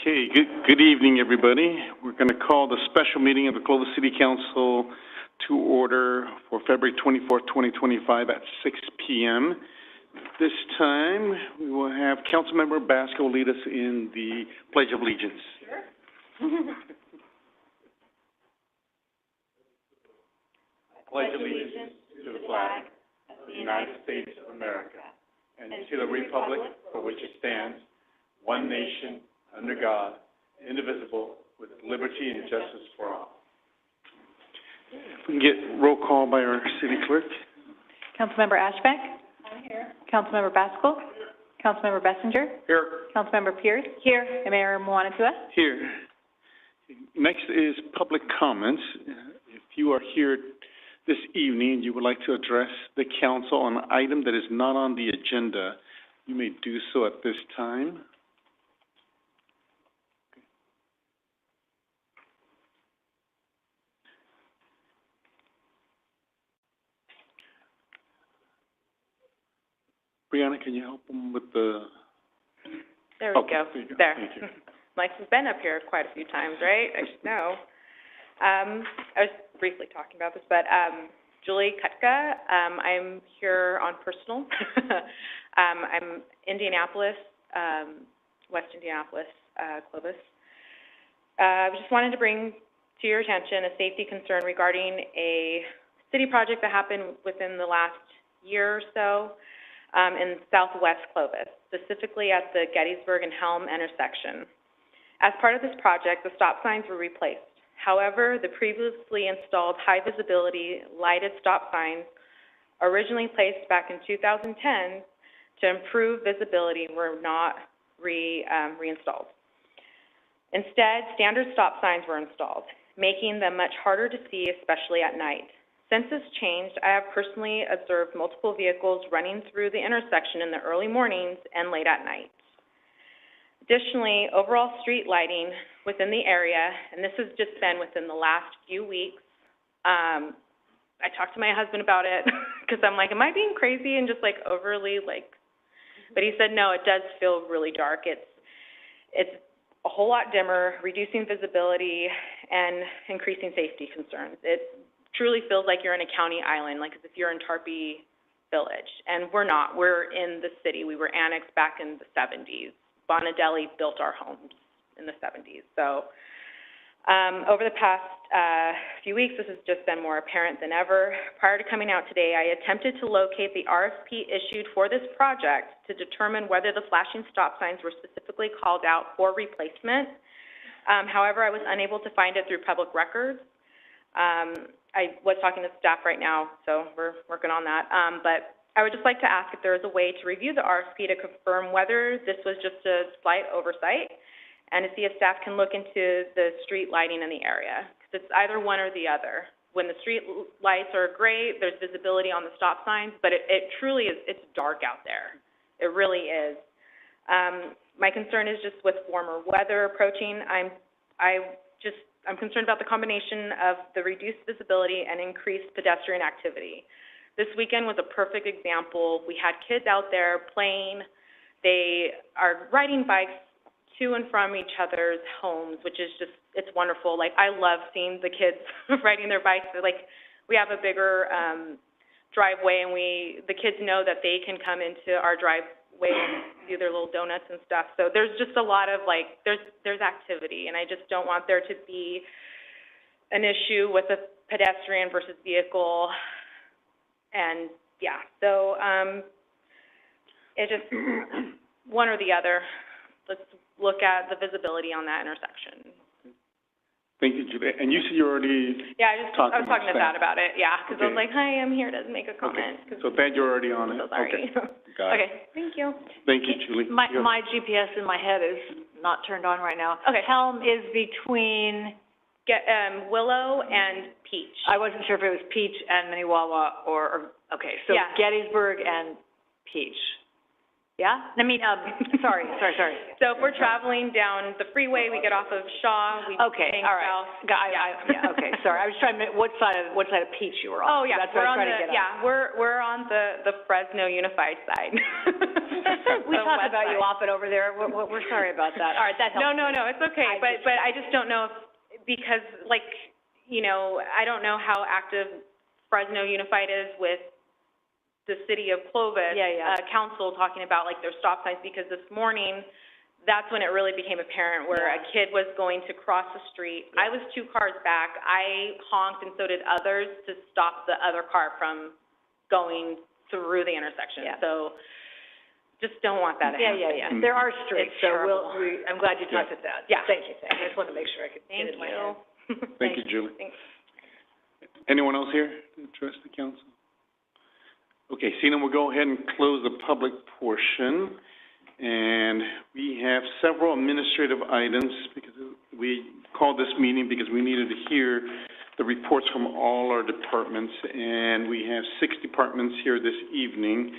Okay, good evening, everybody. We're going to call the special meeting of the Clovis City Council to order for February 24th, 2025 at 6 p.m. This time, we will have Councilmember Basco lead us in the Pledge of Allegiance. Sure. I pledge allegiance to the flag of the United States of America and to the republic for which it stands, one nation, under God, indivisible, with liberty and justice for all. If we can get roll call by our city clerk. Councilmember Ashbeck? I'm here. Councilmember Basco? Councilmember Bessinger? Here. Councilmember Pierce? Here. And Mayor Mwanatua? Here. Next is public comments. If you are here this evening and you would like to address the council on an item that is not on the agenda, you may do so at this time. Brianna, can you help them with the... There we go. There you go. There. Thank you. Mike's been up here quite a few times, right? I should know. I was briefly talking about this, but Julie Kutka, I'm here on personal. I'm Indianapolis, West Indianapolis, Clovis. I just wanted to bring to your attention a safety concern regarding a city project that happened within the last year or so. In southwest Clovis, specifically at the Gettysburg and Helm intersection. As part of this project, the stop signs were replaced. However, the previously installed high-visibility lighted stop signs, originally placed back in 2010 to improve visibility, were not reinstalled. Instead, standard stop signs were installed, making them much harder to see, especially at night. Since this changed, I have personally observed multiple vehicles running through the intersection in the early mornings and late at night. Additionally, overall street lighting within the area, and this has just been within the last few weeks, I talked to my husband about it because I'm like, am I being crazy and just like overly like, but he said, no, it does feel really dark. It's a whole lot dimmer, reducing visibility and increasing safety concerns. It truly feels like you're in a county island, like as if you're in Tarpey Village. And we're not. We're in the city. We were annexed back in the 70s. Bonadelli built our homes in the 70s. So over the past few weeks, this has just been more apparent than ever. Prior to coming out today, I attempted to locate the RFP issued for this project to determine whether the flashing stop signs were specifically called out for replacement. However, I was unable to find it through public records. I was talking to staff right now, so we're working on that. But I would just like to ask if there is a way to review the RFP to confirm whether this was just a slight oversight, and to see if staff can look into the street lighting in the area. Because it's either one or the other. When the street lights are great, there's visibility on the stop signs, but it truly is, it's dark out there. It really is. My concern is just with warmer weather approaching. I'm concerned about the combination of the reduced visibility and increased pedestrian activity. This weekend was a perfect example. We had kids out there playing. They are riding bikes to and from each other's homes, which is just, it's wonderful. Like, I love seeing the kids riding their bikes. They're like, we have a bigger driveway, and the kids know that they can come into our driveway and do their little donuts and stuff. So there's just a lot of, like, there's activity, and I just don't want there to be an issue with a pedestrian versus vehicle. And, yeah, so it just, one or the other. Let's look at the visibility on that intersection. Thank you, Julie. And you said you already I was talking to Thad about it, because I was like, hi, I'm here to make a comment. Okay. So Thad, you're already on it. So sorry. Okay. Got it. Okay, thank you. Thank you, Julie. My GPS in my head is not turned on right now. Okay. Helm is between... Willow and Peach. I wasn't sure if it was Peach and Minnewawa or okay, so yeah. Gettysburg and Peach. Yeah? I mean, sorry. So if we're traveling down the freeway, we get off of Shaw, we Okay, hang all right. south. Yeah, okay, sorry. I was trying to, what side of Peach you were on? Oh, yeah, That's what I was trying to get at. we're on the Fresno Unified side. We The talk west about you side. often over there. We're sorry about that. All right, that helps. No, it's okay, but I just don't know if, because, like, you know, I don't know how active Fresno Unified is with the city of Clovis. Council talking about, like, their stop signs, because this morning, that's when it really became apparent where a kid was going to cross the street. I was 2 cars back. I honked, and so did others, to stop the other car from going through the intersection. Yeah. So just don't want that to happen. Yeah. There are streets, It's so terrible. I'm glad you talked about that. Yeah. Thank you. I just wanted to make sure I could get it in my head. Thank you, Julie. Thanks. Anyone else here to address the council? Okay, seeing none, we'll go ahead and close the public portion. And we have several administrative items, because we called this meeting because we needed to hear the reports from all our departments. And we have 6 departments here this evening.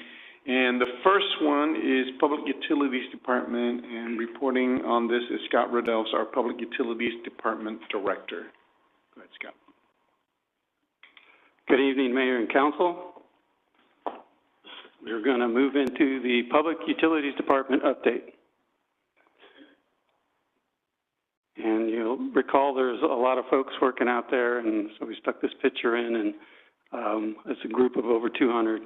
And the first one is Public Utilities Department, and reporting on this is Scott Riddell's, our Public Utilities Department Director. Go ahead, Scott. Good evening, Mayor and Council. We're going to move into the Public Utilities Department update. And you'll recall there's a lot of folks working out there, and so we stuck this picture in, and it's a group of over 200.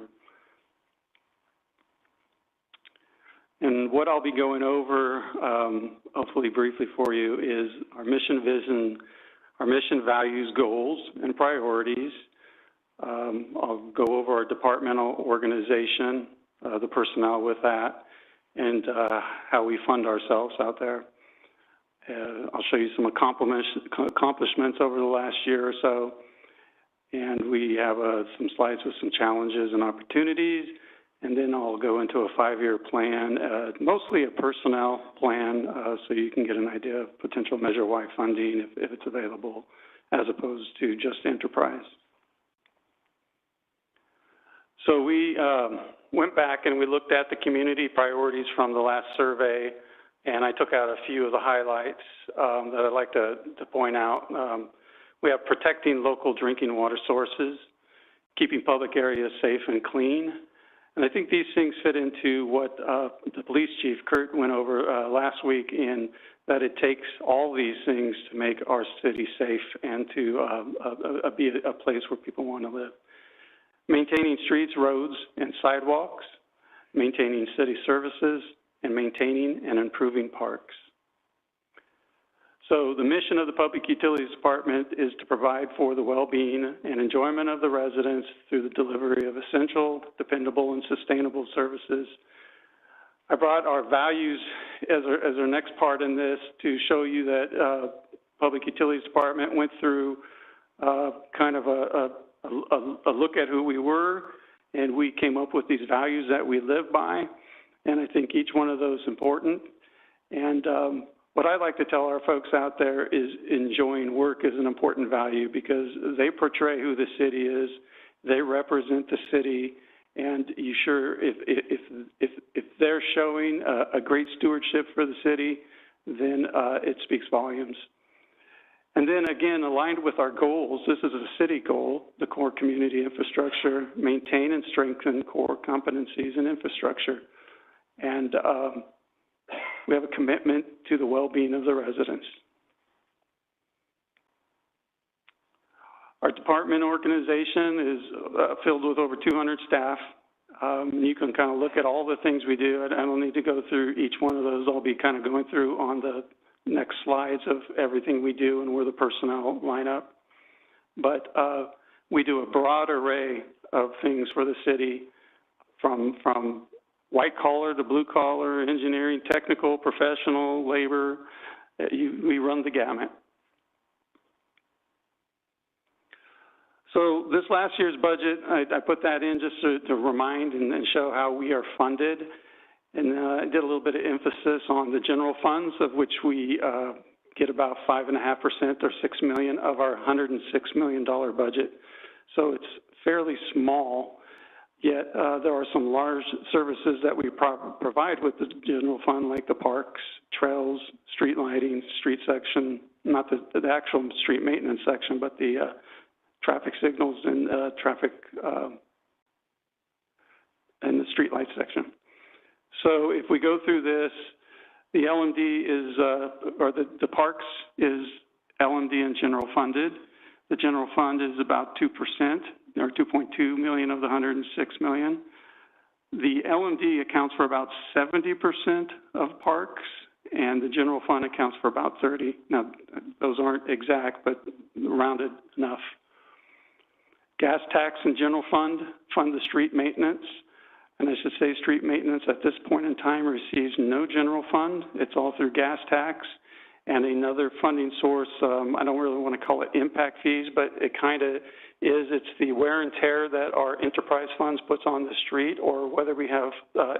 And what I'll be going over, hopefully briefly for you, is our mission vision, our mission values, goals, and priorities. I'll go over our departmental organization, the personnel with that, and how we fund ourselves out there. I'll show you some accomplishments over the last year or so, and we have some slides with some challenges and opportunities, and then I'll go into a 5-year plan, mostly a personnel plan, so you can get an idea of potential Measure Y funding if it's available, as opposed to just enterprise. So we went back and we looked at the community priorities from the last survey, and I took out a few of the highlights that I'd like to point out. We have protecting local drinking water sources, keeping public areas safe and clean. And I think these things fit into what the police chief, Kurt, went over last week, in that it takes all these things to make our city safe and to be a place where people want to live. Maintaining streets, roads, and sidewalks, maintaining city services, and maintaining and improving parks. So the mission of the Public Utilities Department is to provide for the well-being and enjoyment of the residents through the delivery of essential, dependable, and sustainable services. I brought our values as our next part in this to show you that Public Utilities Department went through kind of a look at who we were, and we came up with these values that we live by, and I think each one of those is important. And what I like to tell our folks out there is enjoying work is an important value, because they portray who the city is, they represent the city, and you sure, if they're showing a great stewardship for the city, then it speaks volumes. And then again, aligned with our goals, this is a city goal, the core community infrastructure, maintain and strengthen core competencies and infrastructure. And we have a commitment to the well-being of the residents. Our department organization is filled with over 200 staff. You can kind of look at all the things we do. I don't need to go through each one of those. I'll be kind of going through on the next slides of everything we do and where the personnel line up. But we do a broad array of things for the city, from white collar to blue collar, engineering, technical, professional, labor. We run the gamut. So this last year's budget, I put that in just to remind and show how we are funded. And I did a little bit of emphasis on the general funds, of which we get about 5.5% or $6 million of our $106 million budget. So it's fairly small. Yet, there are some large services that we provide with the general fund, like the parks, trails, street lighting, street section, not the actual street maintenance section, but the traffic signals and traffic and the street light section. So if we go through this, the LMD is, or the parks is LMD and general funded. The general fund is about 2%, or 2.2 million of the 106 million. The LMD accounts for about 70% of parks, and the general fund accounts for about 30. Now, those aren't exact, but rounded enough. Gas tax and general fund the street maintenance. And I should say street maintenance at this point in time receives no general fund. It's all through gas tax. And another funding source, I don't really want to call it impact fees, but it kind of is. It's the wear and tear that our enterprise funds puts on the street, or whether we have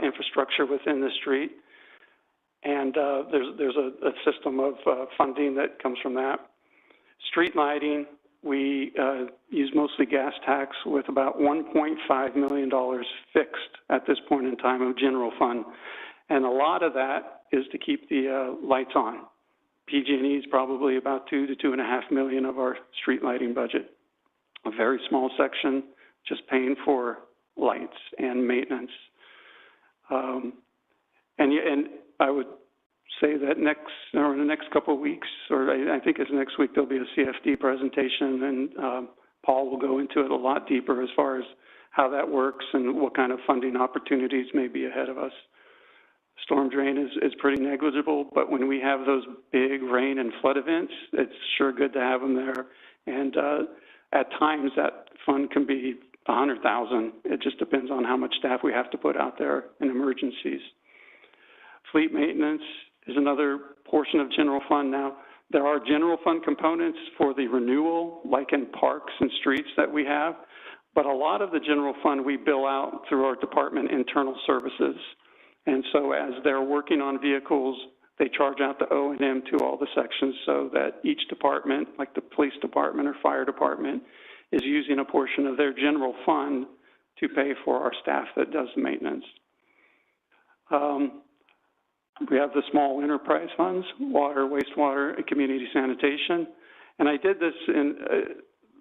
infrastructure within the street. And there's a system of funding that comes from that. Street lighting, we use mostly gas tax with about $1.5 million fixed at this point in time of general fund. And a lot of that is to keep the lights on. PG&E is probably about $2 to $2.5 million of our street lighting budget. A very small section, just paying for lights and maintenance. And I would say that in the next couple of weeks, or I think it's next week, there'll be a CFD presentation, and Paul will go into it a lot deeper as far as how that works and what kind of funding opportunities may be ahead of us. Storm drain is pretty negligible, but when we have those big rain and flood events, it's sure good to have them there. And at times that fund can be $100,000. It just depends on how much staff we have to put out there in emergencies. Fleet maintenance is another portion of general fund. Now, there are general fund components for the renewal, like in parks and streets that we have, but a lot of the general fund we bill out through our department internal services. And so as they're working on vehicles, they charge out the O&M to all the sections so that each department, like the police department or fire department, is using a portion of their general fund to pay for our staff that does the maintenance. We have the small enterprise funds, water, wastewater, and community sanitation. And I did this in,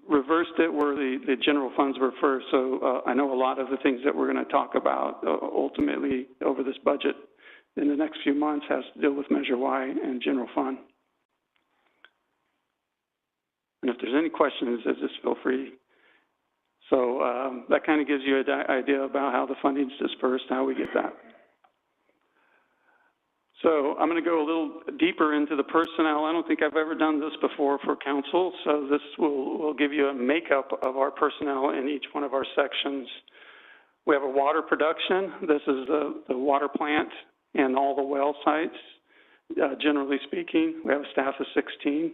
reversed it where the general funds were first. So I know a lot of the things that we're going to talk about ultimately over this budget in the next few months has to deal with Measure Y and general fund. And if there's any questions, just feel free. So that kind of gives you an idea about how the funding's dispersed, how we get that. So I'm going to go a little deeper into the personnel. I don't think I've ever done this before for council, so this will give you a makeup of our personnel in each one of our sections. We have a water production. This is the water plant and all the well sites. Generally speaking, we have a staff of 16.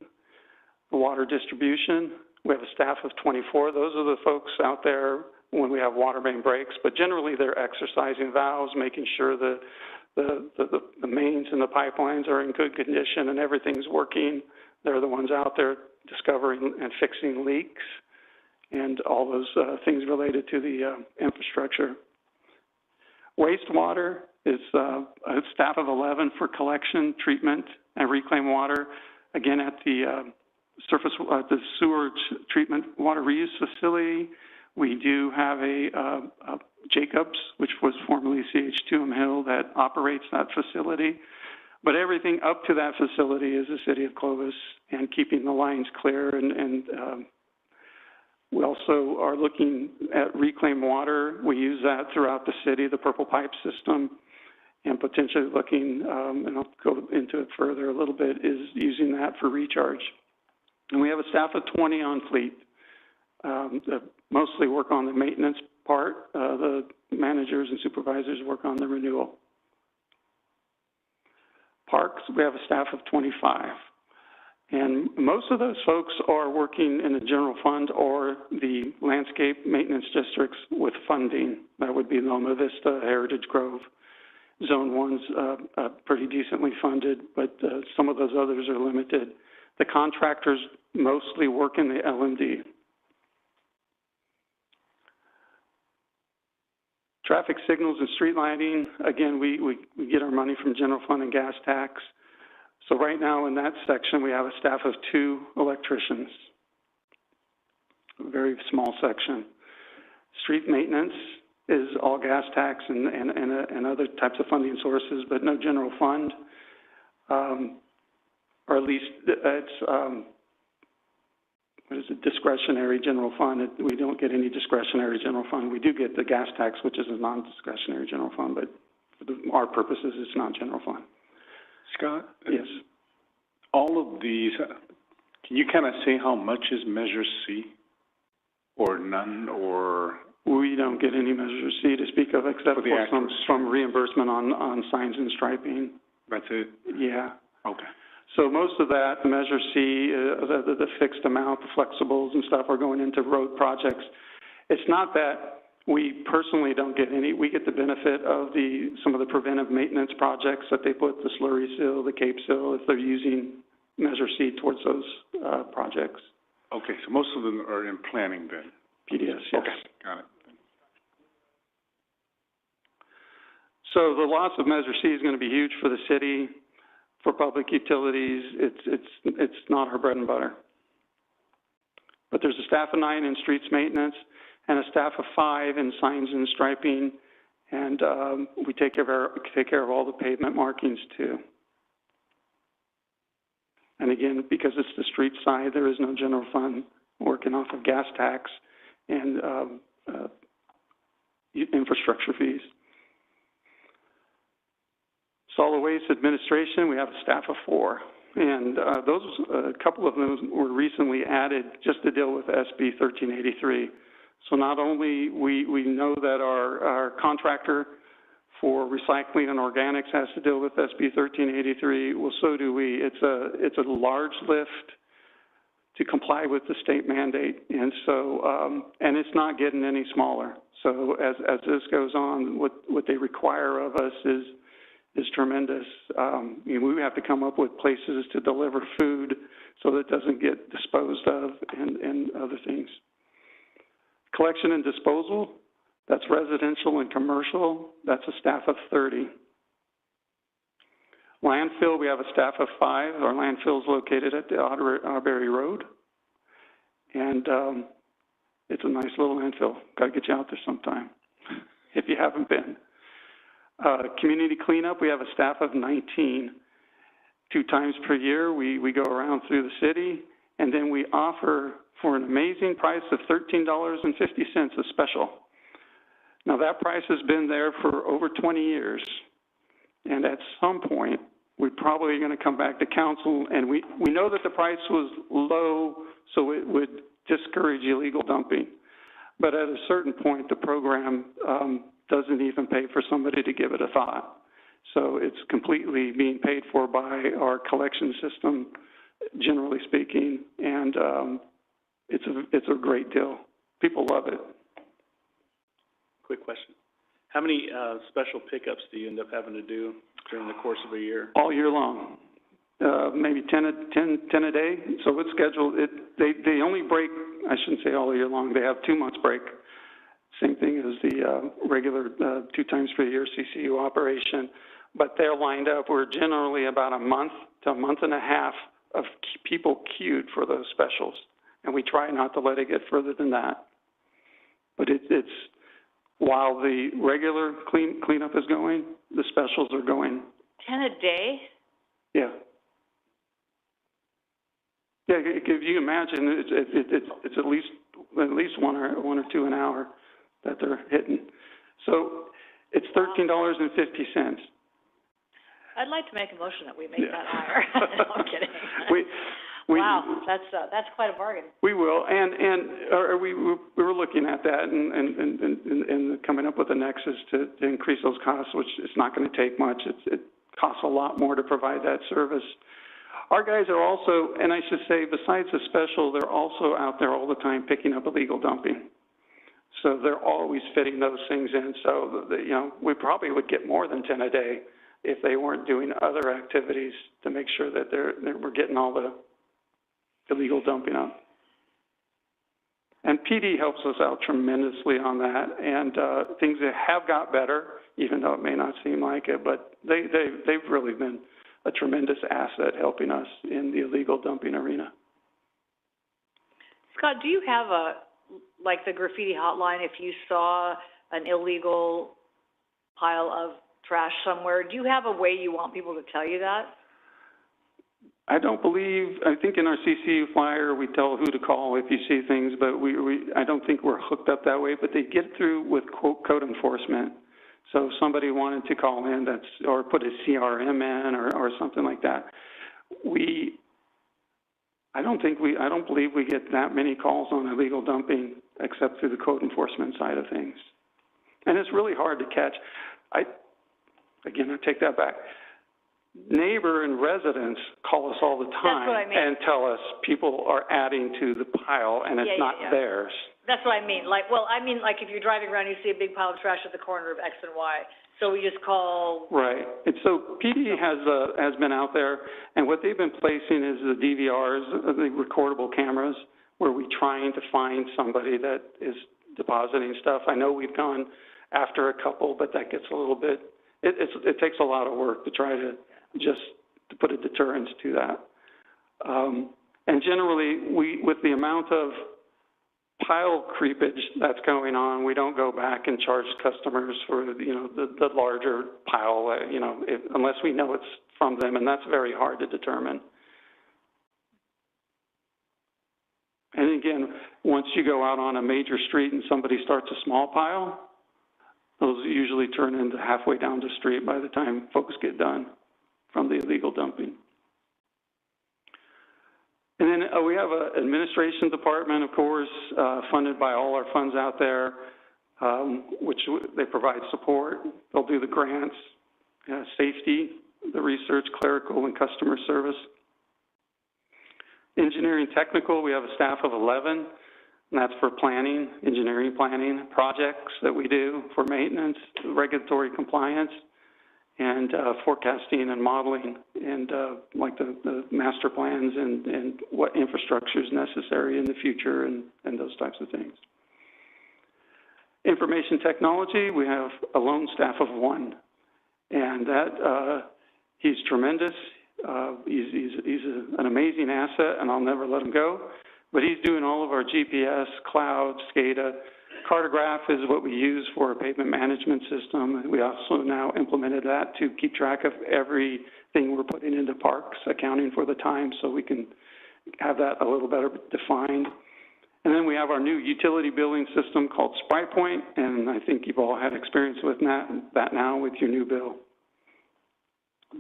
The water distribution, we have a staff of 24. Those are the folks out there when we have water main breaks, but generally they're exercising valves, making sure the mains and the pipelines are in good condition and everything's working. They're the ones out there discovering and fixing leaks and all those things related to the infrastructure. Wastewater is a staff of 11 for collection, treatment, and reclaimed water. Again, at the the sewer treatment water reuse facility, we do have a Jacobs, which was formerly CH2M Hill, that operates that facility. But everything up to that facility is the city of Clovis and keeping the lines clear. And we also are looking at reclaimed water. We use that throughout the city, the purple pipe system, and potentially looking, and I'll go into it further a little bit, is using that for recharge. And we have a staff of 20 on fleet that mostly work on the maintenance part. The managers and supervisors work on the renewal. Parks, we have a staff of 25. And most of those folks are working in the general fund or the landscape maintenance districts with funding. That would be Loma Vista, Heritage Grove. Zone 1's pretty decently funded, but some of those others are limited. The contractors mostly work in the LMD. Traffic signals and street lighting, again, we get our money from general fund and gas tax. So right now in that section, we have a staff of 2 electricians. A very small section. Street maintenance is all gas tax and other types of funding sources, but no general fund. Or at least it's, what is it, discretionary general fund. We don't get any discretionary general fund. We do get the gas tax, which is a non-discretionary general fund, but for our purposes, it's not general fund. Scott? Yes. All of these, can you kind of say how much is Measure C? Or none, or? We don't get any Measure C to speak of, except for some reimbursement on signs and striping. That's it? Yeah. Okay. So most of that, Measure C, the fixed amount, the flexibles and stuff are going into road projects. It's not that we personally don't get any. We get the benefit of some of the preventive maintenance projects that they put, the slurry seal, the cape seal, if they're using Measure C towards those projects. Okay, so most of them are in planning then? PDS, yes. Okay, got it. So the loss of Measure C is going to be huge for the city. For public utilities, it's not our bread and butter. But there's a staff of 9 in streets maintenance and a staff of 5 in signs and striping, and we take care of all the pavement markings too. And again, because it's the street side, there is no general fund working off of gas tax and infrastructure fees. Solid Waste Administration, we have a staff of 4. And a couple of them were recently added just to deal with SB 1383. So not only we know that our contractor for recycling and organics has to deal with SB 1383, well, so do we. It's a large lift to comply with the state mandate, and so and it's not getting any smaller. So as this goes on, what they require of us is tremendous. We have to come up with places to deliver food so that it doesn't get disposed of and other things. Collection and disposal, that's residential and commercial, that's a staff of 30. Landfill, we have a staff of 5. Our landfill is located at the Auberry Road. And it's a nice little landfill. Got to get you out there sometime if you haven't been. Community cleanup, we have a staff of 19. 2 times per year, we go around through the city, and then we offer, for an amazing price of $13.50, a special. Now, that price has been there for over 20 years, and at some point, we're probably going to come back to council, and we know that the price was low, so it would discourage illegal dumping. But at a certain point, the program doesn't even pay for somebody to give it a thought. So it's completely being paid for by our collection system, generally speaking, and it's a great deal. People love it. Quick question. How many special pickups do you end up having to do during the course of a year? All year long. Maybe 10 a day. So it's scheduled. They only break, I shouldn't say all year long. They have 2 months break. Same thing as the regular 2 times per year CCU operation. But they're lined up. We're generally about a month to a month and a half of people queued for those specials. And we try not to let it get further than that. But it's while the regular cleanup is going, the specials are going. 10 a day? Yeah. Yeah, if you imagine, it's at least 1 or 2 an hour that they're hitting. So it's $13.50. I'd like to make a motion that we make that higher. No, I'm kidding. Wow, that's quite a bargain. We will, and we were looking at that and coming up with a nexus to increase those costs, which is not going to take much. It costs a lot more to provide that service. Our guys are also, and I should say, besides the special, they're also out there all the time picking up illegal dumping. So they're always fitting those things in. So we probably would get more than 10 a day if they weren't doing other activities to make sure that we're getting all the illegal dumping up. And PD helps us out tremendously on that, and things that have got better, even though it may not seem like it, but they've really been a tremendous asset helping us in the illegal dumping arena. Scott, do you have like the graffiti hotline, if you saw an illegal pile of trash somewhere, do you have a way you want people to tell you that? I think in our CCU flyer, we tell who to call if you see things, but I don't think we're hooked up that way, but they get through with code enforcement. So if somebody wanted to call in or put a CRM in or something like that, I don't believe we get that many calls on illegal dumping except through the code enforcement side of things. And it's really hard to catch. Again, I take that back. Neighbor and residents call us all the time. That's what I mean. And tell us people are adding to the pile and it's not theirs. That's what I mean. Like if you're driving around, you see a big pile of trash at the corner of X and Y. So we just call. Right. And so PD has been out there, and what they've been placing is the DVRs, the recordable cameras, where we're trying to find somebody that is depositing stuff. I know we've gone after a couple, but that gets a little bit. It takes a lot of work to try to to put a deterrence to that. And generally, with the amount of pile creepage that's going on, we don't go back and charge customers for, the larger pile, unless we know it's from them, and that's very hard to determine. And again, once you go out on a major street and somebody starts a small pile, those usually turn into halfway down the street by the time folks get done from the illegal dumping. And then we have an administration department, of course, funded by all our funds out there, which they provide support. They'll do the grants, safety, the research, clerical, and customer service. Engineering technical, we have a staff of 11, and that's for planning, engineering planning, projects that we do for maintenance, regulatory compliance, and forecasting and modeling, and like the master plans and what infrastructure is necessary in the future and those types of things. Information technology, we have a lone staff of 1, and that he's tremendous. He's an amazing asset, and I'll never let him go. But he's doing all of our GPS, cloud, SCADA. Cartograph is what we use for our pavement management system. We also now implemented that to keep track of everything we're putting into parks, accounting for the time, so we can have that a little better defined. And then we have our new utility billing system called SpryPoint, and I think you've all had experience with that now with your new bill.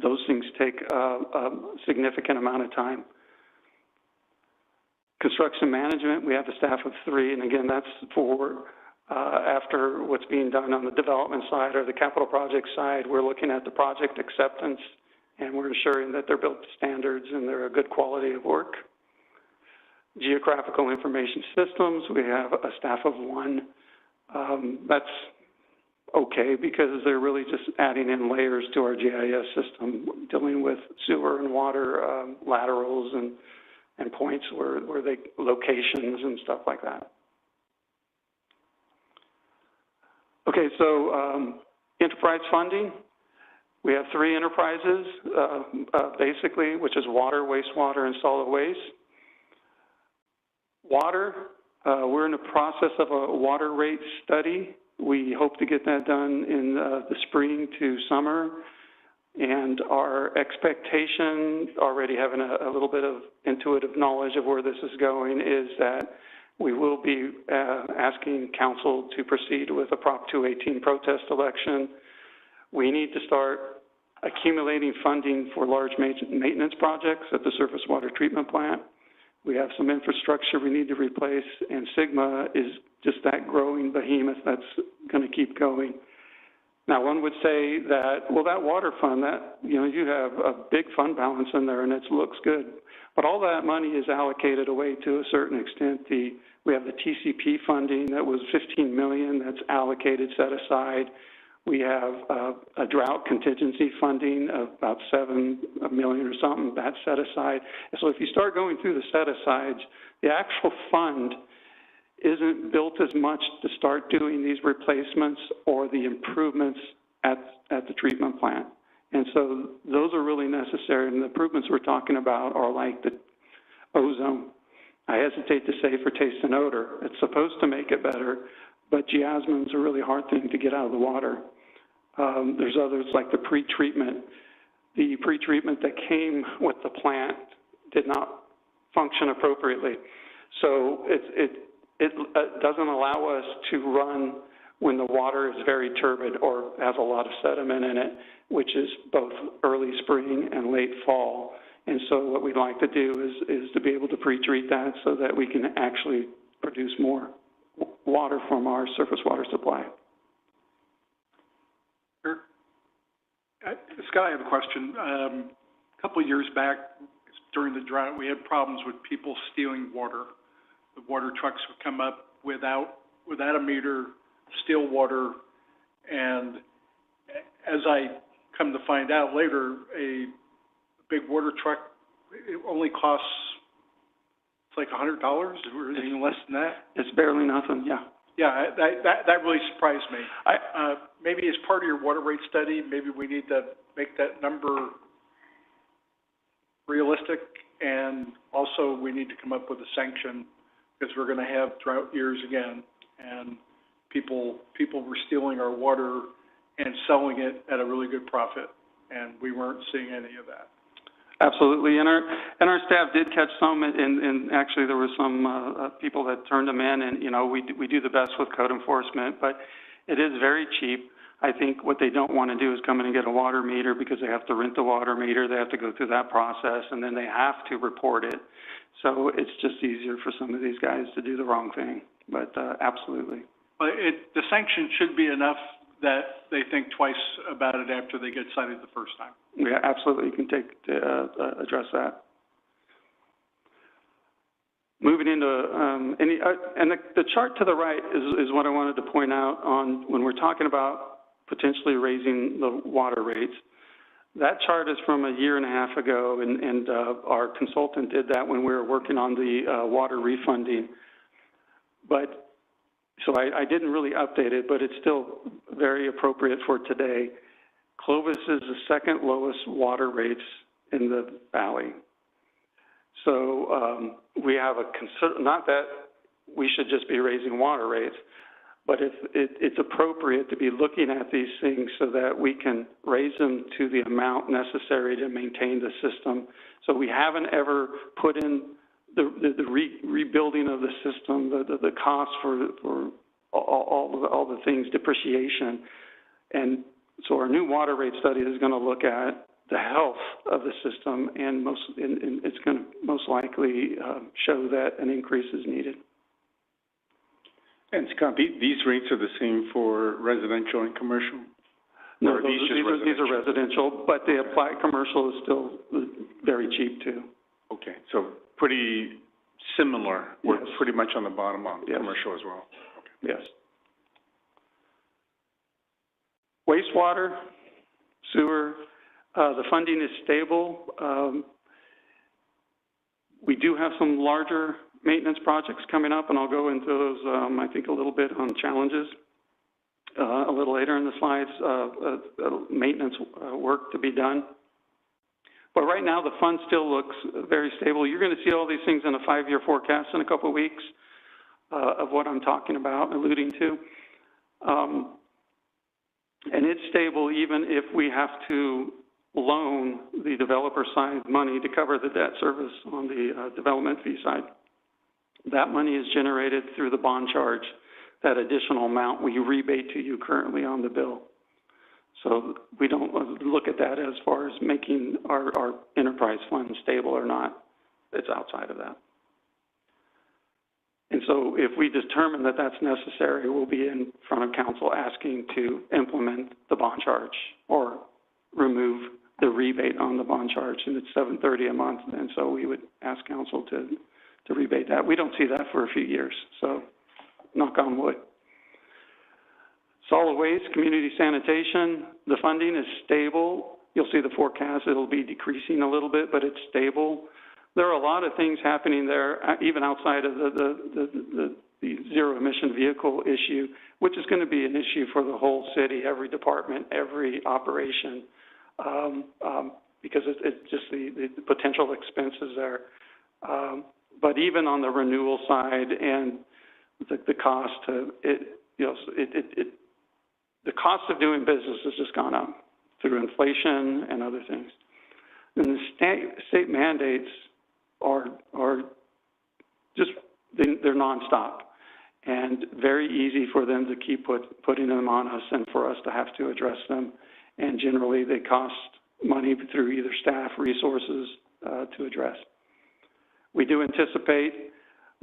Those things take a significant amount of time. Construction management, we have a staff of 3, and again, that's for after what's being done on the development side or the capital project side. We're looking at the project acceptance, and we're ensuring that they're built to standards and they're a good quality of work. Geographical information systems, we have a staff of 1. That's okay because they're really just adding in layers to our GIS system, dealing with sewer and water laterals and points where locations and stuff like that. Okay, so enterprise funding. We have 3 enterprises, basically, which is water, wastewater, and solid waste. Water, we're in the process of a water rate study. We hope to get that done in the spring to summer. And our expectation, already having a little bit of intuitive knowledge of where this is going, is that we will be asking council to proceed with a Prop 218 protest election. We need to start accumulating funding for large maintenance projects at the surface water treatment plant. We have some infrastructure we need to replace, and Sigma is just that growing behemoth that's going to keep going. Now, one would say that, well, that water fund, you have a big fund balance in there, and it looks good. But all that money is allocated away to a certain extent. We have the TCP funding that was $15 million that's allocated, set aside. We have a drought contingency funding of about $7 million or something that's set aside. So if you start going through the set-asides, the actual fund isn't built as much to start doing these replacements or the improvements at the treatment plant. And so those are really necessary, and the improvements we're talking about are like the ozone. I hesitate to say for taste and odor. It's supposed to make it better, but geosmin's a really hard thing to get out of the water. There's others like the pretreatment. The pretreatment that came with the plant did not function appropriately. So it doesn't allow us to run when the water is very turbid or has a lot of sediment in it, which is both early spring and late fall. And so what we'd like to do is to be able to pre-treat that so that we can actually produce more water from our surface water supply. Sure. Scott, I have a question. A couple of years back, during the drought, we had problems with people stealing water. The water trucks would come up without a meter, steal water, and as I come to find out later, a big water truck, it only costs, it's like $100 or even less than that. It's barely nothing, yeah. Yeah, that really surprised me. Maybe as part of your water rate study, maybe we need to make that number realistic, and also we need to come up with a sanction because we're going to have drought years again, and people were stealing our water and selling it at a really good profit, and we weren't seeing any of that. Absolutely, and our staff did catch some, and actually there were some people that turned them in, and you know we do the best with code enforcement, but it is very cheap. I think what they don't want to do is come in and get a water meter because they have to rent the water meter, they have to go through that process, and then they have to report it. So it's just easier for some of these guys to do the wrong thing, but absolutely. But the sanction should be enough that they think twice about it after they get cited the first time. Yeah, absolutely, you can address that. Moving into the chart to the right is what I wanted to point out on when we're talking about potentially raising the water rates. That chart is from a year and a half ago, and our consultant did that when we were working on the water refunding. But so I didn't really update it, but it's still very appropriate for today. Clovis is the second lowest water rates in the valley. So we have not that we should just be raising water rates, but it's appropriate to be looking at these things so that we can raise them to the amount necessary to maintain the system. So we haven't ever put in the rebuilding of the system, the cost for all the things, depreciation. And so our new water rate study is going to look at the health of the system, and it's going to most likely show that an increase is needed. And Scott, these rates are the same for residential and commercial? No, these are residential, but the applied commercial is still very cheap too. Okay, so pretty similar. We're Yes. pretty much on the bottom on Yes. commercial as well. Okay. Yes. Wastewater, sewer, the funding is stable. We do have some larger maintenance projects coming up, and I'll go into those, I think, a little bit on challenges a little later in the slides, maintenance work to be done. But right now, the fund still looks very stable. You're going to see all these things in a 5-year forecast in a couple of weeks of what I'm talking about, alluding to. And it's stable even if we have to loan the developer side money to cover the debt service on the development fee side. That money is generated through the bond charge, that additional amount we rebate to you currently on the bill. So we don't look at that as far as making our enterprise fund stable or not. It's outside of that. And so if we determine that that's necessary, we'll be in front of council asking to implement the bond charge or remove the rebate on the bond charge, and it's $730 a month, and so we would ask council to rebate that. We don't see that for a few years, so knock on wood. Solid waste, community sanitation, the funding is stable. You'll see the forecast, it'll be decreasing a little bit, but it's stable. There are a lot of things happening there, even outside of the zero-emission vehicle issue, which is going to be an issue for the whole city, every department, every operation, because it's just the potential expenses there. But even on the renewal side and the cost to the cost of doing business has just gone up through inflation and other things. And the state mandates are just, they're nonstop and very easy for them to keep putting them on us and for us to have to address them. And generally they cost money through either staff resources to address. We do anticipate,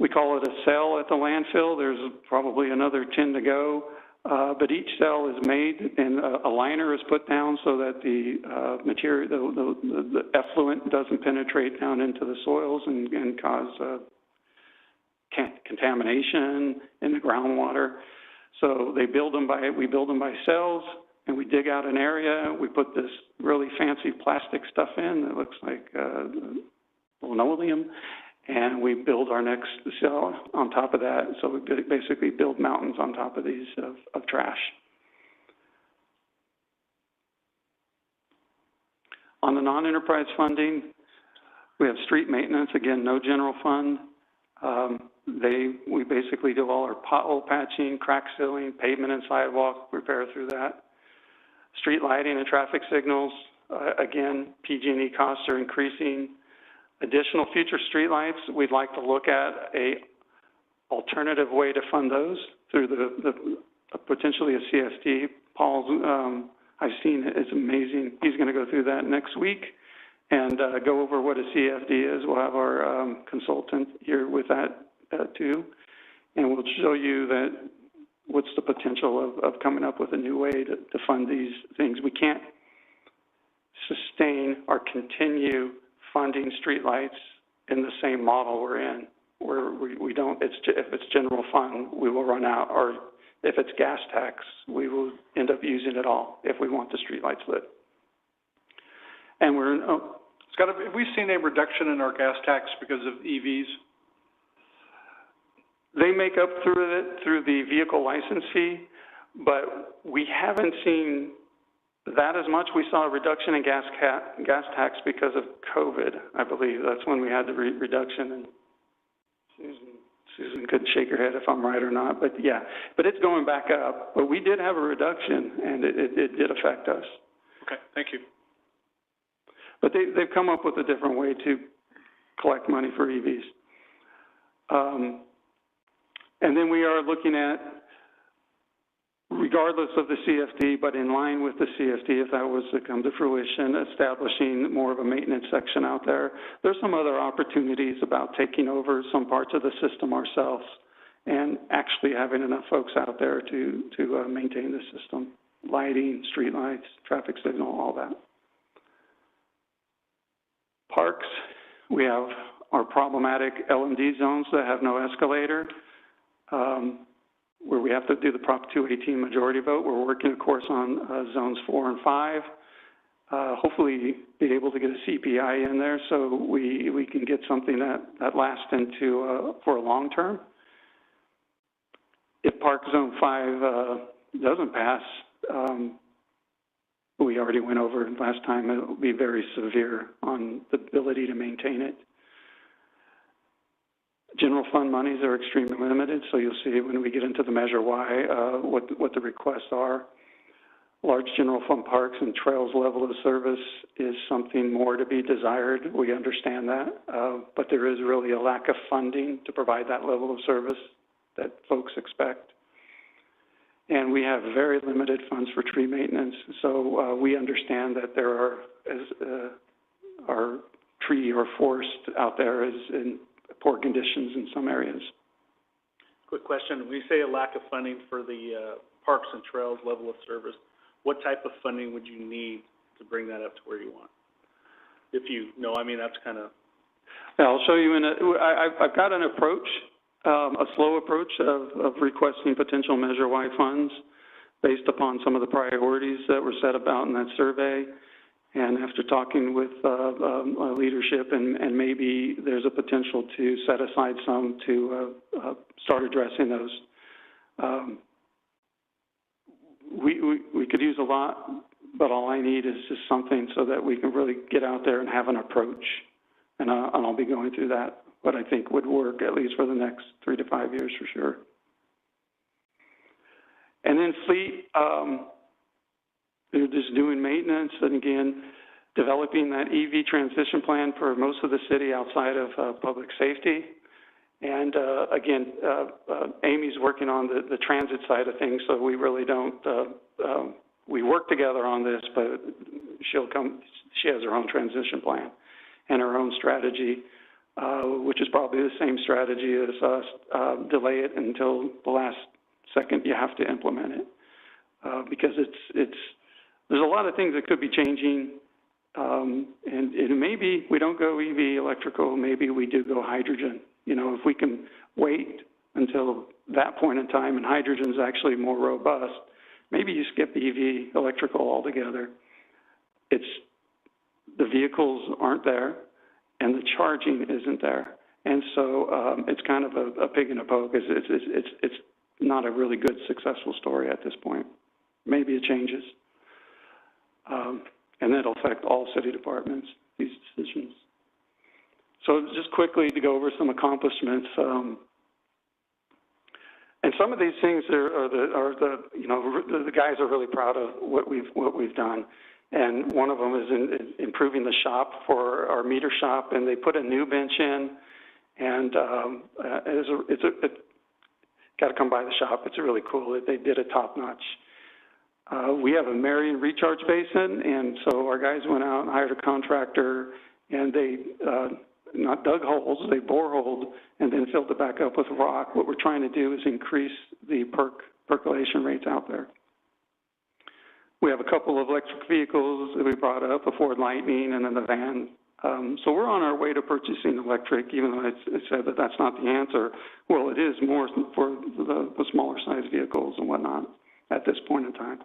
we call it a cell at the landfill. There's probably another 10 to go, but each cell is made and a liner is put down so that the material, the effluent doesn't penetrate down into the soils and cause contamination in the groundwater. So they build them we build them by cells, and we dig out an area. We put this really fancy plastic stuff in that looks like linoleum, and we build our next cell on top of that. So we basically build mountains on top of these of trash. On the non-enterprise funding, we have street maintenance. Again, no general fund. We basically do all our pothole patching, crack sealing, pavement and sidewalk repair through that. Street lighting and traffic signals, again, PG&E costs are increasing. Additional future street lights, we'd like to look at a alternative way to fund those through potentially a CFD. Paul's, I've seen it, it's amazing. He's going to go through that next week and go over what a CFD is. We'll have our consultant here with that too, and we'll show you that what's the potential of coming up with a new way to fund these things. We can't sustain or continue funding streetlights in the same model we're in, where we don't, if it's general fund, we will run out, or if it's gas tax, we will end up using it all if we want the streetlights lit. And we're, Scott, have we seen a reduction in our gas tax because of EVs? They make up through the vehicle license fee, but we haven't seen that as much. We saw a reduction in gas tax because of COVID, I believe. That's when we had the reduction. And Susan couldn't shake her head if I'm right or not, but yeah. But it's going back up. But we did have a reduction, and it did affect us. Okay, thank you. But they've come up with a different way to collect money for EVs. And then we are looking at, regardless of the CFD, but in line with the CFD, if that was to come to fruition, establishing more of a maintenance section out there. There's some other opportunities about taking over some parts of the system ourselves and actually having enough folks out there to maintain the system. Lighting, street lights, traffic signal, all that. Parks, we have our problematic LMD zones that have no escalator, where we have to do the Prop 218 majority vote. We're working, of course, on zones 4 and 5. Hopefully be able to get a CPI in there so we can get something that lasts into for a long term. If Park Zone 5 doesn't pass, we already went over it last time, it will be very severe on the ability to maintain it. General fund monies are extremely limited, so you'll see when we get into the Measure Y what the requests are. Large general fund parks and trails level of service is something more to be desired. We understand that, but there is really a lack of funding to provide that level of service that folks expect. And we have very limited funds for tree maintenance, so we understand that there are tree or forest out there is in poor conditions in some areas. Quick question. When you say a lack of funding for the parks and trails level of service, what type of funding would you need to bring that up to where you want? If you know, I mean, that's kind of... Yeah, I'll show you I've got an approach, a slow approach of requesting potential Measure Y funds based upon some of the priorities that were set about in that survey. And after talking with leadership, and maybe there's a potential to set aside some to start addressing those. We could use a lot, but all I need is just something so that we can really get out there and have an approach. And I'll be going through that, what I think would work, at least for the next 3 to 5 years for sure. And then fleet, they're just doing maintenance, and again, developing that EV transition plan for most of the city outside of public safety. And again, Amy's working on the transit side of things, so we really don't, we work together on this, but she has her own transition plan and her own strategy, which is probably the same strategy as us, delay it until the last second you have to implement it. Because there's a lot of things that could be changing, and maybe we don't go EV electrical, maybe we do go hydrogen. You know, if we can wait until that point in time and hydrogen is actually more robust, maybe you skip EV electrical altogether. The vehicles aren't there and the charging isn't there. And so it's kind of a pig in a poke. It's not a really good successful story at this point. Maybe it changes. And that'll affect all city departments, these decisions. So just quickly to go over some accomplishments. And some of these things the guys are really proud of what we've done. And one of them is in improving the shop for our meter shop, and they put a new bench in, and got to come by the shop. It's really cool. They did it top notch. We have a Marion recharge basin, and so our guys went out and hired a contractor, and they not dug holes, they boreholed, and then filled it back up with rock. What we're trying to do is increase the percolation rates out there. We have a couple of electric vehicles that we brought up, a Ford Lightning and then the van. So we're on our way to purchasing electric, even though I said that that's not the answer. Well, it is more for the smaller size vehicles and whatnot at this point in time.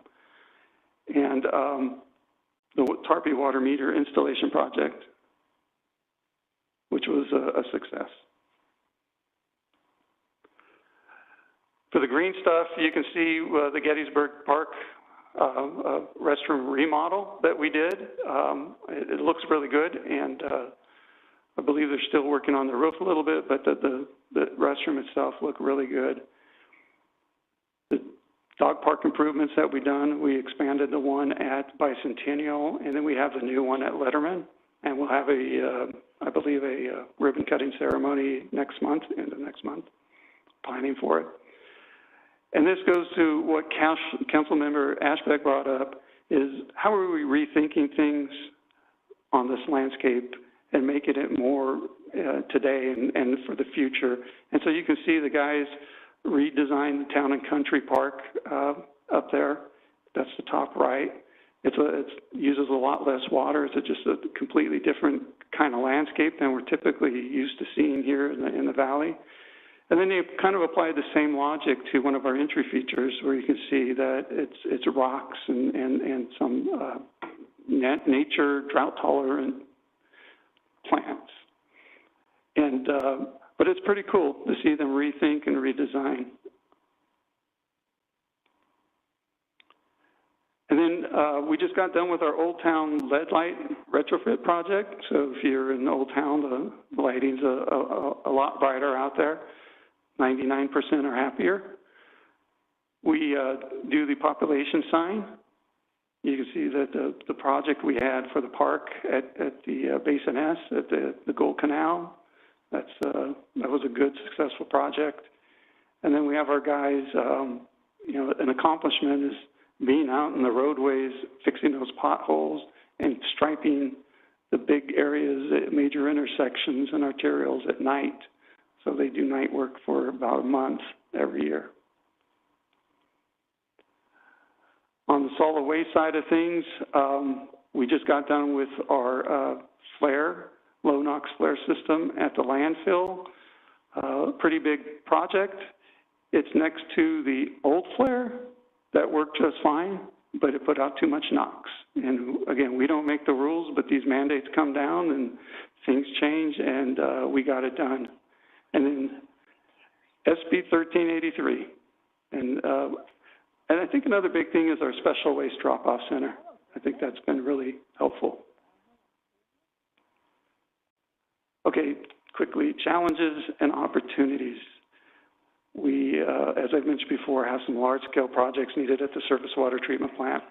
And the Tarpey water meter installation project, which was a success. For the green stuff, you can see the Gettysburg Park restroom remodel that we did. It looks really good, and I believe they're still working on the roof a little bit, but the restroom itself looked really good. The dog park improvements that we've done, we expanded the one at Bicentennial, and then we have the new one at Letterman, and we'll have I believe a ribbon cutting ceremony next month, end of next month, planning for it. And this goes to what Councilmember Ashbeck brought up, is how are we rethinking things on this landscape and making it more today and for the future. And so you can see the guys redesigned the Town and Country Park up there. That's the top right. It uses a lot less water. It's just a completely different kind of landscape than we're typically used to seeing here in the valley. And then they kind of applied the same logic to one of our entry features, where you can see that it's rocks and some nature drought tolerant plants. And but it's pretty cool to see them rethink and redesign. And then we just got done with our Old Town LED light retrofit project. So if you're in Old Town, the lighting's a lot brighter out there. 99% are happier. We do the population sign. You can see that the project we had for the park at the Basin S, at the Gold Canal, that was a good, successful project. And then we have our guys, an accomplishment is being out in the roadways, fixing those potholes and striping the big areas at major intersections and arterials at night. So they do night work for about a month every year. On the solid waste side of things, we just got done with our low NOx flare system at the landfill. Pretty big project. It's next to the old flare that worked just fine, but it put out too much NOx. And again, we don't make the rules, but these mandates come down and things change, and we got it done. And then SB 1383. And I think another big thing is our special waste drop-off center. I think that's been really helpful. Okay, quickly, challenges and opportunities. We, as I've mentioned before, have some large-scale projects needed at the surface water treatment plant.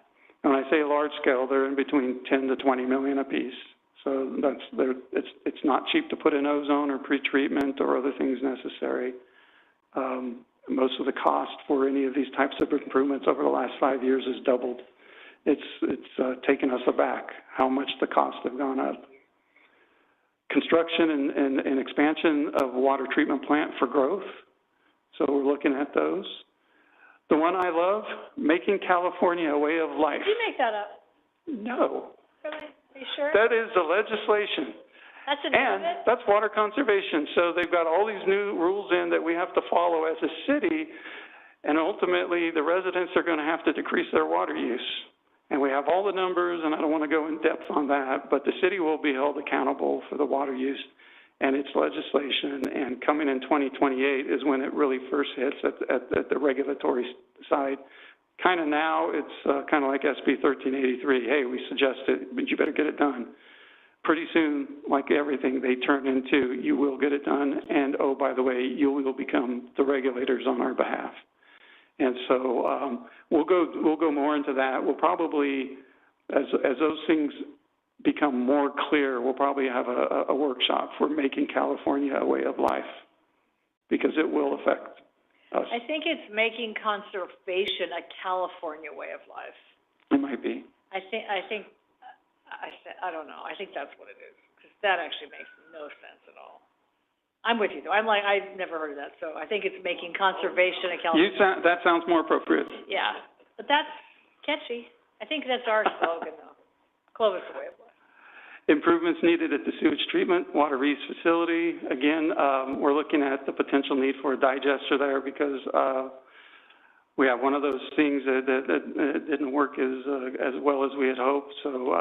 And when I say large-scale, they're in between 10 to 20 million apiece. So it's not cheap to put in ozone or pretreatment or other things necessary. Most of the cost for any of these types of improvements over the last 5 years has doubled. It's taken us aback how much the costs have gone up. Construction and expansion of water treatment plant for growth. So we're looking at those. The one I love, making California a way of life. Did you make that up? No. Really? Are you sure? That is the legislation. That's a name of it? That's water conservation. So they've got all these new rules in that we have to follow as a city, and ultimately the residents are going to have to decrease their water use. And we have all the numbers, and I don't want to go in depth on that, but the city will be held accountable for the water use and its legislation, and coming in 2028 is when it really first hits at the regulatory side. Kind of now, it's kind of like SB 1383. Hey, we suggest it, but you better get it done. Pretty soon, like everything, they turn into, you will get it done, and oh, by the way, you will become the regulators on our behalf. And so we'll go more into that. We'll probably, as those things become more clear, we'll probably have a workshop for making California a way of life, because it will affect us. I think it's making conservation a California way of life. It might be. I don't know. I think that's what it is, because that actually makes no sense at all. I'm with you, though. I've never heard of that, so I think it's making conservation a California. That sounds more appropriate. Yeah, but that's catchy. I think that's our slogan, though. Clovis, the way of life. Improvements needed at the sewage treatment, water reuse facility. Again, we're looking at the potential need for a digester there, because we have one of those things that didn't work as well as we had hoped. So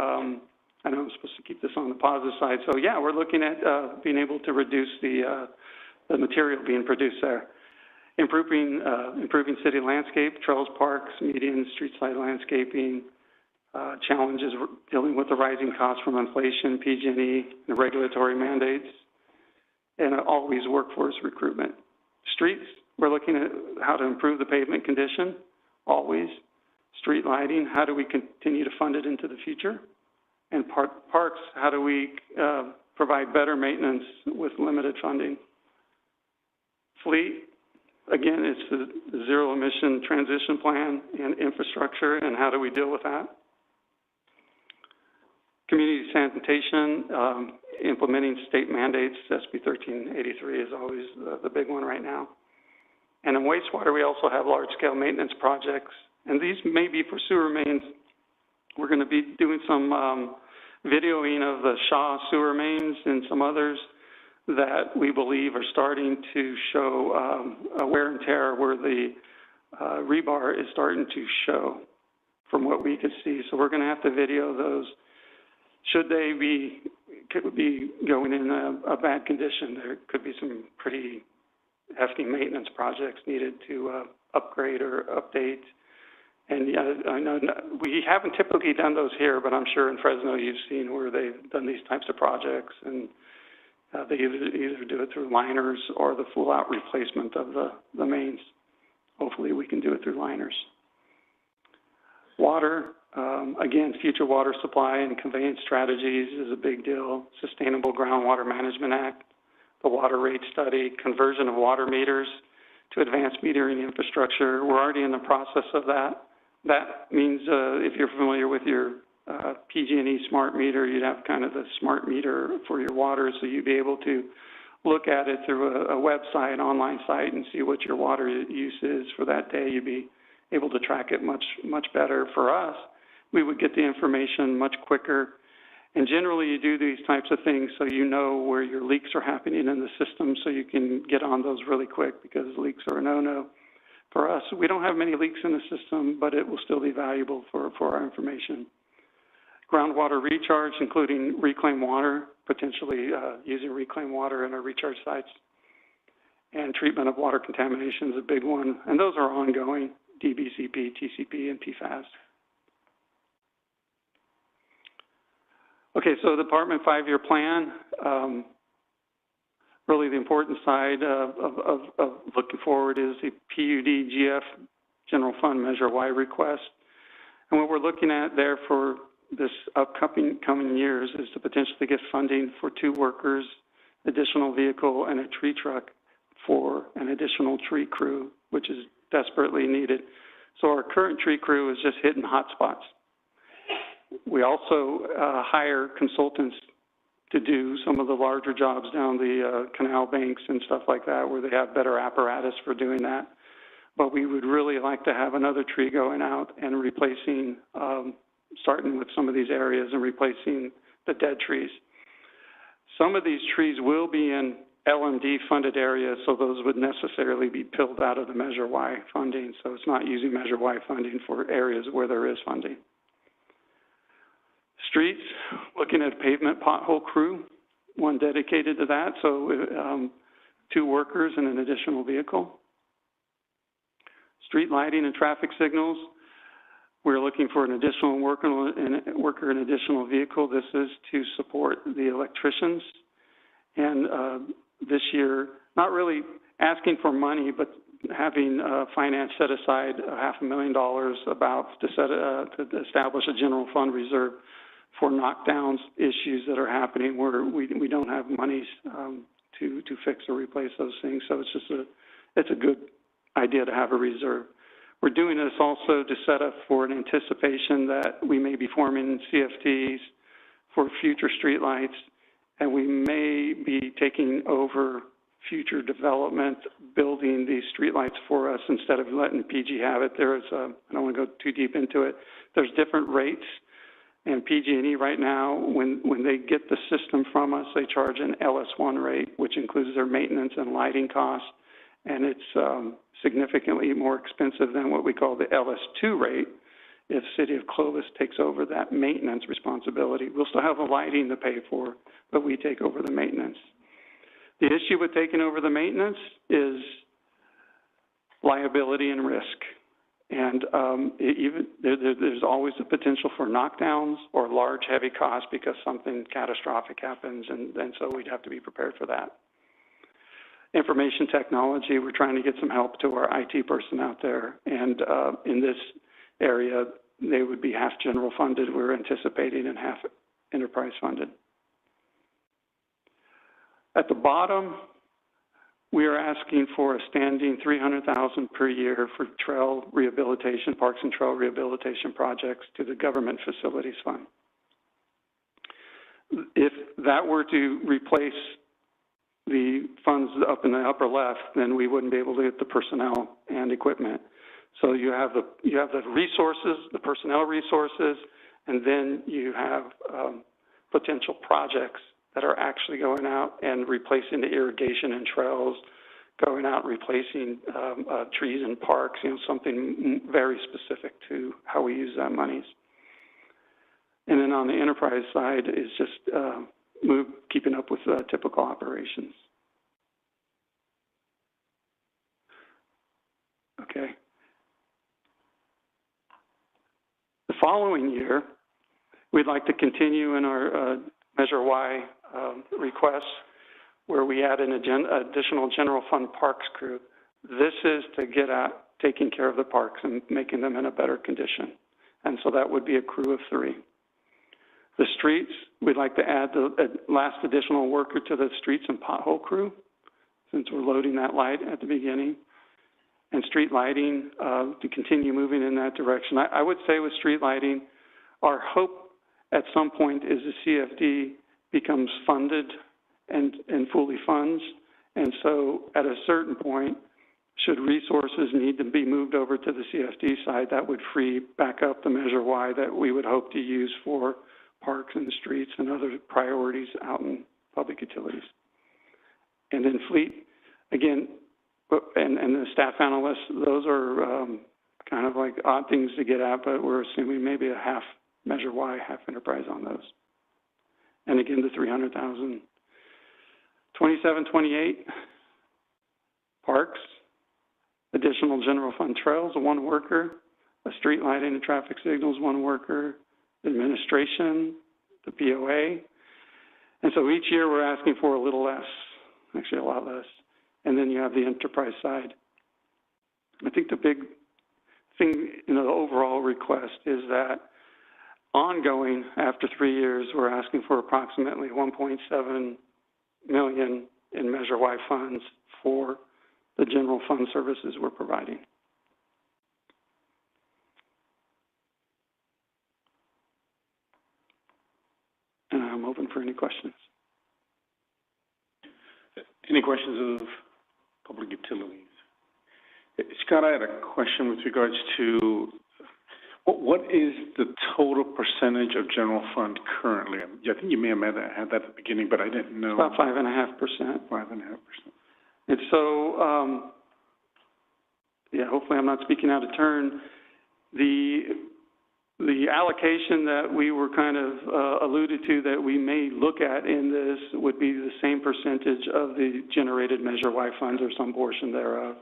I know I'm supposed to keep this on the positive side. So yeah, we're looking at being able to reduce the material being produced there. Improving city landscape, trails, parks, medians, street side landscaping. Challenges dealing with the rising costs from inflation, PG&E, and regulatory mandates, and always workforce recruitment. Streets, we're looking at how to improve the pavement condition, always. Street lighting, how do we continue to fund it into the future? And parks, how do we provide better maintenance with limited funding? Fleet, again, it's the zero emission transition plan and infrastructure, and how do we deal with that? Community sanitation, implementing state mandates. SB 1383 is always the big one right now. And in wastewater, we also have large-scale maintenance projects, and these may be for sewer mains. We're going to be doing some videoing of the Shaw sewer mains and some others that we believe are starting to show wear and tear, where the rebar is starting to show from what we could see. So we're going to have to video those. Should they could be going in a bad condition, there could be some pretty hefty maintenance projects needed to upgrade or update. And yeah, I know we haven't typically done those here, but I'm sure in Fresno you've seen where they've done these types of projects, and they either do it through liners or the full-out replacement of the mains. Hopefully we can do it through liners. Water. Again, future water supply and conveyance strategies is a big deal. Sustainable Groundwater Management Act, the water rate study, conversion of water meters to advanced metering infrastructure. We're already in the process of that. That means if you're familiar with your PG&E smart meter, you'd have kind of the smart meter for your water, so you'd be able to look at it through a website, online site, and see what your water use is for that day. You'd be able to track it much better. For us, we would get the information much quicker. And generally, you do these types of things so you know where your leaks are happening in the system, so you can get on those really quick, because leaks are a no-no. For us, we don't have many leaks in the system, but it will still be valuable for our information. Groundwater recharge, including reclaimed water, potentially using reclaimed water in our recharge sites. And treatment of water contamination is a big one, and those are ongoing, DBCP, TCP, and PFAS. Okay, so the Department 5-year plan, really the important side of looking forward is the PUD GF General Fund Measure Y request. And what we're looking at there for this coming years is to potentially get funding for 2 workers, additional vehicle, and a tree truck for an additional tree crew, which is desperately needed. So our current tree crew is just hitting hot spots. We also hire consultants to do some of the larger jobs down the canal banks and stuff like that, where they have better apparatus for doing that. But we would really like to have another tree going out and replacing, starting with some of these areas and replacing the dead trees. Some of these trees will be in LMD funded areas, so those would necessarily be pulled out of the Measure Y funding. So it's not using Measure Y funding for areas where there is funding. Streets, looking at pavement pothole crew, 1 dedicated to that, so 2 workers and an additional vehicle. Street lighting and traffic signals, we're looking for an additional worker and additional vehicle. This is to support the electricians. And this year, not really asking for money, but having finance set aside $500,000 to establish a general fund reserve for knockdowns issues that are happening where we don't have monies to fix or replace those things. So it's just it's a good idea to have a reserve. We're doing this also to set up for an anticipation that we may be forming CFTs for future streetlights, and we may be taking over future development, building these streetlights for us instead of letting PG have it. There is, I don't want to go too deep into it, there's different rates, and PG&E right now, when they get the system from us, they charge an LS1 rate, which includes their maintenance and lighting costs, and it's significantly more expensive than what we call the LS2 rate if City of Clovis takes over that maintenance responsibility. We'll still have the lighting to pay for, but we take over the maintenance. The issue with taking over the maintenance is liability and risk. And there's always the potential for knockdowns or large, heavy costs because something catastrophic happens, and so we'd have to be prepared for that. Information technology, we're trying to get some help to our IT person out there, and in this area, they would be half general funded, we're anticipating, and half enterprise funded. At the bottom, we are asking for a standing $300,000 per year for trail rehabilitation, parks and trail rehabilitation projects to the Government Facilities Fund. If that were to replace the funds up in the upper left, then we wouldn't be able to get the personnel and equipment. So you have the resources, the personnel resources, and then you have potential projects that are actually going out and replacing the irrigation and trails, going out and replacing trees and parks, something very specific to how we use that monies. And then on the enterprise side is just keeping up with typical operations. Okay. The following year, we'd like to continue in our Measure Y requests, where we add an additional general fund parks crew. This is to get at taking care of the parks and making them in a better condition. And so that would be a crew of 3. The streets, we'd like to add the last additional worker to the streets and pothole crew, since we're loading that light at the beginning. And street lighting, to continue moving in that direction. I would say with street lighting, our hope at some point is the CFD becomes funded and fully funds. And so at a certain point, should resources need to be moved over to the CFD side, that would free back up the Measure Y that we would hope to use for parks and streets and other priorities out in public utilities. And then fleet, again, and the staff analysts, those are, kind of like odd things to get at, but we're assuming maybe a half Measure Y, half enterprise on those. And again, the 300,000. 27, 28, parks, additional general fund trails, 1 worker, a street lighting and traffic signals, 1 worker, administration, the POA. And so each year we're asking for a little less, actually a lot less. And then you have the enterprise side. I think the big thing in the overall request is that ongoing, after 3 years, we're asking for approximately 1.7 million in Measure Y funds for the general fund services we're providing. And I'm open for any questions. Any questions of public utilities? Scott, I had a question with regards to what is the total percentage of general fund currently? I think you may have had that at the beginning, but I didn't know. It's about 5.5%. 5.5%. And so, yeah, hopefully I'm not speaking out of turn. The allocation that we were kind of alluded to that we may look at in this would be the same percentage of the generated Measure Y funds or some portion thereof.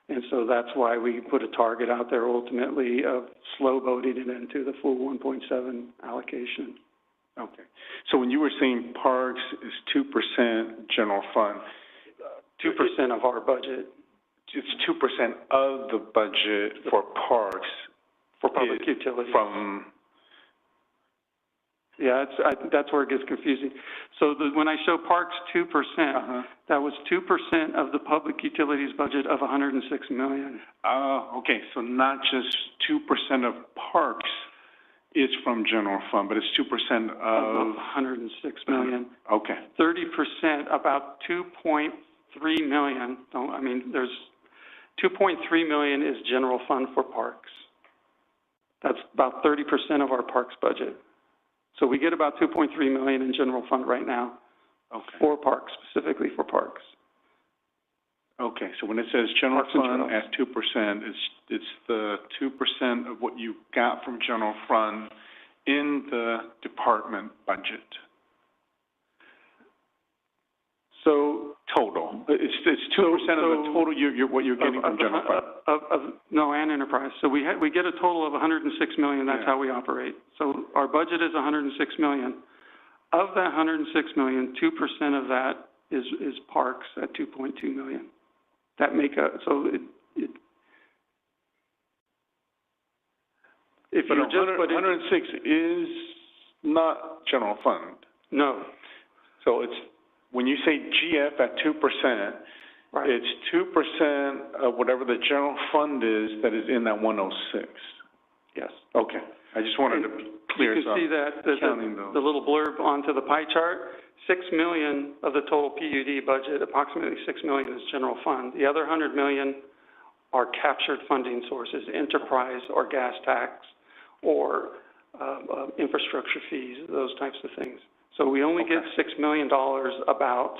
And so that's why we put a target out there ultimately of slow boating it into the full 1.7 allocation. Okay. So when you were saying parks is 2% general fund, 2% of our budget. It's 2% of the budget for parks. For public utilities. From... Yeah, that's where it gets confusing. So when I show parks 2%, that was 2% of the public utilities budget of $106 million. Okay, so not just 2% of parks is from general fund, but it's 2% of... $106 million. Okay. 30%, about 2.3 million, there's 2.3 million is general fund for parks. That's about 30% of our parks budget. So we get about 2.3 million in general fund right now for parks, specifically for parks. Okay, so when it says general fund at 2%, it's the 2% of what you got from general fund in the department budget. So total, it's 2% of the total what you're getting from general fund. No, and enterprise. So we get a total of 106 million. That's how we operate. So our budget is 106 million. Of that 106 million, 2% of that is parks at 2.2 million. That make a if but you just put 106 is not general fund. No. So it's when you say GF at 2%, right. It's 2% of whatever the general fund is that is in that 106. Yes. Okay. I just wanted to be clear. You can see that the little blurb onto the pie chart. 6 million of the total PUD budget, approximately 6 million is general fund. The other 100 million are captured funding sources, enterprise or gas tax or infrastructure fees, those types of things. So we only get $6 million about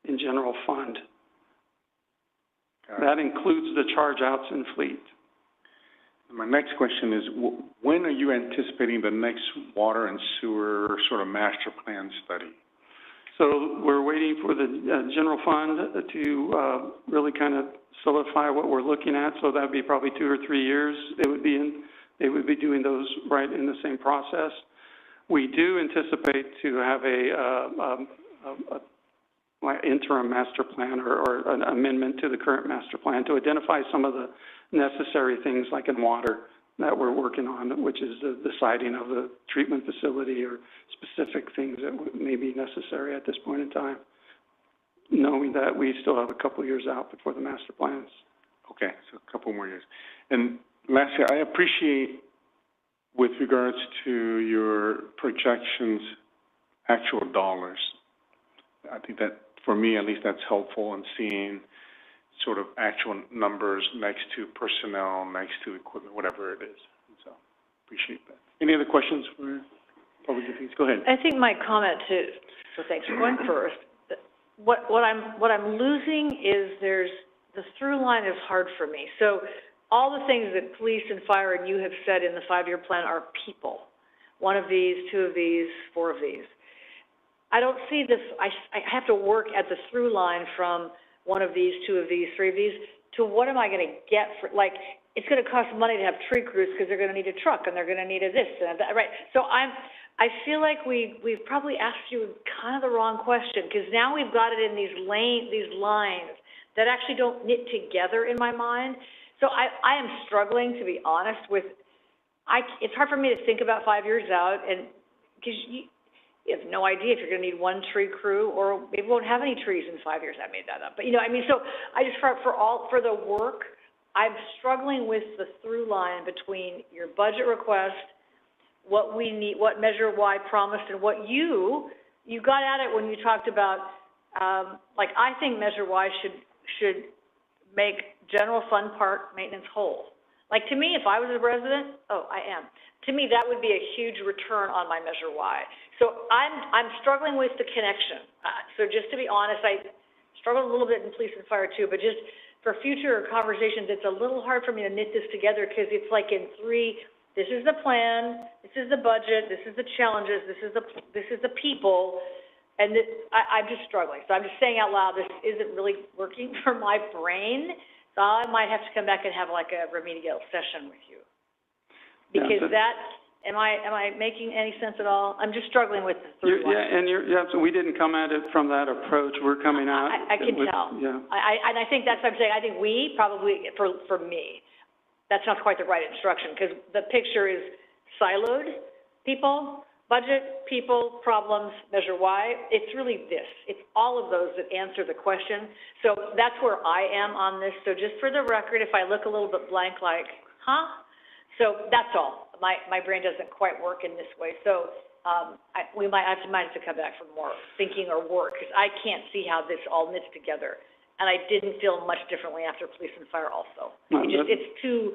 in general fund. That includes the charge outs in fleet. My next question is, when are you anticipating the next water and sewer sort of master plan study? So we're waiting for the general fund to really kind of solidify what we're looking at. So that would be probably 2 or 3 years. They would be doing those right in the same process. We do anticipate to have a interim master plan or an amendment to the current master plan to identify some of the necessary things like in water that we're working on, which is the siting of the treatment facility or specific things that may be necessary at this point in time, knowing that we still have a couple years out before the master plans. Okay, so a couple more years. And lastly, I appreciate with regards to your projections, actual dollars. I think that, for me at least, that's helpful in seeing sort of actual numbers next to personnel, next to equipment, whatever it is. So, appreciate that. Any other questions for public utilities? Go ahead. I think my comment so thanks for going first. What I'm losing is there's the through line is hard for me. So all the things that police and fire and you have said in the 5-year plan are people. 1 of these, 2 of these, 4 of these. I don't see this, I have to work at the through line from 1 of these, 2 of these, 3 of these, to what am I gonna get for, like, it's gonna cost money to have tree crews because they're gonna need a truck and they're gonna need a this and that, right? So I feel like we've probably asked you kind of the wrong question, because now we've got it in these lines that actually don't knit together in my mind. So I am struggling, to be honest, with, it's hard for me to think about 5 years out, and, because you have no idea if you're gonna need 1 tree crew, or maybe we won't have any trees in 5 years. I made that up, but you know, I mean, so I just, for the work, I'm struggling with the through line between your budget request, what we need, what Measure Y promised, and what you got at it when you talked about, like, I think Measure Y should make general fund park maintenance whole. Like, to me, if I was a resident, to me, that would be a huge return on my Measure Y. So I'm struggling with the connection. So just to be honest, I struggled a little bit in police and fire too, but just for future conversations, it's a little hard for me to knit this together, because it's like in 3, this is the plan, this is the budget, this is the challenges, this is the people, and I'm just struggling. So I'm just saying out loud, this isn't really working for my brain. So I might have to come back and have like a remedial session with you. Because am I making any sense at all? I'm just struggling with the through line. Yeah, and so we didn't come at it from that approach. We're coming out. I can tell. Yeah. And I think that's what I'm saying. I think we probably, for me, that's not quite the right instruction, because the picture is siloed, people, budget, people, problems, Measure Y. It's really this. It's all of those that answer the question. So that's where I am on this. So just for the record, if I look a little bit blank, like, huh? So that's all. My brain doesn't quite work in this way. So we might have to come back for more thinking or work, because I can't see how this all knits together. And I didn't feel much differently after police and fire also. It's too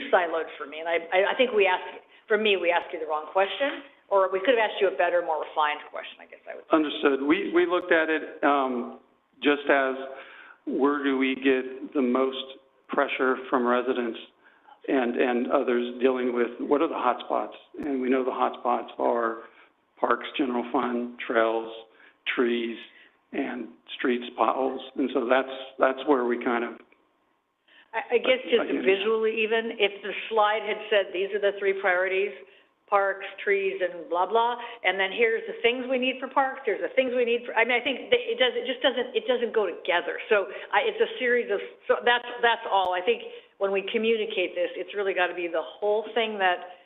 siloed for me. And I think we asked you the wrong question, or we could have asked you a better, more refined question, I guess I would say. Understood. We looked at it just as, where do we get the most pressure from residents and others dealing with, what are the hot spots? And we know the hot spots are parks, general fund, trails, trees, and streets, potholes. And so that's where we kind of... I guess just visually even, if the slide had said, these are the 3 priorities, parks, trees, and blah, blah, and then here's the things we need for parks, here's the things we need for, I mean, I think it doesn't go together. So it's a series of, so that's all. I think when we communicate this, it's really got to be the whole thing that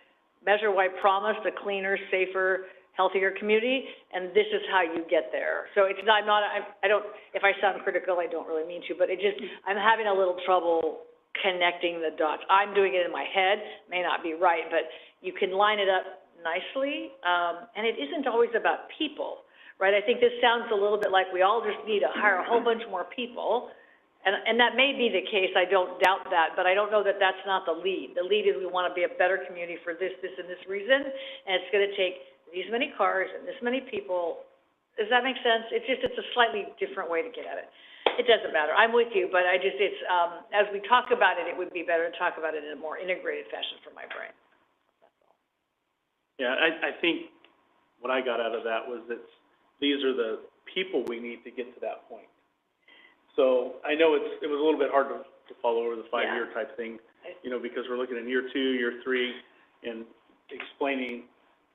Measure Y promised, a cleaner, safer, healthier community, and this is how you get there. So it's not, I don't, if I sound critical, I don't really mean to, but I'm having a little trouble connecting the dots. I'm doing it in my head, may not be right, but you can line it up nicely, and it isn't always about people, right? I think this sounds a little bit like we all just need to hire a whole bunch more people, and that may be the case, I don't doubt that, but I don't know that that's not the lead. The lead is we want to be a better community for this, and this reason, and it's going to take these many cars and this many people. Does that make sense? It's a slightly different way to get at it. It doesn't matter. I'm with you, but as we talk about it, it would be better to talk about it in a more integrated fashion for my brain. That's all. Yeah, I think what I got out of that was that these are the people we need to get to that point. So I know it was a little bit hard to follow over the 5-year type thing, you know, because we're looking at year 2, year 3, and explaining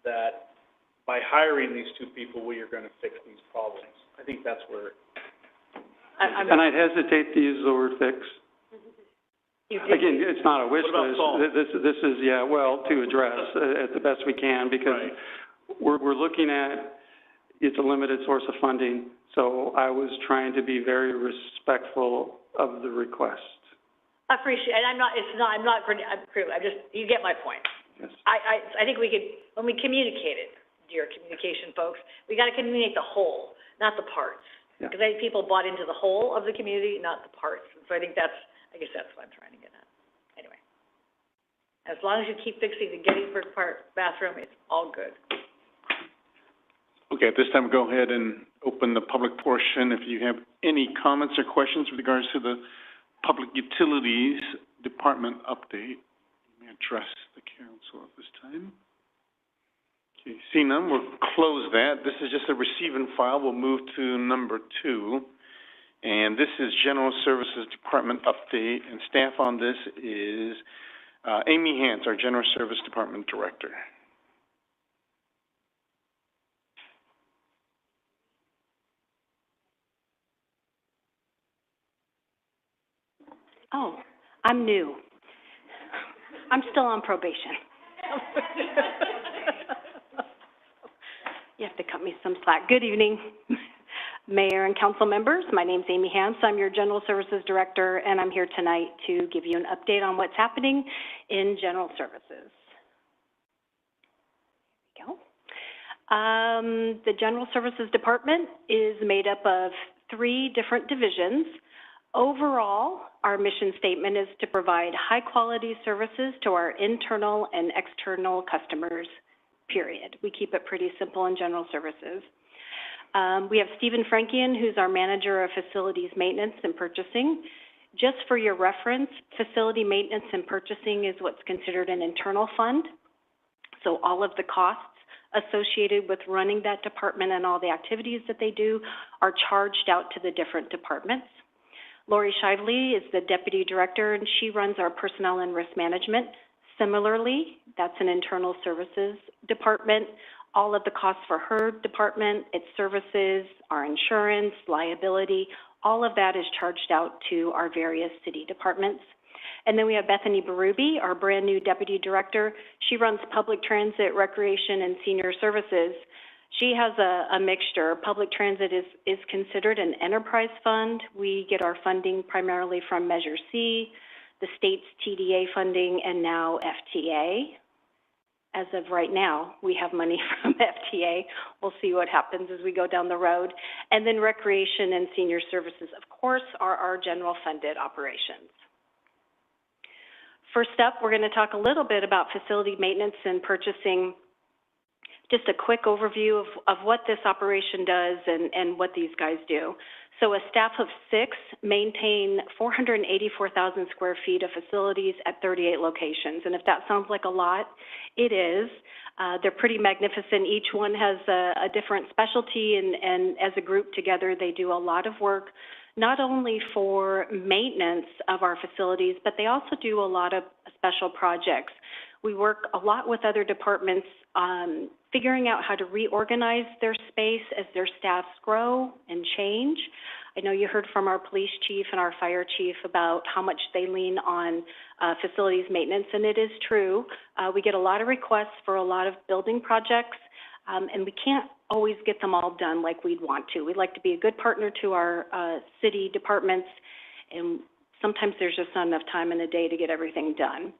that by hiring these 2 people, we are going to fix these problems. I think that's where... And I'd hesitate to use the word fix. Again, it's not a wish list. This is, to address at the best we can, because we're looking at, it's a limited source of funding, so I was trying to be very respectful of the request. I appreciate it. You get my point. Yes. I think we could, when we communicate it, dear communication folks, we got to communicate the whole, not the parts. Because I think people bought into the whole of the community, not the parts. And so I think that's what I'm trying to get at. Anyway, as long as you keep fixing the Gettysburg Park bathroom, it's all good. Okay, at this time, go ahead and open the public portion. If you have any comments or questions with regards to the Public Utilities Department update. Let me address the council at this time. Okay, seeing none, we'll close that. This is just a receive and file. We'll move to number 2. And this is General Services Department update. And staff on this is Amy Hance, our General Service Department Director. Oh, I'm new. I'm still on probation. You have to cut me some slack. Good evening, Mayor and council members. My name's Amy Hance. I'm your General Services Director, and I'm here tonight to give you an update on what's happening in General Services. There we go. The General Services Department is made up of 3 different divisions. Overall, our mission statement is to provide high-quality services to our internal and external customers, period. We keep it pretty simple in General Services. We have Stephen Frankian, who's our Manager of Facilities Maintenance and Purchasing. Just for your reference, facility maintenance and purchasing is what's considered an internal fund. So all of the costs associated with running that department and all the activities that they do are charged out to the different departments. Lori Shively is the Deputy Director, and she runs our Personnel and Risk Management. Similarly, that's an internal services department. All of the costs for her department, its services, our insurance, liability, all of that is charged out to our various city departments. And then we have Bethany Berube, our brand new Deputy Director. She runs Public Transit, Recreation, and Senior Services. She has a mixture. Public transit is considered an enterprise fund. We get our funding primarily from Measure C, the state's TDA funding, and now FTA. As of right now, we have money from FTA. We'll see what happens as we go down the road. And then recreation and senior services, of course, are our general funded operations. First up, we're going to talk a little bit about facility maintenance and purchasing. Just a quick overview of what this operation does and what these guys do. So a staff of 6 maintain 484,000 square feet of facilities at 38 locations. And if that sounds like a lot, it is. They're pretty magnificent. Each one has a different specialty, and as a group together, they do a lot of work, not only for maintenance of our facilities, but they also do a lot of special projects. We work a lot with other departments figuring out how to reorganize their space as their staffs grow and change. I know you heard from our police chief and our fire chief about how much they lean on facilities maintenance, and it is true. We get a lot of requests for a lot of building projects, and we can't always get them all done like we'd want to. We'd like to be a good partner to our city departments, and sometimes there's just not enough time in the day to get everything done.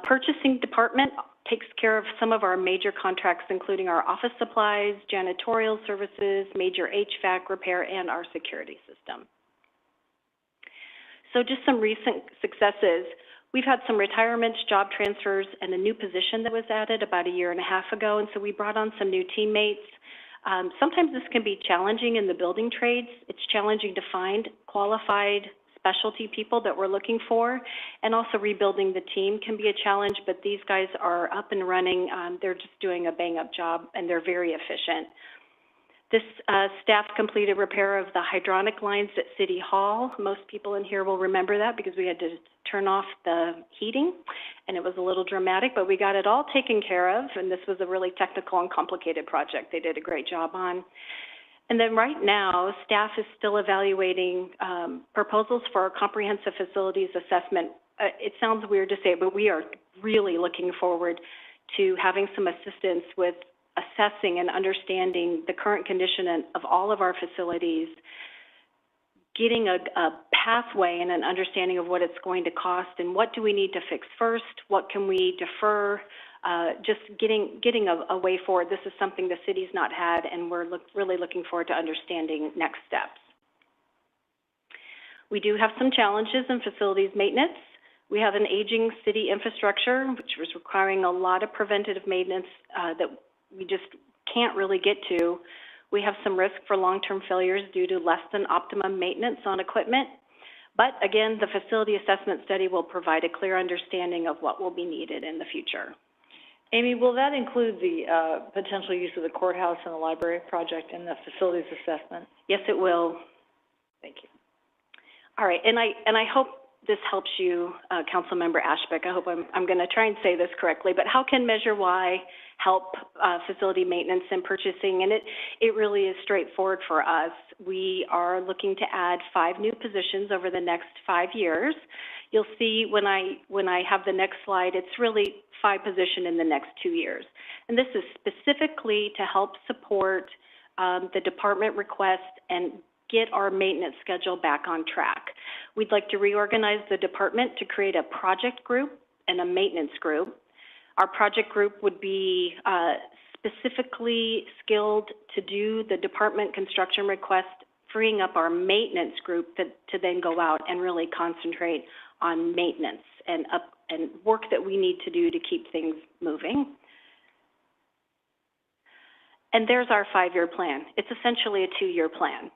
Purchasing department takes care of some of our major contracts, including our office supplies, janitorial services, major HVAC repair, and our security system. So just some recent successes. We've had some retirements, job transfers, and a new position that was added about 1.5 years ago, and so we brought on some new teammates. Sometimes this can be challenging in the building trades. It's challenging to find qualified specialty people that we're looking for, and also rebuilding the team can be a challenge, but these guys are up and running. They're just doing a bang-up job, and they're very efficient. This staff completed repair of the hydronic lines at City Hall. Most people in here will remember that because we had to turn off the heating, and it was a little dramatic, but we got it all taken care of, and this was a really technical and complicated project they did a great job on. And then right now, staff is still evaluating proposals for our comprehensive facilities assessment. It sounds weird to say, but we are really looking forward to having some assistance with assessing and understanding the current condition of all of our facilities, getting a pathway and an understanding of what it's going to cost and what do we need to fix first, what can we defer, just getting a way forward. This is something the city's not had, and we're really looking forward to understanding next steps. We do have some challenges in facilities maintenance. We have an aging city infrastructure, which was requiring a lot of preventative maintenance that we just can't really get to. We have some risk for long-term failures due to less than optimum maintenance on equipment. But again, the facility assessment study will provide a clear understanding of what will be needed in the future. Amy, will that include the potential use of the courthouse and the library project in the facilities assessment? Yes, it will. Thank you. All right, and I hope this helps you, Councilmember Ashbeck. I hope I'm going to try and say this correctly, but how can Measure Y help facility maintenance and purchasing? And it really is straightforward for us. We are looking to add 5 new positions over the next 5 years. You'll see when I have the next slide, it's really 5 positions in the next 2 years. And this is specifically to help support the department request and get our maintenance schedule back on track. We'd like to reorganize the department to create a project group and a maintenance group. Our project group would be specifically skilled to do the department construction request, freeing up our maintenance group to then go out and really concentrate on maintenance and work that we need to do to keep things moving. And there's our 5-year plan. It's essentially a 2-year plan.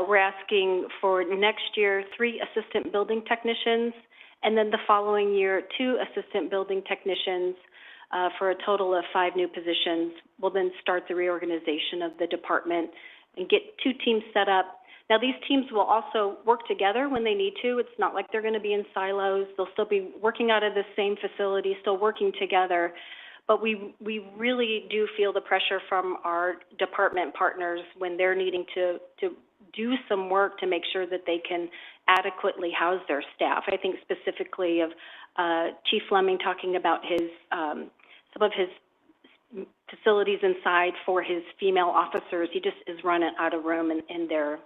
We're asking for next year 3 assistant building technicians, and then the following year 2 assistant building technicians for a total of 5 new positions. We'll then start the reorganization of the department and get 2 teams set up. Now, these teams will also work together when they need to. It's not like they're going to be in silos. They'll still be working out of the same facility, still working together. But we really do feel the pressure from our department partners when they're needing to do some work to make sure that they can adequately house their staff. I think specifically of Chief Fleming talking about his some of his facilities inside for his female officers. He just is running out of room in their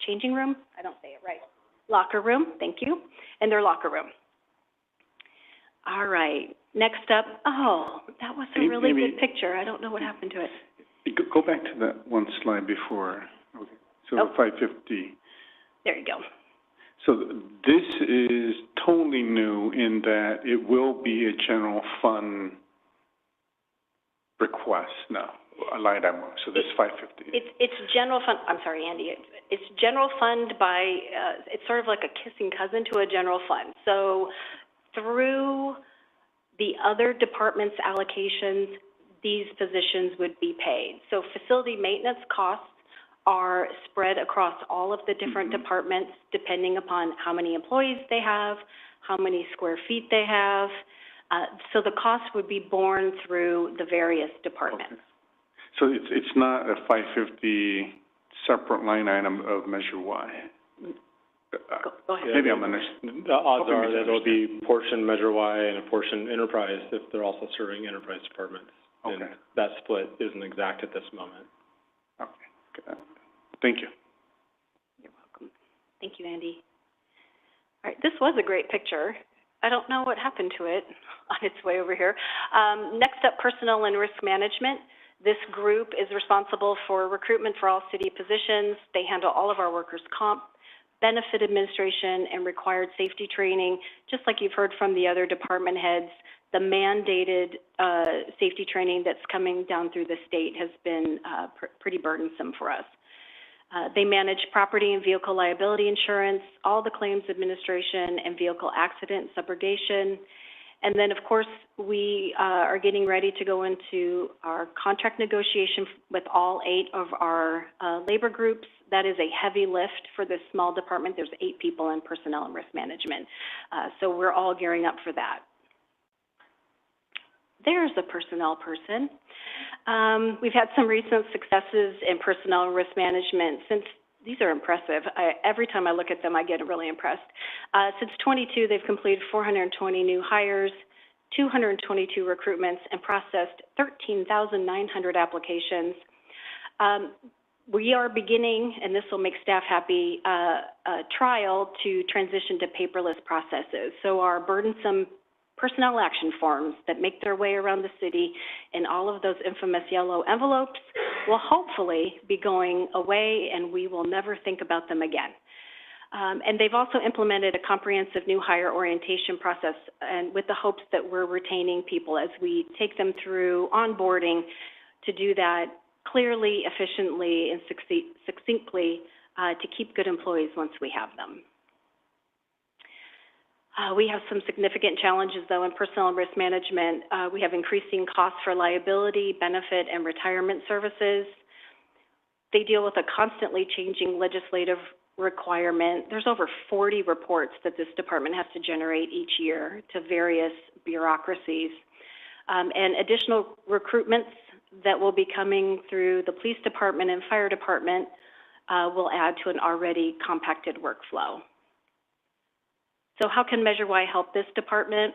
changing room. I don't say it right. Locker room. Thank you. In their locker room. All right. Next up. Oh, that was a really good picture. I don't know what happened to it. Go back to that one slide before. Okay. So 550. There you go. So this is totally new in that it will be a general fund request now, a line item. So this 550. It's general fund. I'm sorry, Andy. It's general fund by. It's sort of like a kissing cousin to a general fund. So through the other departments' allocations, these positions would be paid. So facility maintenance costs are spread across all of the different departments depending upon how many employees they have, how many square feet they have. So the cost would be borne through the various departments. Okay. So it's not a 550 separate line item of Measure Y. Go ahead. Maybe I'm understanding. The odds are that it'll be portion Measure Y and a portion enterprise if they're also serving enterprise departments. Okay. And that split isn't exact at this moment. Okay. Thank you. You're welcome. Thank you, Andy. All right, this was a great picture. I don't know what happened to it on its way over here. Next up, personnel and risk management. This group is responsible for recruitment for all city positions. They handle all of our workers' comp, benefit administration, and required safety training. Just like you've heard from the other department heads, the mandated safety training that's coming down through the state has been pretty burdensome for us. They manage property and vehicle liability insurance, all the claims administration, and vehicle accident subrogation. And then, of course, we are getting ready to go into our contract negotiation with all 8 of our labor groups. That is a heavy lift for this small department. There's 8 people in personnel and risk management. So we're all gearing up for that. There's a personnel person. We've had some recent successes in personnel and risk management. These are impressive. Every time I look at them, I get really impressed. Since 22, they've completed 420 new hires, 222 recruitments, and processed 13,900 applications. We are beginning, and this will make staff happy, a trial to transition to paperless processes. So our burdensome personnel action forms that make their way around the city in all of those infamous yellow envelopes will hopefully be going away, and we will never think about them again. And they've also implemented a comprehensive new hire orientation process, and with the hopes that we're retaining people as we take them through onboarding to do that clearly, efficiently, and succinctly to keep good employees once we have them. We have some significant challenges, though, in personnel and risk management. We have increasing costs for liability, benefit, and retirement services. They deal with a constantly changing legislative requirement. There's over 40 reports that this department has to generate each year to various bureaucracies. And additional recruitments that will be coming through the police department and fire department will add to an already compacted workflow. So how can Measure Y help this department?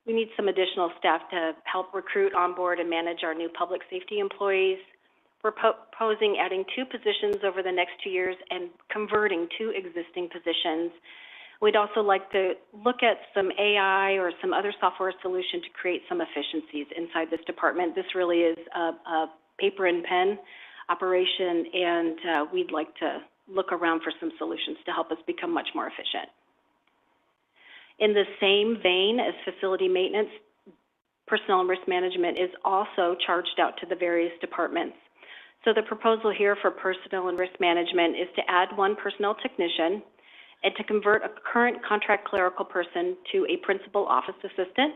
We need some additional staff to help recruit, onboard, and manage our new public safety employees. We're proposing adding 2 positions over the next 2 years and converting 2 existing positions. We'd also like to look at some AI or some other software solution to create some efficiencies inside this department. This really is a paper and pen operation, and we'd like to look around for some solutions to help us become much more efficient. In the same vein as facility maintenance, personnel and risk management is also charged out to the various departments. So the proposal here for personnel and risk management is to add 1 personnel technician and to convert a current contract clerical person to a principal office assistant.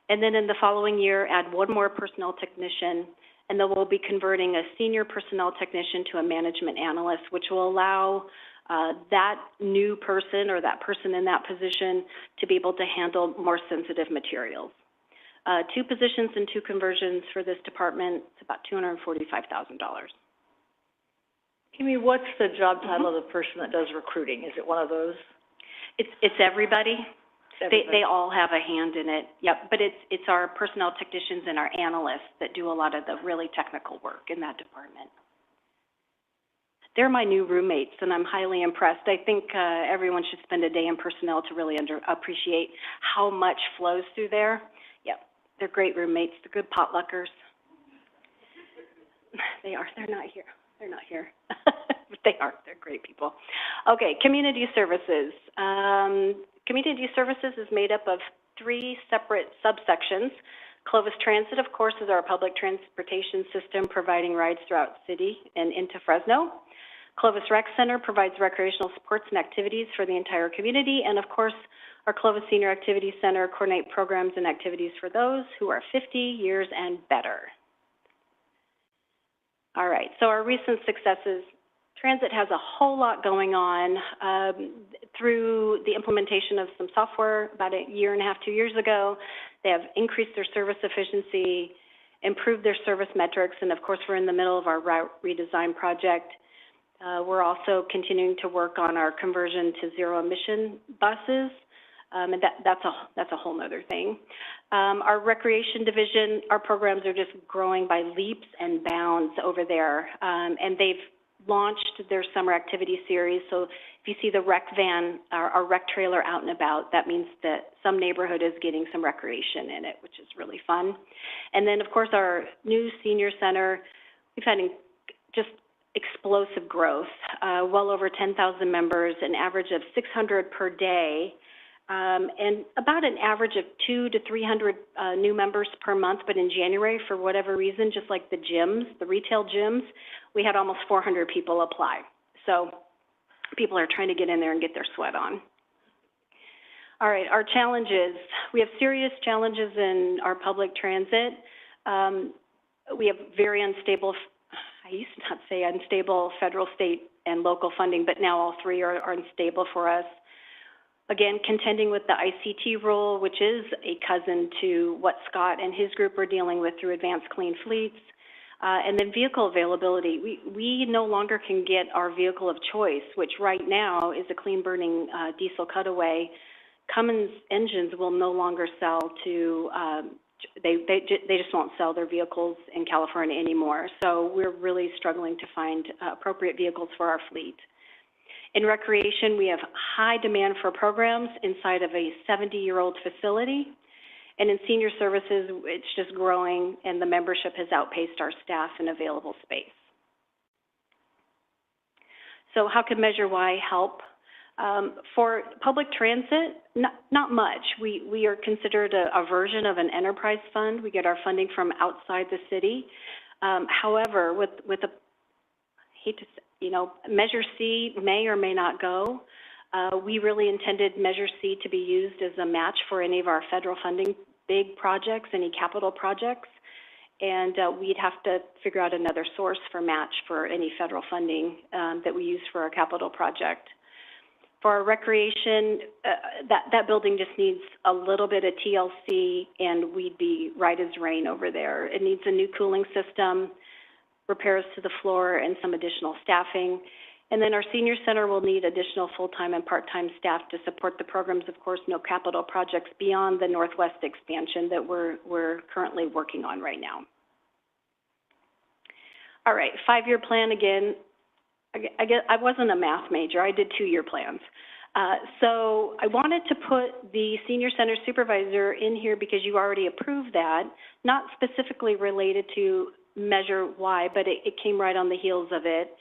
And then in the following year, add 1 more personnel technician, and then we'll be converting a senior personnel technician to a management analyst, which will allow that new person or that person in that position to be able to handle more sensitive materials. 2 positions and 2 conversions for this department. It's about $245,000. Kimmy, what's the job title of the person that does recruiting? Is it one of those? It's everybody. They all have a hand in it. Yep, but it's our personnel technicians and our analysts that do a lot of the really technical work in that department. They're my new roommates, and I'm highly impressed. I think everyone should spend a day in personnel to really appreciate how much flows through there. Yep, they're great roommates. They're good potluckers. They are. They're not here. They're not here. But they are. They're great people. Okay, community services. Community services is made up of 3 separate subsections. Clovis Transit, of course, is our public transportation system providing rides throughout the city and into Fresno. Clovis Rec Center provides recreational sports and activities for the entire community. And, of course, our Clovis Senior Activity Center coordinate programs and activities for those who are 50 years and better. All right, so our recent successes. Transit has a whole lot going on through the implementation of some software about 1.5 years, 2 years ago. They have increased their service efficiency, improved their service metrics, and of course we're in the middle of our route redesign project. We're also continuing to work on our conversion to zero-emission buses, and that's a whole other thing. Our recreation division, our programs are just growing by leaps and bounds over there, and they've launched their summer activity series. So if you see the rec van, our rec trailer out and about, that means that some neighborhood is getting some recreation in it, which is really fun. And then, of course, our new senior center, we've had just explosive growth, well over 10,000 members, an average of 600 per day, and about an average of 200 to 300 new members per month. But in January, for whatever reason, just like the gyms, the retail gyms, we had almost 400 people apply. So people are trying to get in there and get their sweat on. All right, our challenges. We have serious challenges in our public transit. We have very unstable, I used to not say unstable, federal, state, and local funding, but now all 3 are unstable for us. Again, contending with the ICT rule, which is a cousin to what Scott and his group are dealing with through Advanced Clean Fleets. And then vehicle availability. We no longer can get our vehicle of choice, which right now is a clean-burning diesel cutaway. Cummins engines will no longer sell to, they just won't sell their vehicles in California anymore. So we're really struggling to find appropriate vehicles for our fleet. In recreation, we have high demand for programs inside of a 70-year-old facility. And in senior services, it's just growing, and the membership has outpaced our staff in available space. So how can Measure Y help? For public transit, not much. We are considered a version of an enterprise fund. We get our funding from outside the city. However, with a hate to, Measure C may or may not go. We really intended Measure C to be used as a match for any of our federal funding big projects, any capital projects, and we'd have to figure out another source for match for any federal funding that we use for our capital project. For our recreation, that building just needs a little bit of TLC, and we'd be right as rain over there. It needs a new cooling system, repairs to the floor, and some additional staffing. And then our senior center will need additional full-time and part-time staff to support the programs. Of course, no capital projects beyond the Northwest expansion that we're currently working on right now. All right, 5-year plan again. I guess I wasn't a math major. I did 2-year plans. So I wanted to put the senior center supervisor in here because you already approved that, not specifically related to Measure Y, but it came right on the heels of it.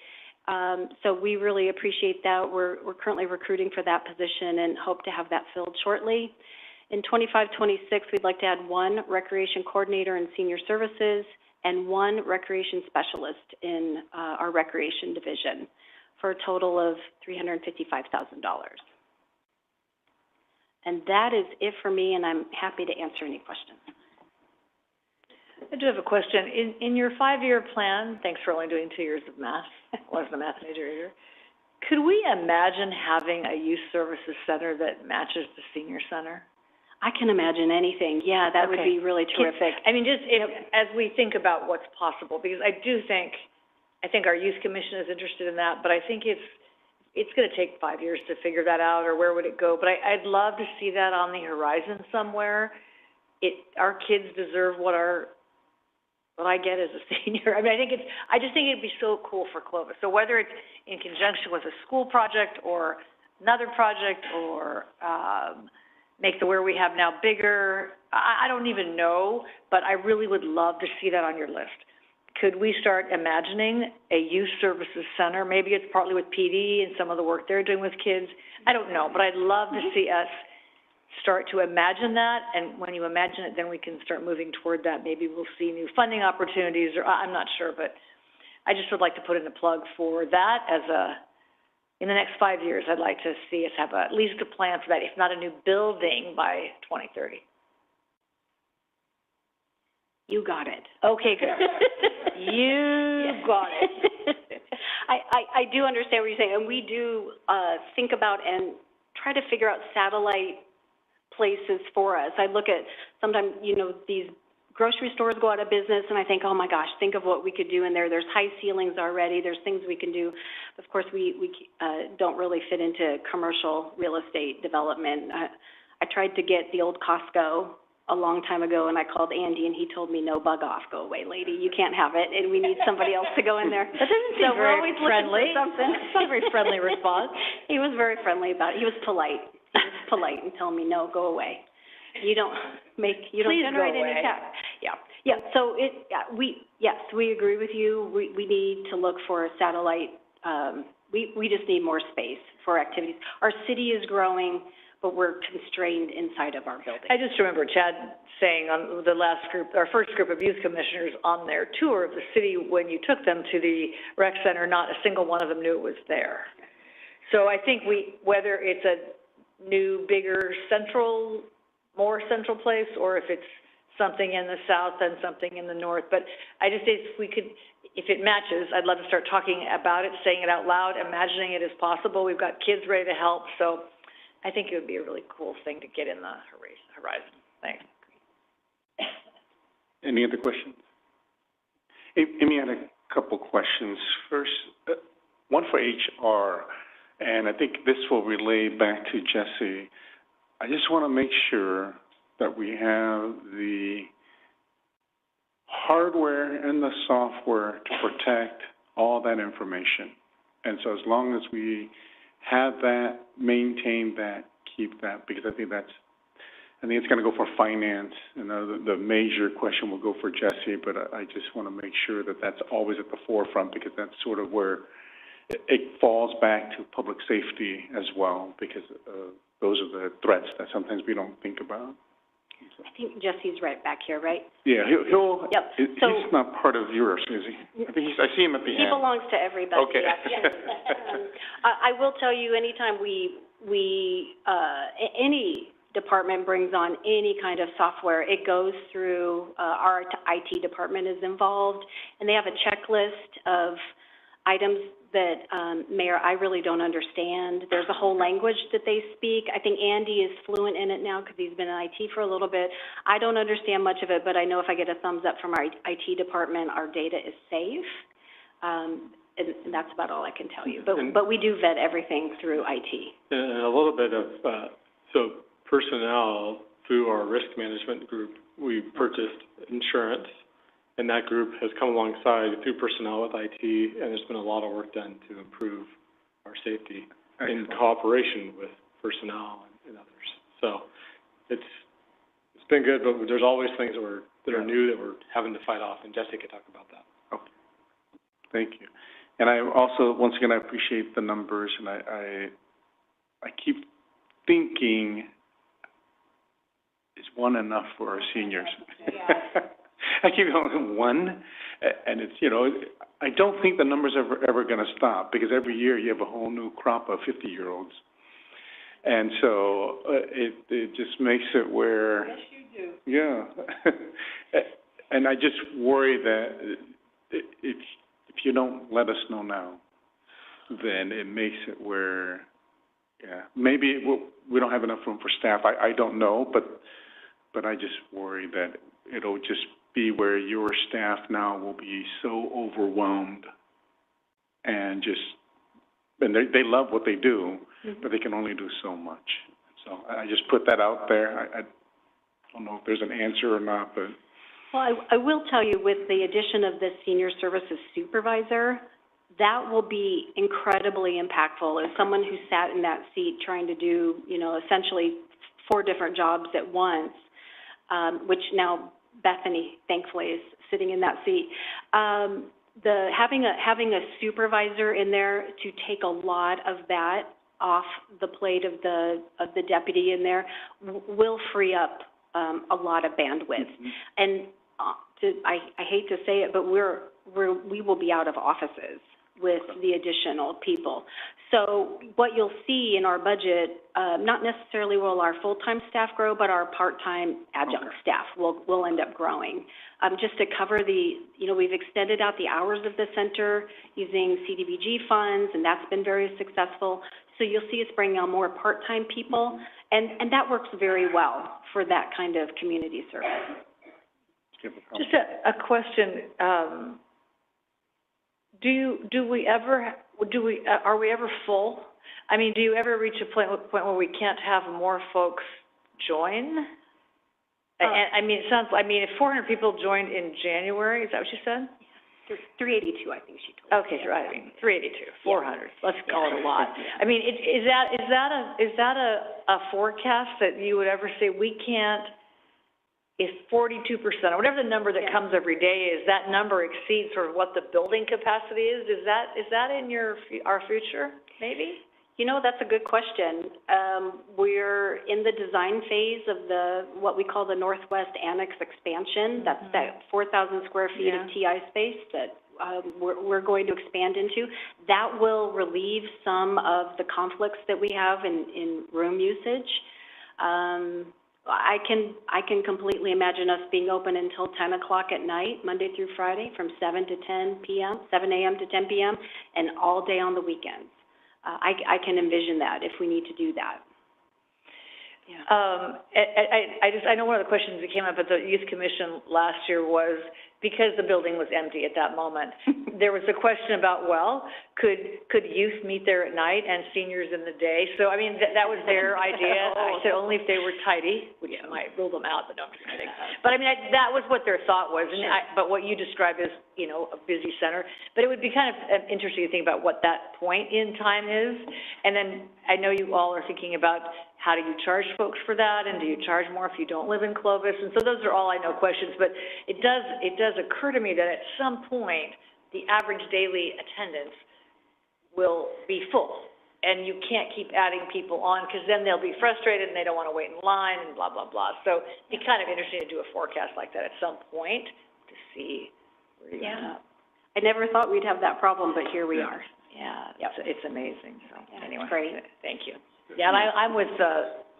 So we really appreciate that. We're currently recruiting for that position and hope to have that filled shortly. In 25-26, we'd like to add 1 recreation coordinator in senior services and 1 recreation specialist in our recreation division for a total of $355,000. And that is it for me, and I'm happy to answer any questions. I do have a question. In your 5-year plan, thanks for only doing 2 years of math, I wasn't a math major either, could we imagine having a youth services center that matches the senior center? I can imagine anything. Yeah, that would be really terrific. I mean, just as we think about what's possible, because I think our youth commission is interested in that, but I think it's going to take 5 years to figure that out, or where would it go? But I'd love to see that on the horizon somewhere. Our kids deserve what I get as a senior. I mean, I just think it'd be so cool for Clovis. So whether it's in conjunction with a school project or another project, or make the where we have now bigger, I don't even know, but I really would love to see that on your list. Could we start imagining a youth services center? Maybe it's partly with PD and some of the work they're doing with kids. I don't know, but I'd love to see us start to imagine that, and when you imagine it, then we can start moving toward that. Maybe we'll see new funding opportunities, or I'm not sure, but I just would like to put in a plug for that in the next 5 years. I'd like to see us have at least a plan for that, if not a new building, by 2030. You got it. Okay, good. You got it. I do understand what you're saying, and we do think about and try to figure out satellite places for us. I look at sometimes, these grocery stores go out of business, and I think, oh my gosh, think of what we could do in there. There's high ceilings already. There's things we can do. Of course, we don't really fit into commercial real estate development. I tried to get the old Costco a long time ago, and I called Andy, and he told me, no, bug off, go away, lady. You can't have it, and we need somebody else to go in there. That doesn't seem very friendly. It's not a very friendly response. He was very friendly about it. He was polite. He was polite and telling me, no, go away. You don't generate any tax. Yeah. So we agree with you. We need to look for a satellite. We just need more space for activities. Our city is growing, but we're constrained inside of our building. I just remember Chad saying on the last group, our first group of youth commissioners, on their tour of the city, when you took them to the rec center, not a single one of them knew it was there. So I think whether it's a new, bigger, more central place, or if it's something in the south and something in the north, but I just think if it matches, I'd love to start talking about it, saying it out loud, imagining it as possible. We've got kids ready to help, so I think it would be a really cool thing to get in the horizon. Thanks. Any other questions? Amy had a couple questions. First, one for HR, and I think this will relay back to Jesse. I just want to make sure that we have the hardware and the software to protect all that information. And so as long as we have that, maintain that, keep that, because I think it's going to go for finance. The major question will go for Jesse, but I just want to make sure that that's always at the forefront, because that's sort of where it falls back to public safety as well, because those are the threats that sometimes we don't think about. I think Jesse's right back here, right? Yeah, he'll, Yep. So he's not part of yours, is he? I think I see him at the end. he belongs to everybody. Okay. Yes. I will tell you, anytime any department brings on any kind of software, it goes through, our IT department is involved, and they have a checklist of items that, Mayor, I really don't understand. There's a whole language that they speak. I think Andy is fluent in it now because he's been in IT for a little bit. I don't understand much of it, but I know if I get a thumbs up from our IT department, our data is safe. And that's about all I can tell you. But we do vet everything through IT. And a little bit of, so personnel, through our risk management group, we purchased insurance, and that group has come alongside through personnel with IT, and there's been a lot of work done to improve our safety in cooperation with personnel and others. So it's been good, but there's always things that are new that we're having to fight off, and Jesse could talk about that. Okay. Thank you. And I also, once again, I appreciate the numbers, and I keep thinking, is one enough for our seniors? Yeah. I keep going, one, and it's, you know, I don't think the number's ever going to stop, because every year you have a whole new crop of 50-year-olds. And so it just makes it where... Yes, you do. Yeah. And I just worry that if you don't let us know now, then it makes it where, yeah, maybe we don't have enough room for staff. I don't know, but I just worry that it'll just be where your staff now will be so overwhelmed and they love what they do, but they can only do so much. So I just put that out there. I don't know if there's an answer or not, but... Well, I will tell you, with the addition of this senior services supervisor, that will be incredibly impactful. As someone who sat in that seat trying to do, you know, essentially 4 different jobs at once, which now Bethany, thankfully, is sitting in that seat. Having a supervisor in there to take a lot of that off the plate of the deputy in there will free up a lot of bandwidth. And I hate to say it, but we will be out of offices with the additional people. So what you'll see in our budget, not necessarily will our full-time staff grow, but our part-time adjunct staff will end up growing. Just to cover we've extended out the hours of the center using CDBG funds, and that's been very successful. So you'll see us bring on more part-time people, and that works very well for that kind of community service. Just a question. Are we ever full? I mean, do you ever reach a point where we can't have more folks join? I mean, it sounds, if 400 people joined in January, is that what you said? 382, I think she told me. Okay, right, 382, 400, let's call it a lot. I mean, is that a forecast that you would ever say we can't, if 42%, or whatever the number that comes every day is, that number exceeds sort of what the building capacity is? Is that in our future, maybe? You know, that's a good question. We're in the design phase of what we call the Northwest Annex expansion. That's that 4,000 square feet of TI space that we're going to expand into. That will relieve some of the conflicts that we have in room usage. I can completely imagine us being open until 10 o'clock at night, Monday through Friday, from 7 to 10 p.m., 7 a.m. to 10 p.m., and all day on the weekends. I can envision that if we need to do that. Yeah. I know one of the questions that came up at the Youth Commission last year was, because the building was empty at that moment, there was a question about, well, could youth meet there at night and seniors in the day? So, I mean, that was their idea. I said only if they were tidy, which might rule them out, but no, I'm just kidding. But, I mean, that was what their thought was. And but what you described as, you know, a busy center. But it would be kind of interesting to think about what that point in time is. And then I know you all are thinking about, how do you charge folks for that, and do you charge more if you don't live in Clovis? And so those are all I know questions, but it does occur to me that at some point, the average daily attendance will be full. and you can't keep adding people on, because then they'll be frustrated and they don't want to wait in line and blah, blah, blah. So it'd be kind of interesting to do a forecast like that at some point to see where you're at. I never thought we'd have that problem, but here we are. Yeah, it's amazing, so, anyway. Great. Thank you. Yeah, and I'm with,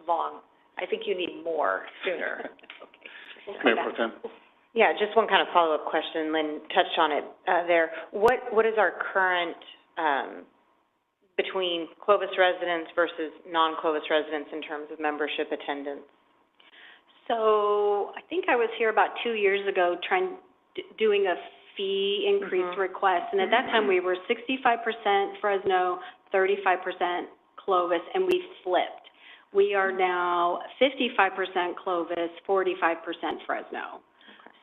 Vaughn. I think you need more sooner. Okay. Mayor Pro Tem. Yeah, just one kind of follow-up question. Lynn touched on it, there. What is our current, between Clovis residents versus non-Clovis residents in terms of membership attendance? So I think I was here about 2 years ago doing a fee increase request, and at that time we were 65% Fresno, 35% Clovis, and we flipped. We are now 55% Clovis, 45% Fresno.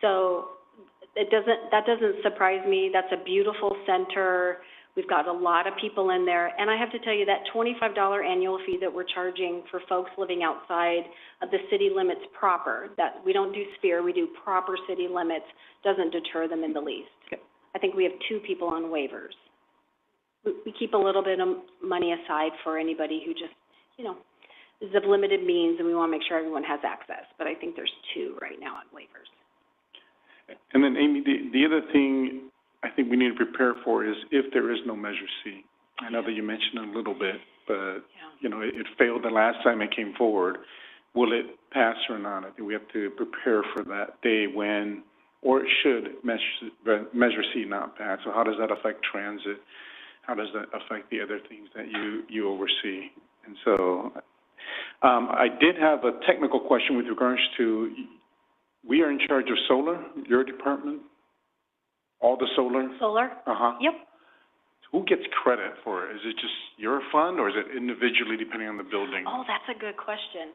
So that doesn't surprise me. That's a beautiful center. We've got a lot of people in there, and I have to tell you that $25 annual fee that we're charging for folks living outside of the city limits proper, that we don't do Sphere, we do proper city limits, doesn't deter them in the least. Okay. I think we have 2 people on waivers. We keep a little bit of money aside for anybody who just, is of limited means, and we want to make sure everyone has access, but I think there's 2 right now on waivers. And then, Amy, the other thing I think we need to prepare for is if there is no Measure C. I know that you mentioned it a little bit, but, it failed the last time it came forward. Will it pass or not? I think we have to prepare for that day when, or it should, Measure C not pass. So how does that affect transit? How does that affect the other things that you oversee? And so I did have a technical question with regards to, we are in charge of solar, your department? All the solar? Solar? Uh-huh. Yep. Who gets credit for it? Is it just your fund, or is it individually depending on the building? Oh, that's a good question.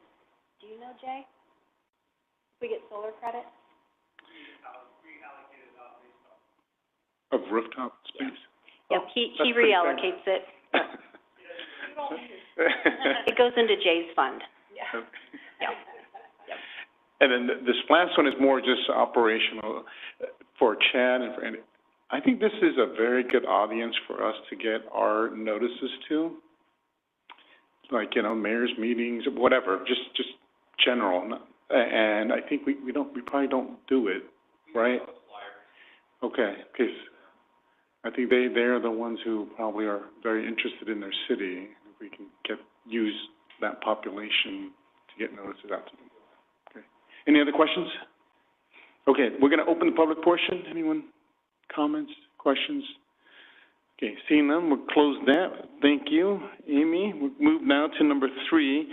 Do you know, Jay? If we get solar credit? Of rooftop space? Yep, Oh, he that's pretty fair. reallocates it. It goes into Jay's fund. Yeah. Yep. And then this last one is more just operational for Chad and for Andy. I think this is a very good audience for us to get our notices to, like, mayor's meetings, whatever, just general. And I think we probably don't do it, right? Okay, because I think they're the ones who probably are very interested in their city. If we can use that population to get notices out to them. Okay. Any other questions? Okay, we're going to open the public portion. Anyone? Comments, questions? Okay, seeing none, we'll close that. Thank you, Amy. We'll move now to number 3,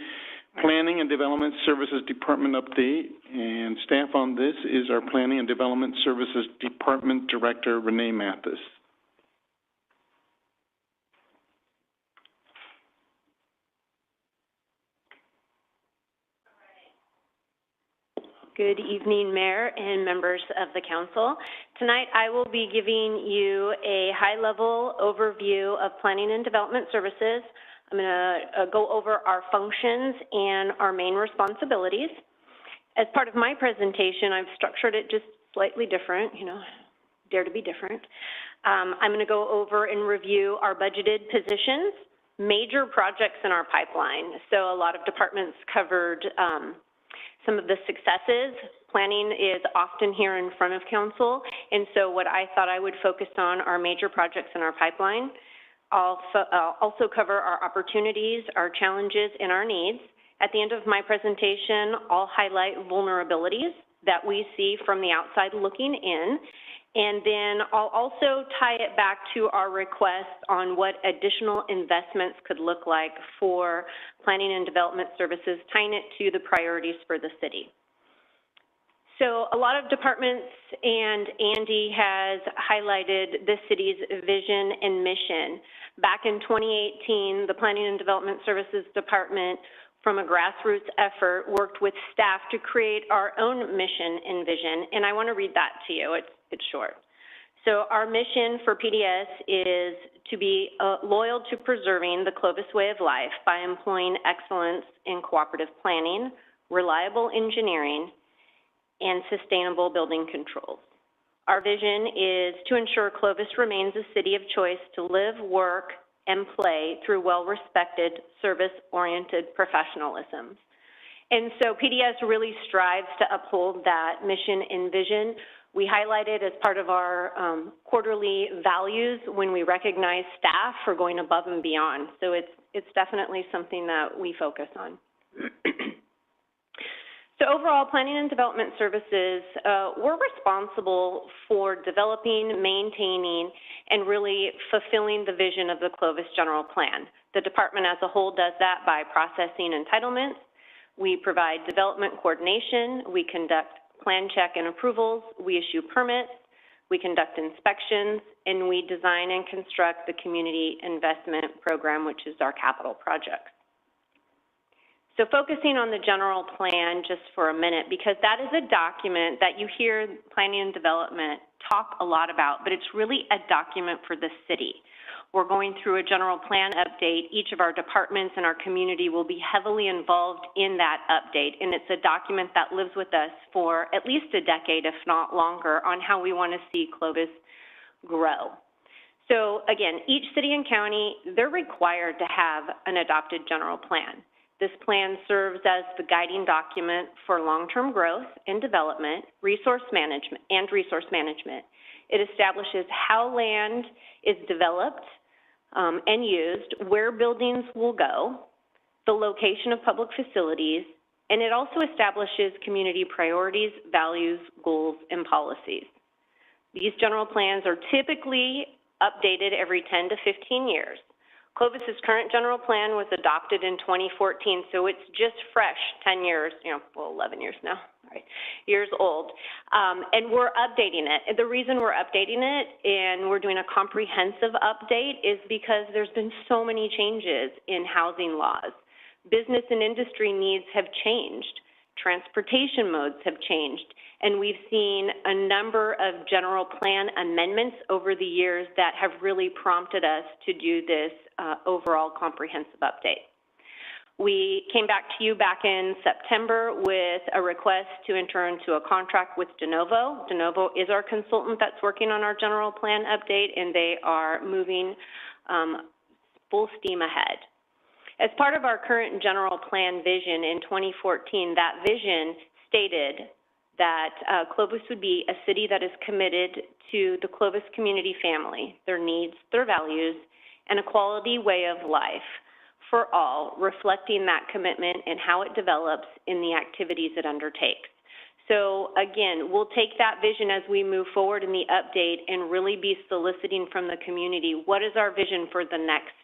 Planning and Development Services Department update. And staff on this is our Planning and Development Services Department Director, Renee Mathis. Good evening, Mayor and members of the Council. Tonight, I will be giving you a high-level overview of Planning and Development Services. I'm going to go over our functions and our main responsibilities. As part of my presentation, I've structured it just slightly different, dare to be different. I'm going to go over and review our budgeted positions, major projects in our pipeline. So a lot of departments covered some of the successes. Planning is often here in front of council, and so what I thought I would focus on are major projects in our pipeline. I'll also cover our opportunities, our challenges, and our needs. At the end of my presentation, I'll highlight vulnerabilities that we see from the outside looking in, and then I'll also tie it back to our request on what additional investments could look like for planning and development services, tying it to the priorities for the city. So a lot of departments, and Andy has highlighted the city's vision and mission. Back in 2018, the Planning and Development Services Department, from a grassroots effort, worked with staff to create our own mission and vision, and I want to read that to you. It's short. So our mission for PDS is to be loyal to preserving the Clovis way of life by employing excellence in cooperative planning, reliable engineering, and sustainable building controls. Our vision is to ensure Clovis remains a city of choice to live, work, and play through well-respected, service-oriented professionalism. And so PDS really strives to uphold that mission and vision. We highlight it as part of our quarterly values when we recognize staff for going above and beyond. So it's definitely something that we focus on. So overall, planning and development services, we're responsible for developing, maintaining, and really fulfilling the vision of the Clovis General Plan. The department as a whole does that by processing entitlements. We provide development coordination. We conduct plan check and approvals. We issue permits. We conduct inspections, and we design and construct the community investment program, which is our capital projects. So focusing on the general plan just for a minute, because that is a document that you hear planning and development talk a lot about, but it's really a document for the city. We're going through a general plan update. Each of our departments and our community will be heavily involved in that update, and it's a document that lives with us for at least a decade, if not longer, on how we want to see Clovis grow. So again, each city and county, they're required to have an adopted general plan. This plan serves as the guiding document for long-term growth and development, resource management. It establishes how land is developed and used, where buildings will go, the location of public facilities, and it also establishes community priorities, values, goals, and policies. These general plans are typically updated every 10 to 15 years. Clovis's current general plan was adopted in 2014, so it's just fresh, 10 years, 11 years now, right, years old. And we're updating it. The reason we're updating it and we're doing a comprehensive update is because there's been so many changes in housing laws. Business and industry needs have changed. Transportation modes have changed. And we've seen a number of general plan amendments over the years that have really prompted us to do this overall comprehensive update. We came back to you back in September with a request to enter into a contract with De Novo. De Novo is our consultant that's working on our general plan update, and they are moving full steam ahead. As part of our current general plan vision in 2014, that vision stated that Clovis would be a city that is committed to the Clovis community family, their needs, their values, and a quality way of life for all, reflecting that commitment and how it develops in the activities it undertakes. So again, we'll take that vision as we move forward in the update and really be soliciting from the community, what is our vision for the next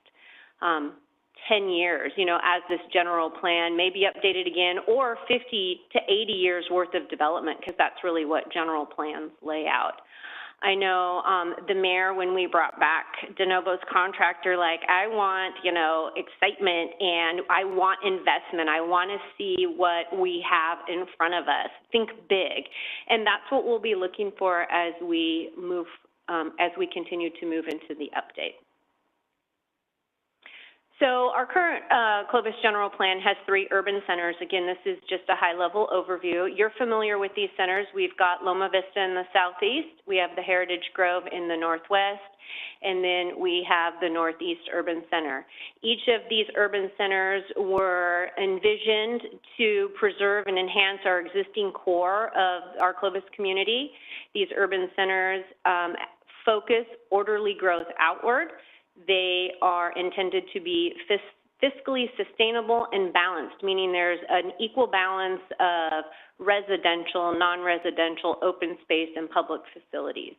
10 years, as this general plan may be updated again, or 50 to 80 years worth of development, because that's really what general plans lay out. I know the mayor, when we brought back De Novo's contractor, I want, excitement, and I want investment. I want to see what we have in front of us. Think big. And that's what we'll be looking for as we move, as we continue to move into the update. So our current Clovis General Plan has 3 urban centers. Again, this is just a high-level overview. You're familiar with these centers. We've got Loma Vista in the southeast. We have the Heritage Grove in the northwest. And then we have the Northeast Urban Center. Each of these urban centers were envisioned to preserve and enhance our existing core of our Clovis community. These urban centers focus orderly growth outward. They are intended to be fiscally sustainable and balanced, meaning there's an equal balance of residential, non-residential, open space, and public facilities.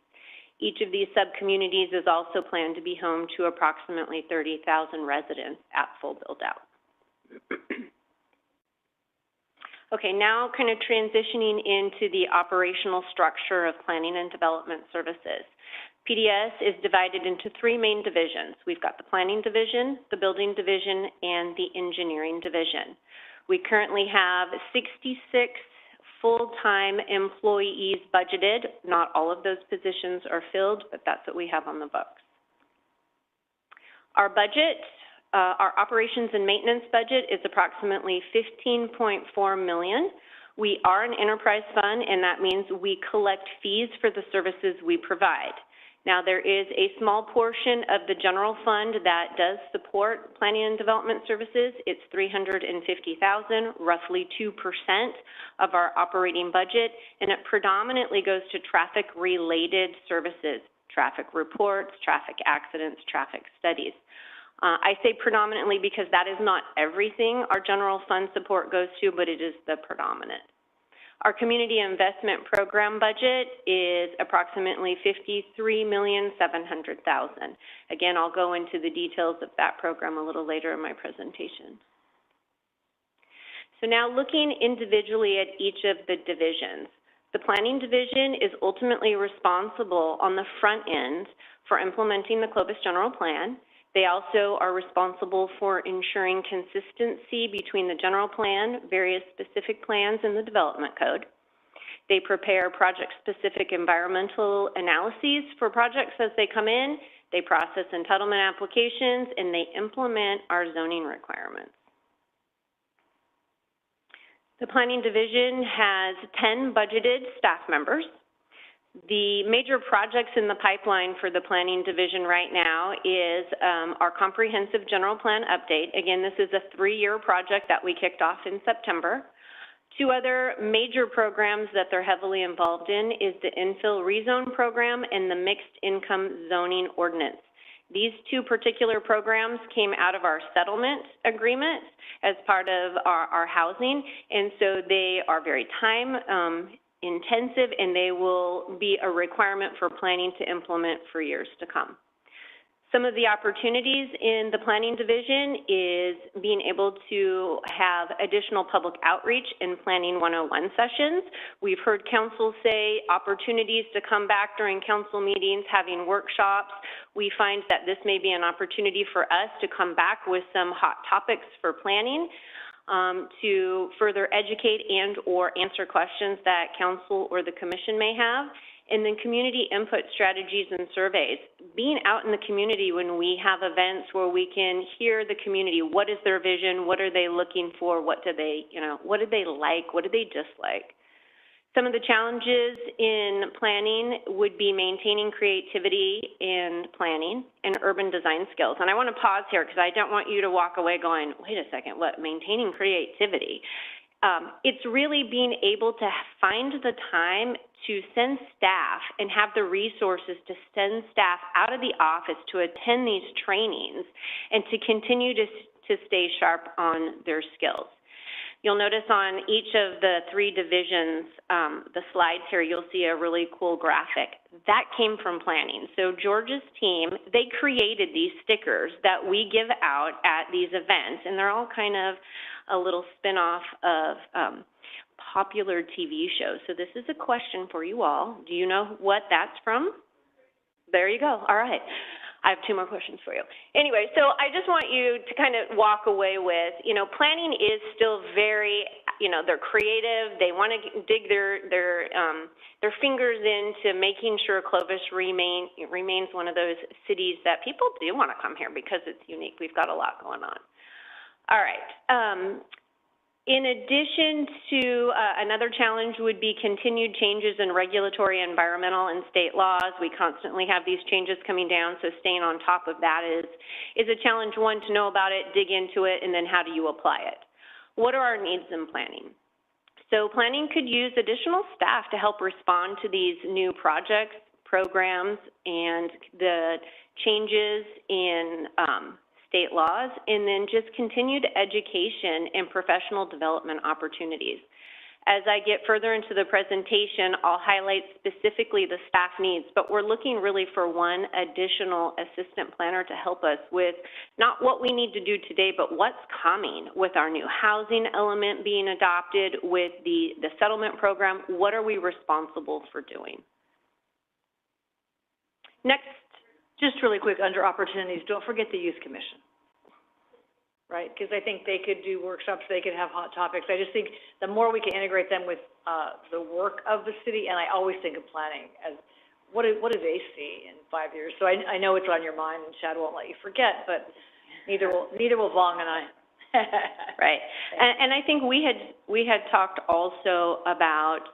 Each of these sub-communities is also planned to be home to approximately 30,000 residents at full build-out. Okay, now kind of transitioning into the operational structure of planning and development services. PDS is divided into 3 main divisions. We've got the planning division, the building division, and the engineering division. We currently have 66 full-time employees budgeted. Not all of those positions are filled, but that's what we have on the books. Our budget, our operations and maintenance budget is approximately $15.4 million. We are an enterprise fund, and that means we collect fees for the services we provide. Now, there is a small portion of the general fund that does support planning and development services. It's $350,000, roughly 2% of our operating budget, and it predominantly goes to traffic-related services, traffic reports, traffic accidents, traffic studies. I say predominantly because that is not everything our general fund support goes to, but it is the predominant. Our community investment program budget is approximately $53,700,000. Again, I'll go into the details of that program a little later in my presentation. So now looking individually at each of the divisions. The planning division is ultimately responsible on the front end for implementing the Clovis General Plan. They also are responsible for ensuring consistency between the general plan, various specific plans, and the development code. They prepare project-specific environmental analyses for projects as they come in. They process entitlement applications, and they implement our zoning requirements. The planning division has 10 budgeted staff members. The major projects in the pipeline for the planning division right now is our comprehensive general plan update. Again, this is a 3-year project that we kicked off in September. 2 other major programs that they're heavily involved in is the infill rezone program and the mixed income zoning ordinance. These 2 particular programs came out of our settlement agreement as part of our housing, and so they are very time intensive, and they will be a requirement for planning to implement for years to come. Some of the opportunities in the planning division is being able to have additional public outreach and planning 101 sessions. We've heard council say opportunities to come back during council meetings, having workshops. We find that this may be an opportunity for us to come back with some hot topics for planning, to further educate and or answer questions that council or the commission may have. And then community input strategies and surveys. Being out in the community when we have events where we can hear the community, what is their vision, what are they looking for, what do they, what do they like, what do they dislike? Some of the challenges in planning would be maintaining creativity in planning and urban design skills. And I want to pause here because I don't want you to walk away going, wait a second, what, maintaining creativity? It's really being able to find the time to send staff and have the resources to send staff out of the office to attend these trainings and to continue to stay sharp on their skills. You'll notice on each of the 3 divisions, the slides here, you'll see a really cool graphic. That came from planning. So George's team, they created these stickers that we give out at these events, and they're all kind of a little spin-off of popular TV shows. So this is a question for you all. Do you know what that's from? There you go. All right. I have 2 more questions for you. Anyway, so I just want you to kind of walk away with, planning is still very, they're creative. They want to dig their fingers into making sure Clovis remains one of those cities that people do want to come here because it's unique. We've got a lot going on. All right. In addition to, another challenge would be continued changes in regulatory, environmental, and state laws. We constantly have these changes coming down, so staying on top of that is a challenge. One, to know about it, dig into it, and then how do you apply it? What are our needs in planning? So planning could use additional staff to help respond to these new projects, programs, and the changes in state laws, and then just continued education and professional development opportunities. As I get further into the presentation, I'll highlight specifically the staff needs, but we're looking really for one additional assistant planner to help us with not what we need to do today, but what's coming with our new housing element being adopted, with the settlement program. What are we responsible for doing? Next. Just really quick, under opportunities, don't forget the Youth Commission, right? Because I think they could do workshops, they could have hot topics. I just think the more we can integrate them with the work of the city, and I always think of planning as what do they see in 5 years? So I know it's on your mind, and Chad won't let you forget, but neither will Vong and I. Right, and I think we had talked also about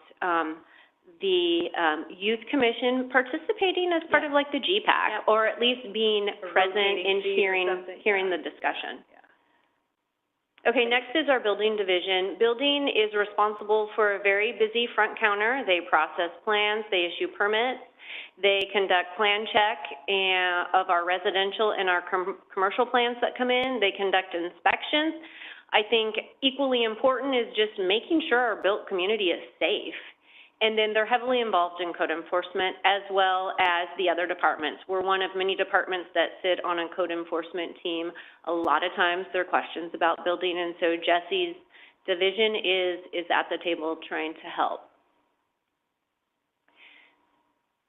the youth commission participating as part of like the GPAC, or at least being present and hearing the discussion. Okay, next is our building division. Building is responsible for a very busy front counter. They process plans, they issue permits, they conduct plan check of our residential and our commercial plans that come in. They conduct inspections. I think equally important is just making sure our built community is safe. And then they're heavily involved in code enforcement as well as the other departments. We're one of many departments that sit on a code enforcement team. A lot of times there are questions about building, and so Jesse's division is at the table trying to help.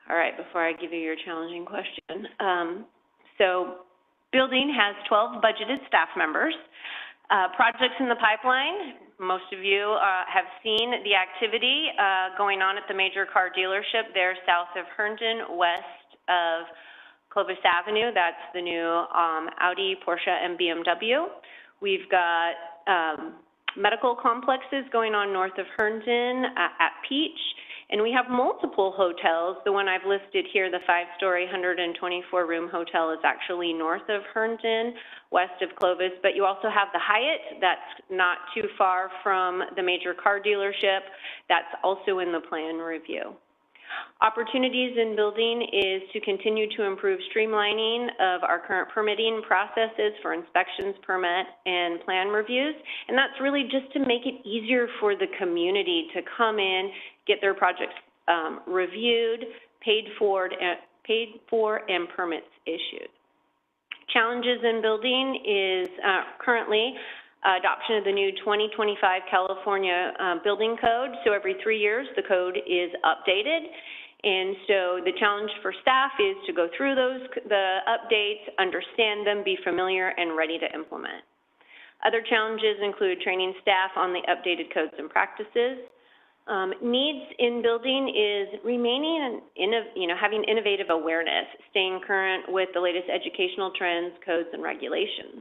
All right, before I give you your challenging question. So building has 12 budgeted staff members. Projects in the pipeline, most of you have seen the activity going on at the major car dealership there south of Herndon, west of Clovis Avenue. That's the new Audi, Porsche, and BMW. We've got medical complexes going on north of Herndon at Peach. And we have multiple hotels. The one I've listed here, the 5-story, 124-room hotel, is actually north of Herndon, west of Clovis. But you also have the Hyatt. That's not too far from the major car dealership. That's also in the plan review. Opportunities in building is to continue to improve streamlining of our current permitting processes for inspections, permit, and plan reviews. And that's really just to make it easier for the community to come in, get their projects reviewed, paid for, and permits issued. Challenges in building is currently adoption of the new 2025 California building code. So every 3 years, the code is updated. And so the challenge for staff is to go through the updates, understand them, be familiar, and ready to implement. Other challenges include training staff on the updated codes and practices. Needs in building is remaining, having innovative awareness, staying current with the latest educational trends, codes, and regulations,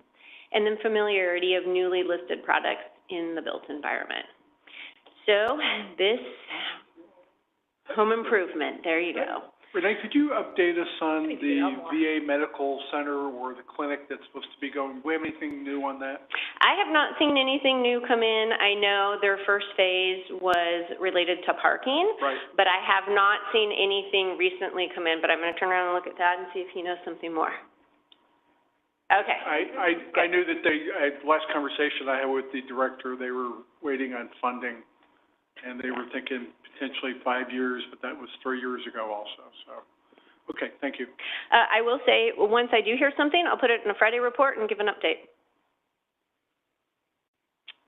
and then familiarity of newly listed products in the built environment. So this home improvement, there you go. Renee, could you update us on the VA Medical Center or the clinic that's supposed to be going? Do we have anything new on that? I have not seen anything new come in. I know their first phase was related to parking, right, but I have not seen anything recently come in. But I'm going to turn around and look at that and see if he knows something more. Okay. I knew that last conversation I had with the director, they were waiting on funding, and they were thinking potentially 5 years, but that was 3 years ago also. So, okay, thank you. I will say, once I do hear something, I'll put it in a Friday report and give an update.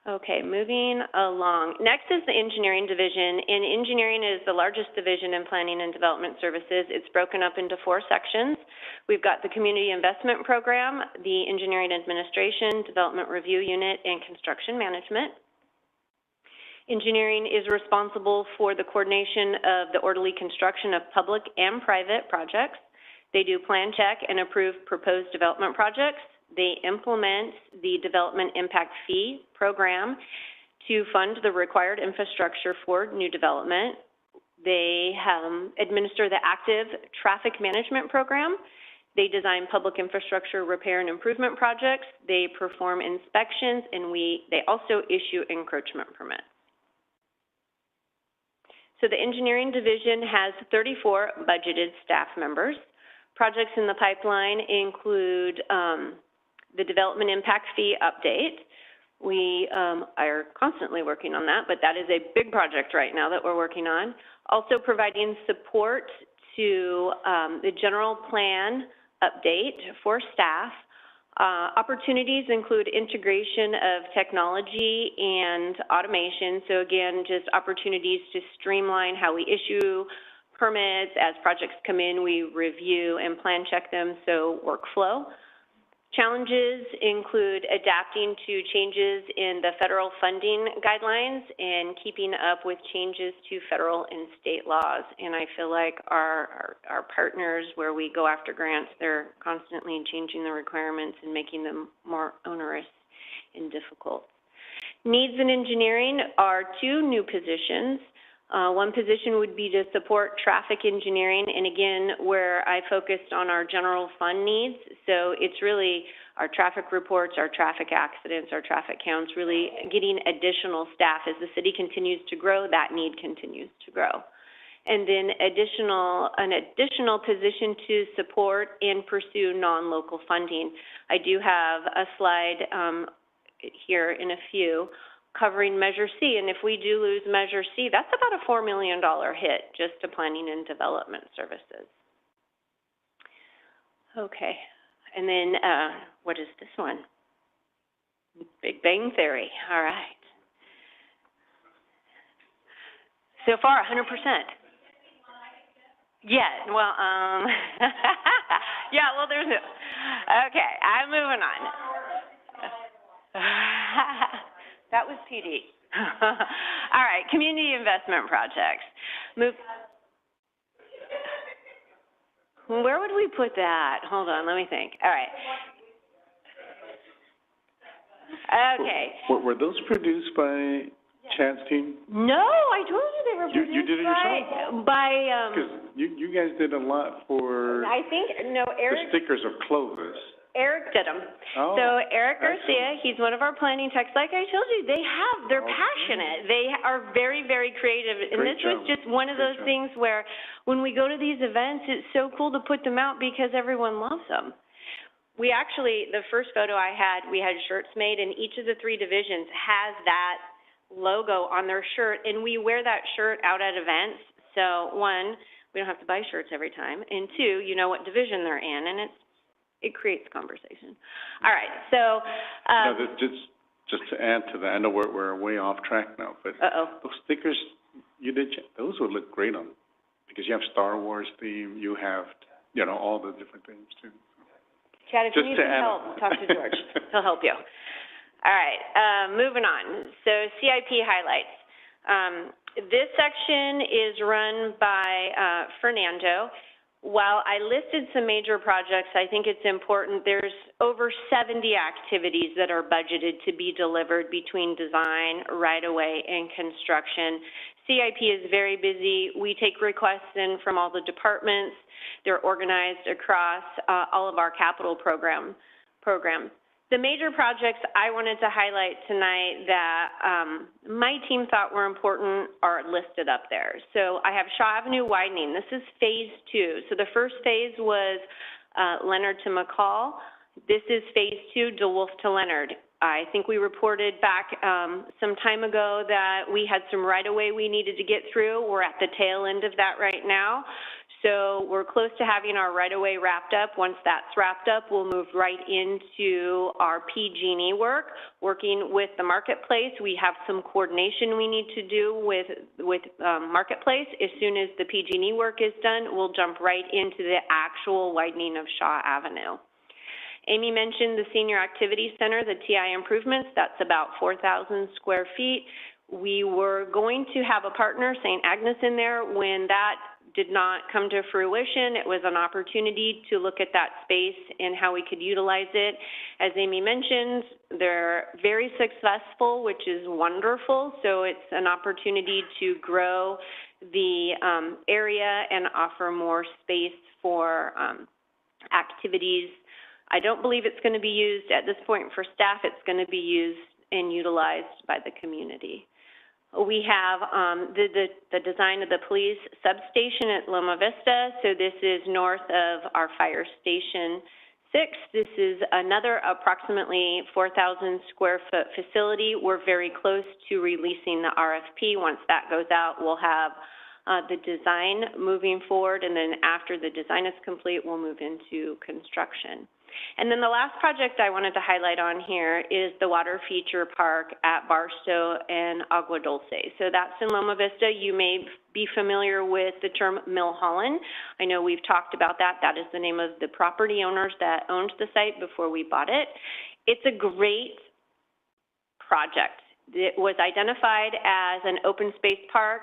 Okay, moving along. Next is the engineering division, and engineering is the largest division in planning and development services. It's broken up into 4 sections. We've got the community investment program, the engineering administration, development review unit, and construction management. Engineering is responsible for the coordination of the orderly construction of public and private projects. They do plan check and approve proposed development projects. They implement the development impact fee program to fund the required infrastructure for new development. They administer the active traffic management program. They design public infrastructure repair and improvement projects. They perform inspections, and they also issue encroachment permits. So the engineering division has 34 budgeted staff members. Projects in the pipeline include the development impact fee update. We are constantly working on that, but that is a big project right now that we're working on. Also providing support to the general plan update for staff. Opportunities include integration of technology and automation. So again, just opportunities to streamline how we issue permits. As projects come in, we review and plan check them, so workflow. Challenges include adapting to changes in the federal funding guidelines and keeping up with changes to federal and state laws. And I feel like our partners, where we go after grants, they're constantly changing the requirements and making them more onerous and difficult. Needs in engineering are 2 new positions. One position would be to support traffic engineering, and again, where I focused on our general fund needs. So it's really our traffic reports, our traffic accidents, our traffic counts, really getting additional staff. As the city continues to grow, that need continues to grow. And then an additional position to support and pursue non-local funding. I do have a slide here in a few covering Measure C, and if we do lose Measure C, that's about a $4 million hit just to planning and development services. Okay, and then what is this one? Big Bang Theory, all right. So far, 100%. Yeah, well, yeah, well, there's okay, I'm moving on. That was PD. All right, community investment projects. Where would we put that? Hold on, let me think. All right. Okay. Were those produced by Chad's team? No, I told you they were produced you did it yourself? Because you guys did a lot for I think, no, Eric. The stickers of Clovis. Eric did them. Oh, so Eric Garcia, excellent. He's one of our planning techs. Like I told you, they're passionate. They are very, very creative. And Great this was job. just one of those Great job. things where when we go to these events, it's so cool to put them out because everyone loves them. We actually, the first photo I had, we had shirts made, and each of the 3 divisions has that logo on their shirt, and we wear that shirt out at events. So 1, we don't have to buy shirts every time, and 2, you know what division they're in, and it creates conversation. All right, so just to add to that, I know we're way off track now, but those stickers you did, those would look great on, because you have Star Wars theme, you have, all the different things too. Chad, if you need some help, talk to George. He'll help you. All right, moving on. So CIP highlights. This section is run by Fernando. While I listed some major projects, I think it's important, there's over 70 activities that are budgeted to be delivered between design, right-of-way, and construction. CIP is very busy. We take requests in from all the departments. They're organized across all of our capital programs. The major projects I wanted to highlight tonight that my team thought were important are listed up there. So I have Shaw Avenue widening. This is phase 2. So the first phase was Leonard to McCall. This is phase 2, DeWolf to Leonard. I think we reported back some time ago that we had some right-of-way we needed to get through. We're at the tail end of that right now. So we're close to having our right-of-way wrapped up. Once that's wrapped up, we'll move right into our PG&E work, working with the marketplace. We have some coordination we need to do with marketplace. As soon as the PG&E work is done, we'll jump right into the actual widening of Shaw Avenue. Amy mentioned the Senior Activity Center, the TI improvements. That's about 4,000 square feet. We were going to have a partner, St. Agnes, in there. When that did not come to fruition, it was an opportunity to look at that space and how we could utilize it. As Amy mentioned, they're very successful, which is wonderful. So it's an opportunity to grow the area and offer more space for activities. I don't believe it's going to be used at this point for staff. It's going to be used and utilized by the community. We have the design of the police substation at Loma Vista. So this is north of our Fire Station 6. This is another approximately 4,000 square foot facility. We're very close to releasing the RFP. Once that goes out, we'll have the design moving forward, and then after the design is complete, we'll move into construction. And then the last project I wanted to highlight on here is the Water Feature Park at Barstow and Agua Dulce. So that's in Loma Vista. You may be familiar with the term Milholland. I know we've talked about that. That is the name of the property owners that owned the site before we bought it. It's a great project. It was identified as an open space park.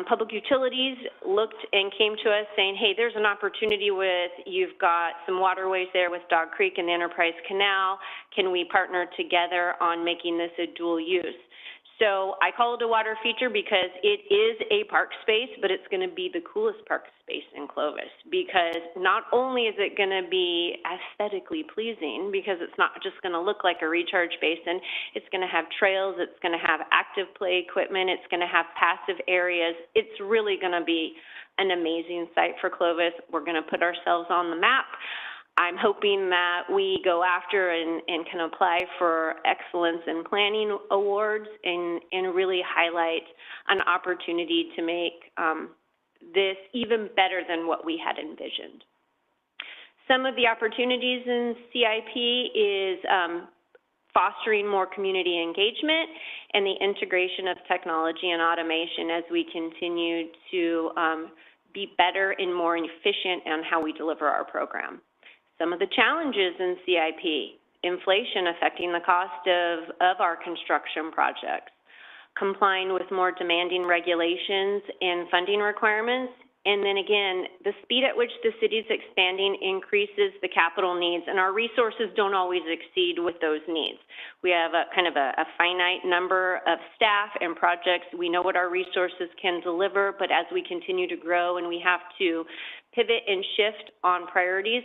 Public Utilities looked and came to us saying, hey, there's an opportunity you've got some waterways there with Dog Creek and the Enterprise Canal. Can we partner together on making this a dual use? So I call it a water feature because it is a park space, but it's going to be the coolest park space in Clovis, because not only is it going to be aesthetically pleasing, because it's not just going to look like a recharge basin, it's going to have trails, it's going to have active play equipment, it's going to have passive areas. It's really going to be an amazing site for Clovis. We're going to put ourselves on the map. I'm hoping that we go after and can apply for Excellence in Planning Awards and really highlight an opportunity to make this even better than what we had envisioned. Some of the opportunities in CIP is fostering more community engagement and the integration of technology and automation as we continue to be better and more efficient on how we deliver our program. Some of the challenges in CIP, inflation affecting the cost of our construction projects, complying with more demanding regulations and funding requirements, and then again, the speed at which the city is expanding increases the capital needs, and our resources don't always exceed with those needs. We have a kind of a finite number of staff and projects. We know what our resources can deliver, but as we continue to grow and we have to pivot and shift on priorities,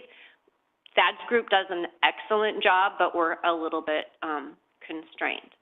SAD's group does an excellent job, but we're a little bit constrained.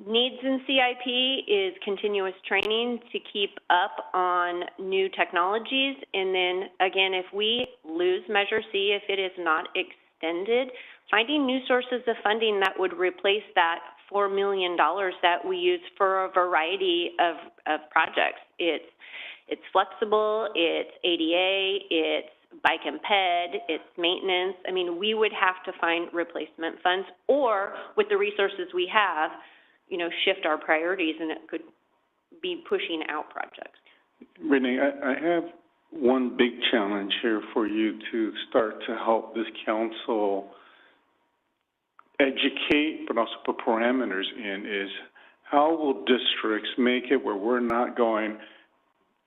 Needs in CIP is continuous training to keep up on new technologies, and then again, if we lose Measure C, if it is not extended, finding new sources of funding that would replace that $4 million that we use for a variety of projects. It's flexible, it's ADA, it's bike and ped, it's maintenance. I mean, we would have to find replacement funds, or with the resources we have, you know, shift our priorities, and it could be pushing out projects. Renee, I have one big challenge here for you to start to help this council educate, but also put parameters in, is how will districts make it where we're not going,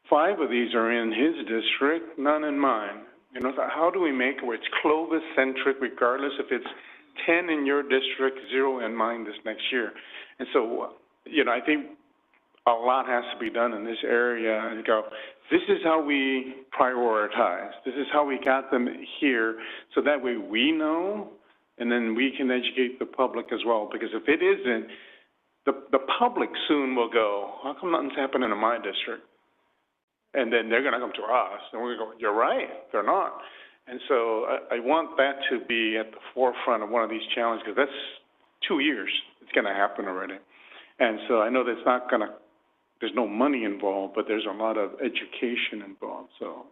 5 of these are in his district, none in mine. You know, how do we make it where it's Clovis-centric, regardless if it's 10 in your district, 0 in mine this next year? And so, you know, I think a lot has to be done in this area and go, this is how we prioritize. This is how we got them here, so that way we know, and then we can educate the public as well. Because if it isn't, the public soon will go, how come nothing's happening in my district? And then they're going to come to us, and we're going to go, you're right, they're not. And so I want that to be at the forefront of one of these challenges, because that's 2 years it's going to happen already. And so I know that's not going to, there's no money involved, but there's a lot of education involved. So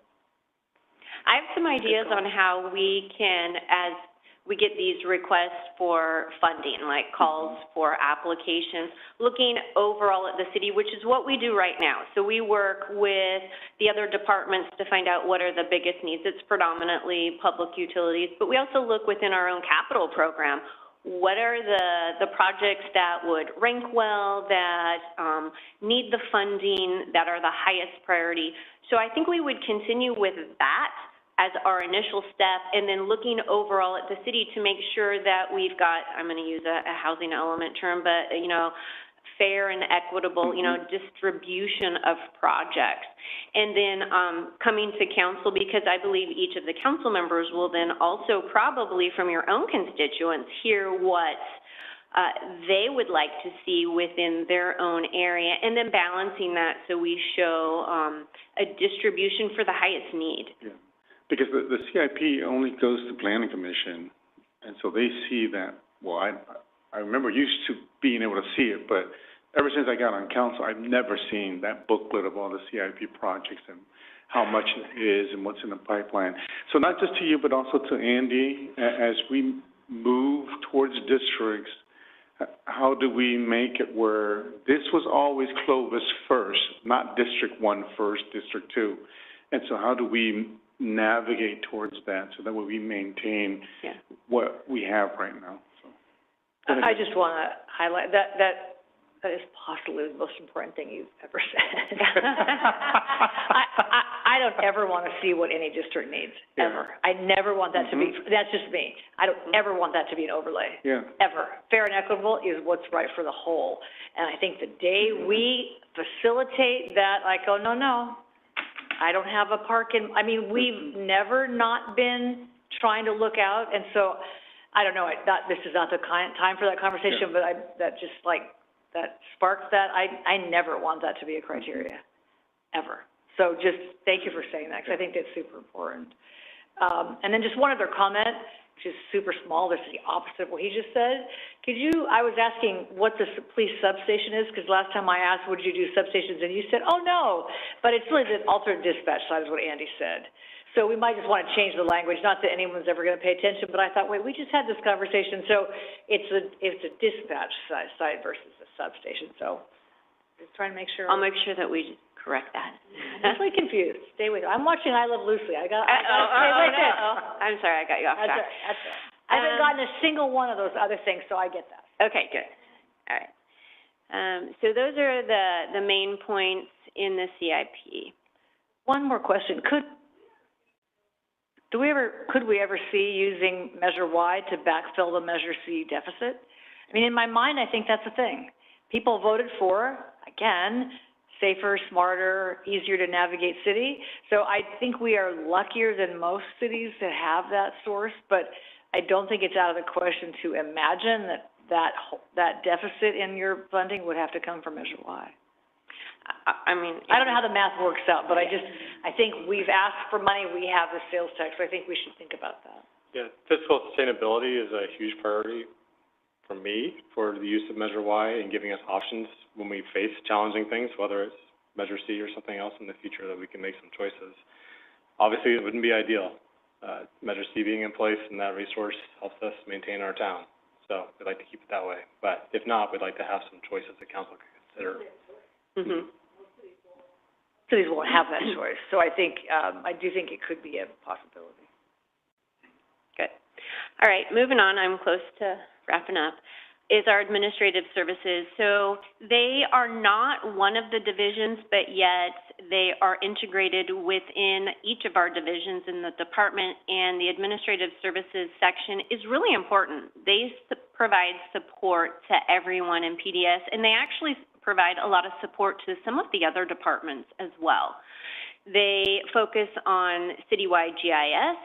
I have some ideas on how we can, as we get these requests for funding, like calls for applications, looking overall at the city, which is what we do right now. So we work with the other departments to find out what are the biggest needs. It's predominantly public utilities, but we also look within our own capital program. What are the projects that would rank well, that need the funding, that are the highest priority? So I think we would continue with that as our initial step, and then looking overall at the city to make sure that we've got, I'm going to use a housing element term, but, you know, fair and equitable, you know, distribution of projects. And then coming to council, because I believe each of the council members will then also probably from your own constituents hear what they would like to see within their own area, and then balancing that so we show a distribution for the highest need. Yeah. Because the CIP only goes to Planning Commission, and so they see that, well, I remember used to being able to see it, but ever since I got on council, I've never seen that booklet of all the CIP projects and how much it is and what's in the pipeline. So not just to you, but also to Andy, as we move towards districts, how do we make it where this was always Clovis first, not District 1 first, District 2? And so how do we navigate towards that so that way we maintain what we have right now? So, I just want to highlight that is possibly the most important thing you've ever said. I don't ever want to see what any district needs, ever. I never want that to be, that's just me. I don't ever want that to be an overlay. Yeah. Ever. Fair and equitable is what's right for the whole. And I think the day we facilitate that, I go, no, I don't have a park in, I mean, we've never not been trying to look out, and so, I don't know, this is not the time for that conversation, but that just like, that sparks that, I never want that to be a criteria, ever. So just, thank you for saying that, because I think that's super important. And then just one other comment, which is super small, this is the opposite of what he just said. I was asking what the police substation is, because last time I asked, would you do substations, and you said, oh, no, but it's really the alternate dispatch side is what Andy said. So we might just want to change the language, not that anyone's ever going to pay attention, but I thought, wait, we just had this conversation, so it's a dispatch side versus a substation, so just trying to make sure. I'll make sure that we correct that. I'm really confused. Stay with me. I'm watching I Love Lucy. I got to stay with it. I'm sorry, I got you off track. That's right. I haven't gotten a single one of those other things, so I get that. Okay, good. All right. So those are the main points in the CIP. One more question. Could we ever see using Measure Y to backfill the Measure C deficit? I mean, in my mind, I think that's a thing. People voted for, again, safer, smarter, easier to navigate city. So I think we are luckier than most cities to have that source, but I don't think it's out of the question to imagine that deficit in your funding would have to come from Measure Y. I mean, I don't know how the math works out, but I think we've asked for money, we have the sales tax, so I think we should think about that. Yeah, fiscal sustainability is a huge priority for me, for the use of Measure Y and giving us options when we face challenging things, whether it's Measure C or something else in the future, that we can make some choices. Obviously, it wouldn't be ideal. Measure C being in place and that resource helps us maintain our town. So we'd like to keep it that way. But if not, we'd like to have some choices that council can consider. Cities won't have that choice, so I think, I do think it could be a possibility. Good. All right, moving on, I'm close to wrapping up, is our administrative services. So they are not one of the divisions, but yet they are integrated within each of our divisions in the department, and the administrative services section is really important. They provide support to everyone in PDS, and they actually provide a lot of support to some of the other departments as well. They focus on citywide GIS,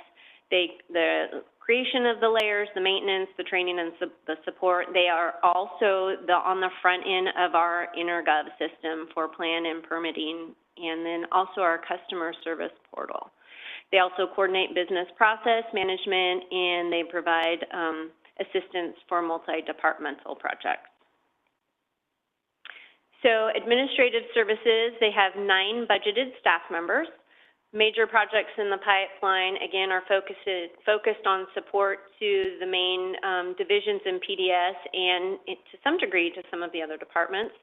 the creation of the layers, the maintenance, the training, and the support. They are also on the front end of our InterGov system for plan and permitting, and then also our customer service portal. They also coordinate business process management, and they provide assistance for multi-departmental projects. So administrative services, they have 9 budgeted staff members. Major projects in the pipeline, again, are focused on support to the main divisions in PDS and to some degree to some of the other departments.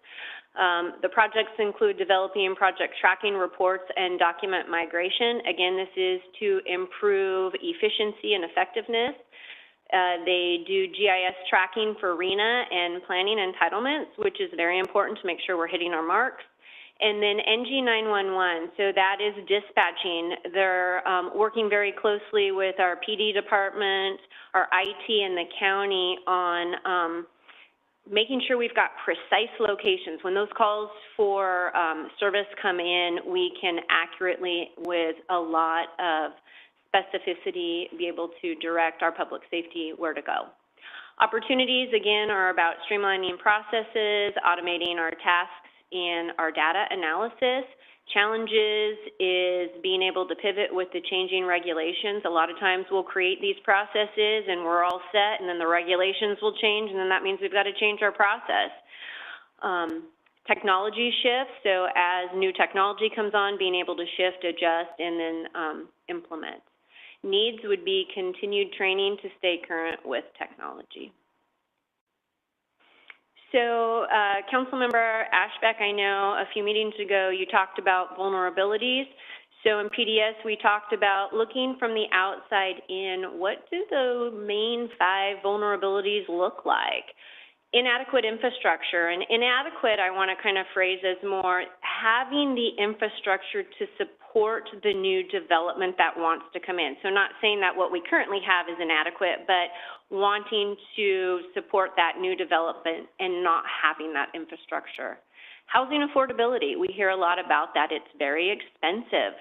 The projects include developing project tracking reports and document migration. Again, this is to improve efficiency and effectiveness. They do GIS tracking for RENA and planning entitlements, which is very important to make sure we're hitting our marks. And then NG911, so that is dispatching. They're working very closely with our PD department, our IT, and the county on making sure we've got precise locations. When those calls for service come in, we can accurately, with a lot of specificity, be able to direct our public safety where to go. Opportunities, again, are about streamlining processes, automating our tasks, and our data analysis. Challenges is being able to pivot with the changing regulations. A lot of times we'll create these processes and we're all set, and then the regulations will change, and then that means we've got to change our process. Technology shifts, so as new technology comes on, being able to shift, adjust, and then implement. Needs would be continued training to stay current with technology. So, Councilmember Ashbeck, I know a few meetings ago you talked about vulnerabilities. So in PDS, we talked about looking from the outside in, what do the main 5 vulnerabilities look like? Inadequate infrastructure, and inadequate I want to kind of phrase as more having the infrastructure to support the new development that wants to come in. So not saying that what we currently have is inadequate, but wanting to support that new development and not having that infrastructure. Housing affordability, we hear a lot about that. It's very expensive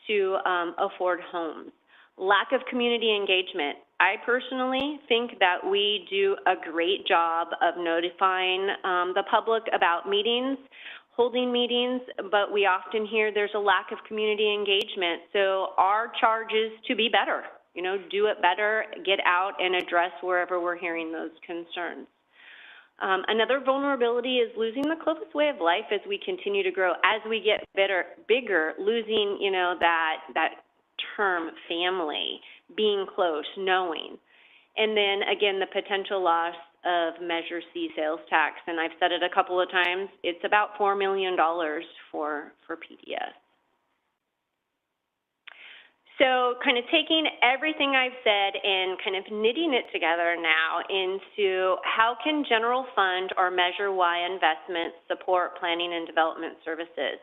to afford homes. Lack of community engagement. I personally think that we do a great job of notifying the public about meetings, holding meetings, but we often hear there's a lack of community engagement. So our charge is to be better, you know, do it better, get out and address wherever we're hearing those concerns. Another vulnerability is losing the Clovis way of life as we continue to grow. As we get bigger, losing, you know, that term family, being close, knowing. And then, again, the potential loss of Measure C sales tax. And I've said it a couple of times, it's about $4 million for PDS. So kind of taking everything I've said and kind of knitting it together now into how can general fund or Measure Y investments support planning and development services.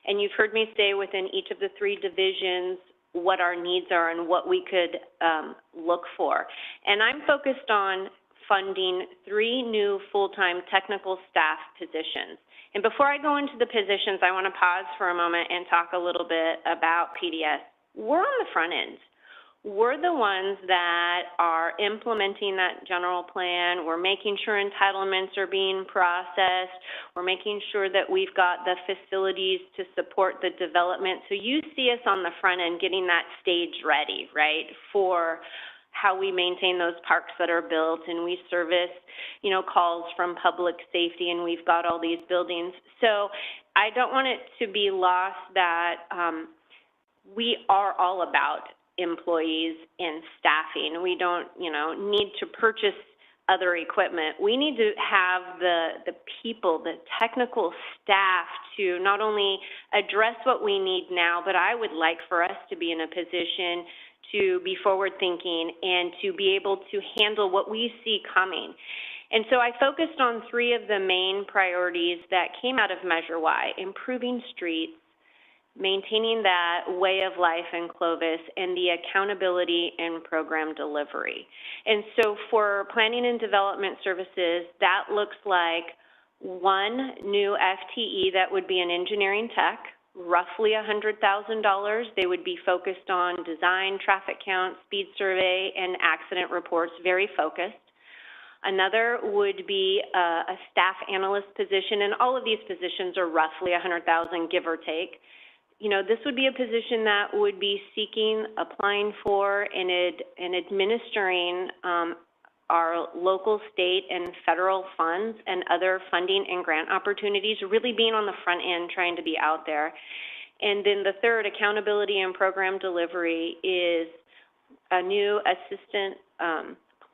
And you've heard me say within each of the three divisions what our needs are and what we could look for. And I'm focused on funding 3 new full-time technical staff positions. And before I go into the positions, I want to pause for a moment and talk a little bit about PDS. We're on the front end. We're the ones that are implementing that general plan. We're making sure entitlements are being processed. We're making sure that we've got the facilities to support the development. So you see us on the front end getting that stage ready, right, for how we maintain those parks that are built, and we service, you know, calls from public safety, and we've got all these buildings. So I don't want it to be lost that we are all about employees and staffing. We don't, you know, need to purchase other equipment. We need to have the people, the technical staff to not only address what we need now, but I would like for us to be in a position to be forward-thinking and to be able to handle what we see coming. And so I focused on 3 of the main priorities that came out of Measure Y: improving streets, maintaining that way of life in Clovis, and the accountability and program delivery. And so for planning and development services, that looks like 1 new FTE that would be an engineering tech, roughly $100,000. They would be focused on design, traffic count, speed survey, and accident reports, very focused. Another would be a staff analyst position, and all of these positions are roughly $100,000, give or take. You know, this would be a position that would be seeking, applying for, and administering our local, state, and federal funds and other funding and grant opportunities, really being on the front end, trying to be out there. And then the third, accountability and program delivery, is a new assistant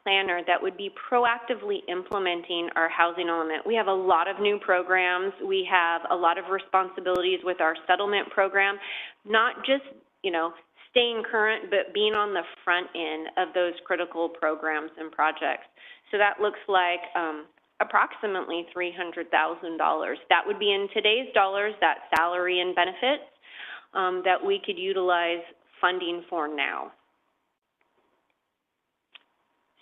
planner that would be proactively implementing our housing element. We have a lot of new programs. We have a lot of responsibilities with our settlement program, not just, you know, staying current, but being on the front end of those critical programs and projects. So that looks like approximately $300,000. That would be in today's dollars, that salary and benefits that we could utilize funding for now.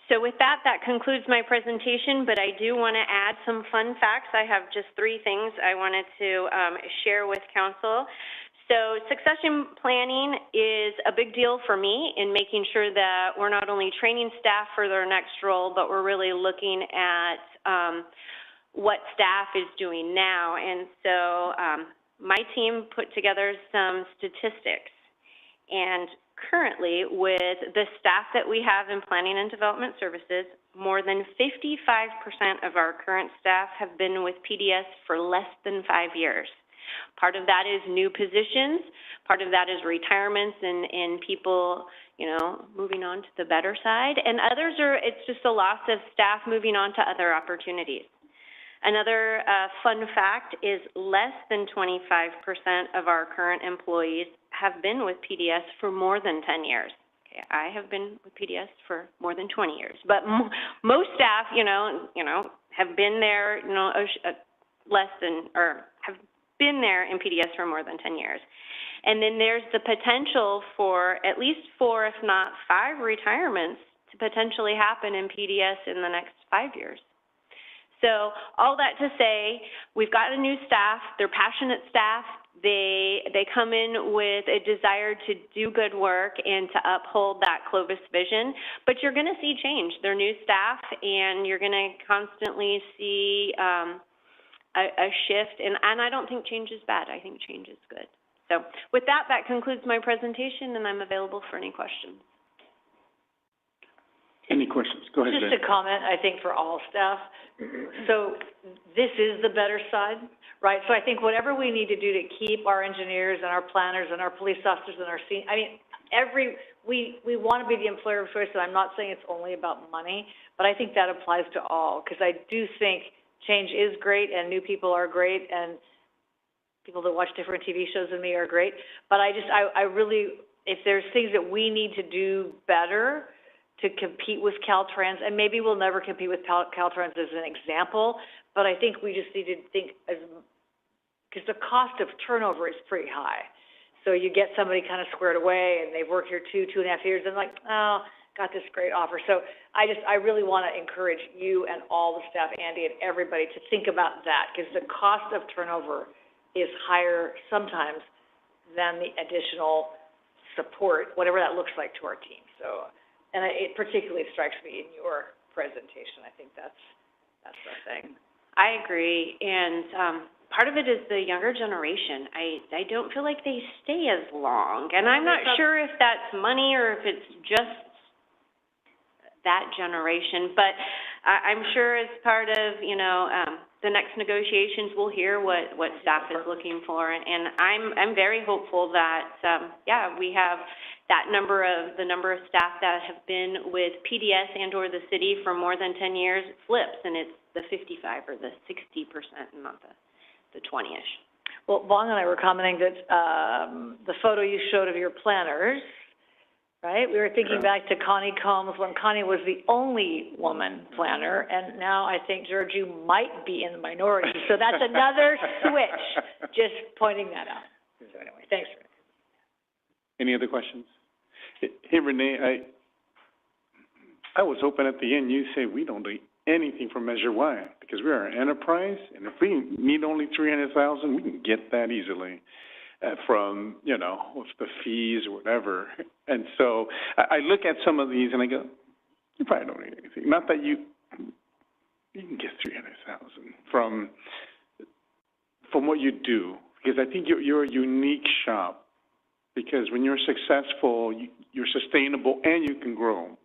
So with that, that concludes my presentation, but I do want to add some fun facts. I have just 3 things I wanted to share with Council. So succession planning is a big deal for me in making sure that we're not only training staff for their next role, but we're really looking at what staff is doing now. And so my team put together some statistics. And currently, with the staff that we have in planning and development services, more than 55% of our current staff have been with PDS for less than 5 years. Part of that is new positions, part of that is retirements and people, you know, moving on to the better side, and others are, it's just a loss of staff moving on to other opportunities. Another fun fact is less than 25% of our current employees have been with PDS for more than 10 years, Okay, I have been with PDS for more than 20 years, but most staff, have been there, have been there in PDS for more than 10 years. And then there's the potential for at least 4, if not 5 retirements to potentially happen in PDS in the next 5 years. So all that to say, we've got a new staff, they're passionate staff, they come in with a desire to do good work and to uphold that Clovis vision, but you're going to see change. They're new staff, and you're going to constantly see a shift, and I don't think change is bad. I think change is good. So with that, that concludes my presentation, and I'm available for any questions. Any questions? Go ahead, Just a comment, I think, for all staff. So this is the better side, right? So I think whatever we need to do to keep our engineers and our planners and our police officers and our we want to be the employer of choice, and I'm not saying it's only about money, but I think that applies to all, because I do think change is great, and new people are great, and people that watch different TV shows than me are great. But I really, if there's things that we need to do better to compete with Caltrans, and maybe we'll never compete with Caltrans as an example, but I think we just need to think because the cost of turnover is pretty high. So you get somebody kind of squared away, and they've worked here 2.5 years, and got this great offer. So I really want to encourage you and all the staff, Andy, and everybody to think about that, because the cost of turnover is higher sometimes than the additional support, whatever that looks like to our team. So, and it particularly strikes me in your presentation. I think that's the thing. I agree, and part of it is the younger generation. I don't feel like they stay as long, and I'm not sure if that's money or if it's just that generation, but I'm sure as part of, the next negotiations, we'll hear what staff is looking for, and I'm very hopeful that, we have the number of staff that have been with PDS and or the city for more than 10 years flips, and it's the 55 or the 60%, not the 20-ish. Well, Vaughn and I were commenting that the photo you showed of your planners, right? We were thinking back to Connie Combs when Connie was the only woman planner, and now I think, George, you might be in the minority. So that's another switch, just pointing that out. So anyway, thanks. Any other questions? Hey, Renee, I was hoping at the end you say we don't do anything for Measure Y, because we are an enterprise, and if we need only $300,000, we can get that easily. From, with the fees or whatever. And so I look at some of these and I go, you probably don't need anything. Not that you can get $300,000 from what you do, because I think you're a unique shop, because when you're successful, you're sustainable and you can grow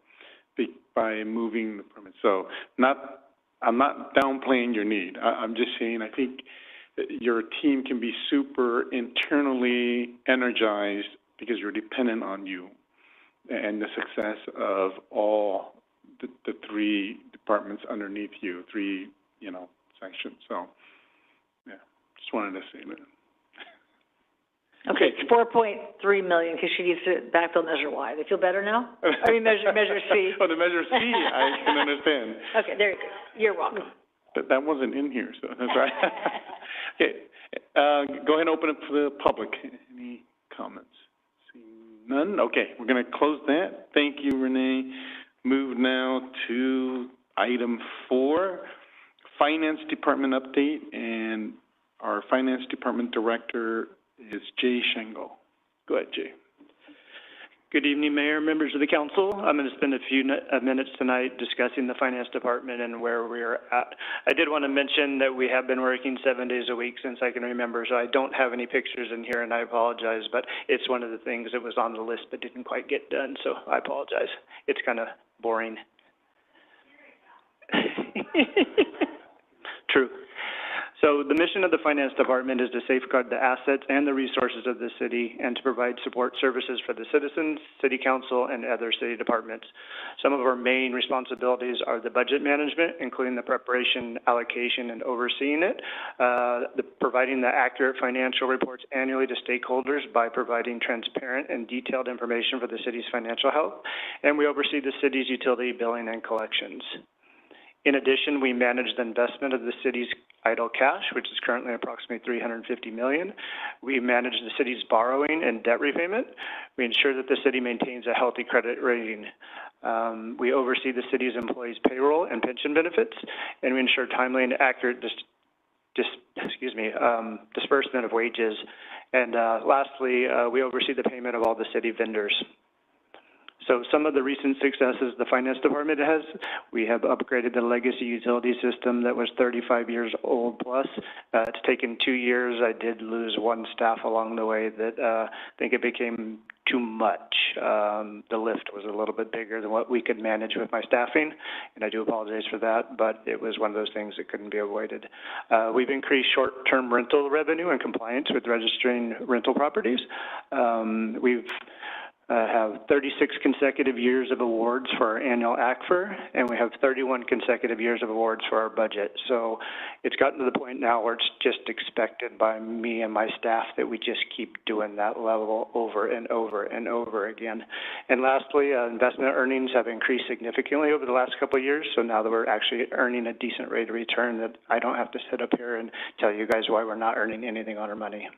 by moving the permits. So I'm not downplaying your need. I'm just saying I think your team can be super internally energized because you're dependent on you and the success of all the 3 departments underneath you, 3, sections. So, yeah, just wanted to say that. Okay, it's $4.3 million because she needs to backfill Measure Y. They feel better now? I mean, Measure C. Oh, the Measure C, I can understand. Okay, there you go. You're welcome. That wasn't in here, so that's right. Okay, go ahead and open it for the public. Any comments? Seeing none? Okay, we're going to close that. Thank you, Renee. Move now to item 4, Finance Department update, and our Finance Department Director is Jay Shengo. Go ahead, Jay. Good evening, Mayor, members of the council. I'm going to spend a few minutes tonight discussing the finance department and where we're at. I did want to mention that we have been working 7 days a week since I can remember, so I don't have any pictures in here, and I apologize, but it's one of the things that was on the list but didn't quite get done, so I apologize. It's kind of boring. True. So the mission of the Finance Department is to safeguard the assets and the resources of the city and to provide support services for the citizens, city council, and other city departments. Some of our main responsibilities are the budget management, including the preparation, allocation, and overseeing it, providing the accurate financial reports annually to stakeholders by providing transparent and detailed information for the city's financial health, and we oversee the city's utility billing and collections. In addition, we manage the investment of the city's idle cash, which is currently approximately $350 million. We manage the city's borrowing and debt repayment. We ensure that the city maintains a healthy credit rating. We oversee the city's employees' payroll and pension benefits, and we ensure timely and accurate disbursement of wages. And lastly, we oversee the payment of all the city vendors. So some of the recent successes the Finance Department has, we have upgraded the legacy utility system that was 35 years old plus. It's taken 2 years. I did lose one staff along the way that I think it became too much. The lift was a little bit bigger than what we could manage with my staffing, and I do apologize for that, but it was one of those things that couldn't be avoided. We've increased short-term rental revenue in compliance with registering rental properties. We've have 36 consecutive years of awards for our annual ACFR, and we have 31 consecutive years of awards for our budget. So it's gotten to the point now where it's just expected by me and my staff that we just keep doing that level over and over and over again. And lastly, investment earnings have increased significantly over the last couple of years, so now that we're actually earning a decent rate of return that I don't have to sit up here and tell you guys why we're not earning anything on our money.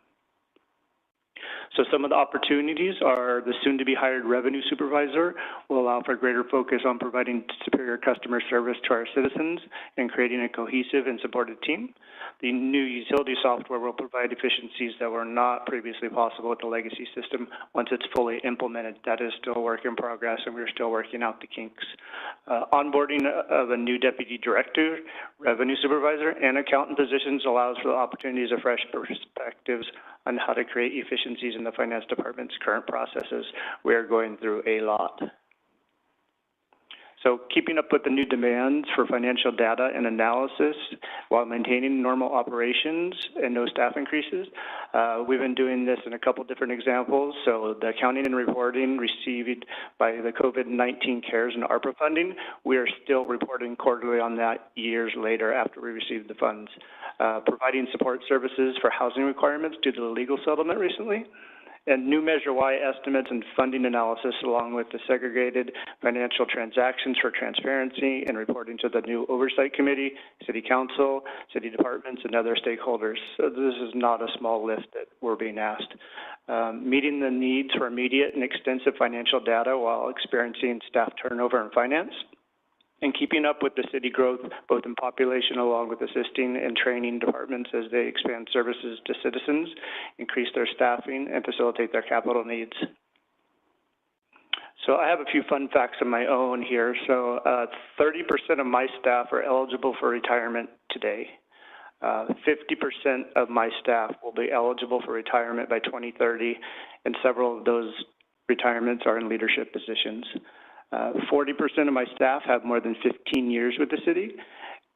So some of the opportunities are the soon-to-be-hired revenue supervisor will allow for greater focus on providing superior customer service to our citizens and creating a cohesive and supported team. The new utility software will provide efficiencies that were not previously possible with the legacy system once it's fully implemented. That is still a work in progress, and we're still working out the kinks. Onboarding of a new deputy director, revenue supervisor, and accountant positions allows for the opportunities of fresh perspectives on how to create efficiencies in the Finance Department's current processes. We are going through a lot. So keeping up with the new demands for financial data and analysis while maintaining normal operations and no staff increases. We've been doing this in a couple different examples. So the accounting and reporting received by the COVID-19 CARES and ARPA funding, we are still reporting quarterly on that years later after we received the funds. Providing support services for housing requirements due to the legal settlement recently. And new Measure Y estimates and funding analysis along with the segregated financial transactions for transparency and reporting to the new Oversight Committee, City Council, City Departments, and other stakeholders. So this is not a small lift that we're being asked. Meeting the needs for immediate and extensive financial data while experiencing staff turnover in finance. And keeping up with the city growth, both in population along with assisting and training departments as they expand services to citizens, increase their staffing, and facilitate their capital needs. So I have a few fun facts of my own here. So 30% of my staff are eligible for retirement today. 50% of my staff will be eligible for retirement by 2030, and several of those retirements are in leadership positions. 40% of my staff have more than 15 years with the city,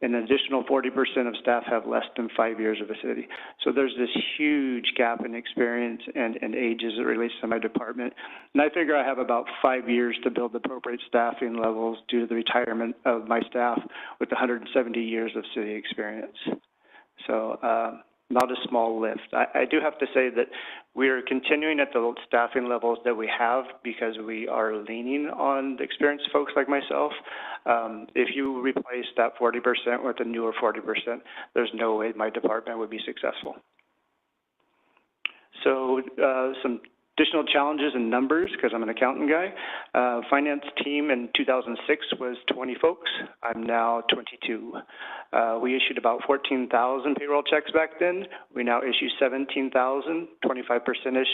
and an additional 40% of staff have less than 5 years with the city. So there's this huge gap in experience and age as it relates to my department. And I figure I have about 5 years to build appropriate staffing levels due to the retirement of my staff with 170 years of city experience. So not a small lift. I do have to say that we are continuing at the staffing levels that we have because we are leaning on experienced folks like myself. If you replace that 40% with a newer 40%, there's no way my department would be successful. So some additional challenges and numbers, because I'm an accountant guy. Finance team in 2006 was 20 folks. I'm now 22. We issued about 14,000 payroll checks back then. We now issue 17,000, 25%-ish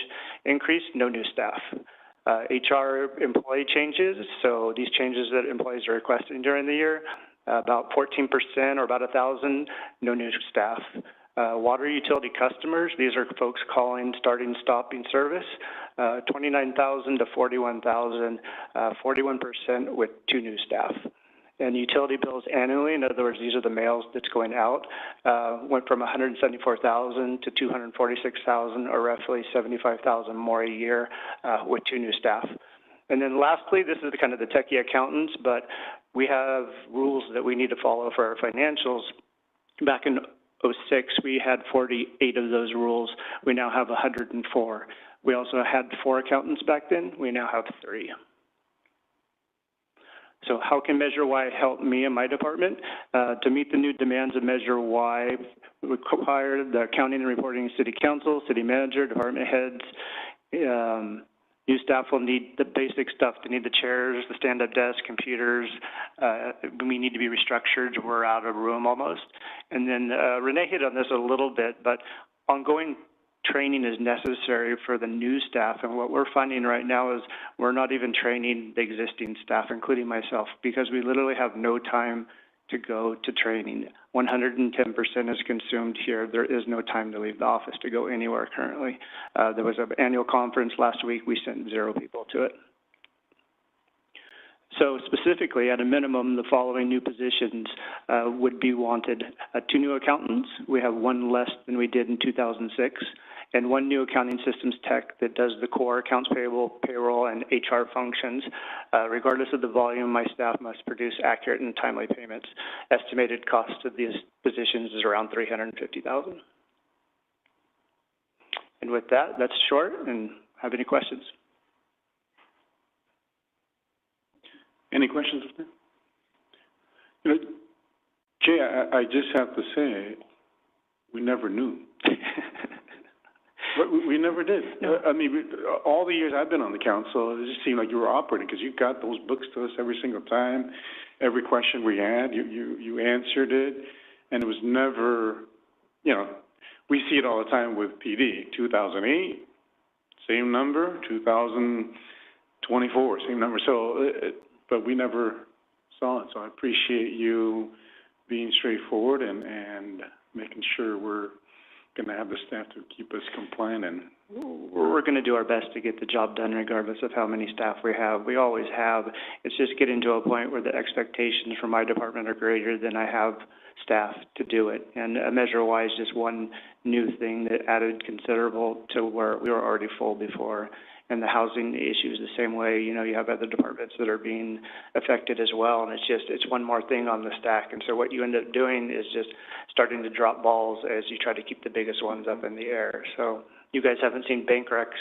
increase, no new staff. HR employee changes, so these changes that employees are requesting during the year, about 14% or about 1,000, no new staff. Water utility customers, these are folks calling, starting, stopping service, 29,000 to 41,000, 41% with 2 new staff. And utility bills annually, in other words, these are the mails that's going out, went from 174,000 to 246,000, or roughly 75,000 more a year, with 2 new staff. And then lastly, this is kind of the techie accountants, but we have rules that we need to follow for our financials. Back in '06, we had 48 of those rules. We now have 104. We also had 4 accountants back then. We now have 3. So how can Measure Y help me and my department? To meet the new demands of Measure Y, we require the accounting and reporting city council, city manager, department heads. New staff will need the basic stuff. They need the chairs, the stand-up desk, computers. We need to be restructured. We're out of room almost. And then Renee hit on this a little bit, but ongoing training is necessary for the new staff, and what we're finding right now is we're not even training the existing staff, including myself, because we literally have no time to go to training. 110% is consumed here. There is no time to leave the office to go anywhere currently. There was an annual conference last week. We sent 0 people to it. So specifically, at a minimum, the following new positions would be wanted. 2 new accountants. We have 1 less than we did in 2006. And 1 new accounting systems tech that does the core accounts payable, payroll, and HR functions. Regardless of the volume, my staff must produce accurate and timely payments. Estimated cost of these positions is around $350,000. And with that, that's short. And have any questions? Any questions? You know, Jay, I just have to say, we never knew. We never did. No. I mean, all the years I've been on the council, it just seemed like you were operating, because you got those books to us every single time. Every question we had, you answered it, and it was never, you know, we see it all the time with PD. 2008, same number. 2024, same number. So, but we never saw it. So I appreciate you being straightforward and making sure we're going to have the staff to keep us compliant, and we're going to do our best to get the job done regardless of how many staff we have. We always have. It's just getting to a point where the expectations for my department are greater than I have staff to do it. And Measure Y is just one new thing that added considerable to where we were already full before. And the housing issue is the same way. You know, you have other departments that are being affected as well, and it's one more thing on the stack. And so what you end up doing is just starting to drop balls as you try to keep the biggest ones up in the air. So you guys haven't seen bank recs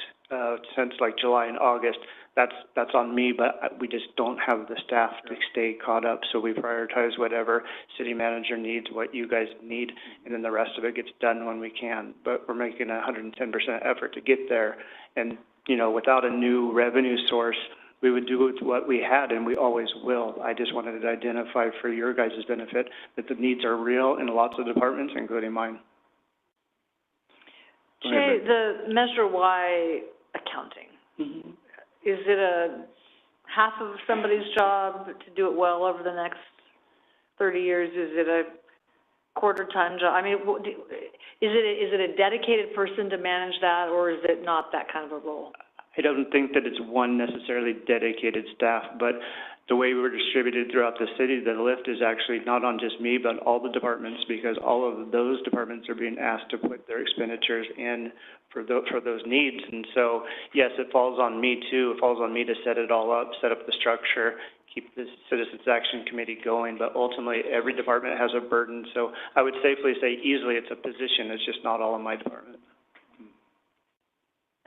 since like July and August. That's on me, but we just don't have the staff to stay caught up. So we prioritize whatever city manager needs, what you guys need, and then the rest of it gets done when we can. But we're making 110% effort to get there. And you know, without a new revenue source, we would do with what we had, and we always will. I just wanted to identify for your guys' benefit that the needs are real in lots of departments, including mine. Jay, the Measure Y accounting, is it a half of somebody's job to do it well over the next 30 years? Is it a quarter-time job? I mean, is it a dedicated person to manage that, or is it not that kind of a role? I don't think that it's one necessarily dedicated staff, but the way we're distributed throughout the city, the lift is actually not on just me, but all the departments, because all of those departments are being asked to put their expenditures in for those needs. And so, yes, it falls on me too. It falls on me to set it all up, set up the structure, keep the Citizens Action Committee going, but ultimately every department has a burden. So I would safely say easily it's a position. It's just not all in my department.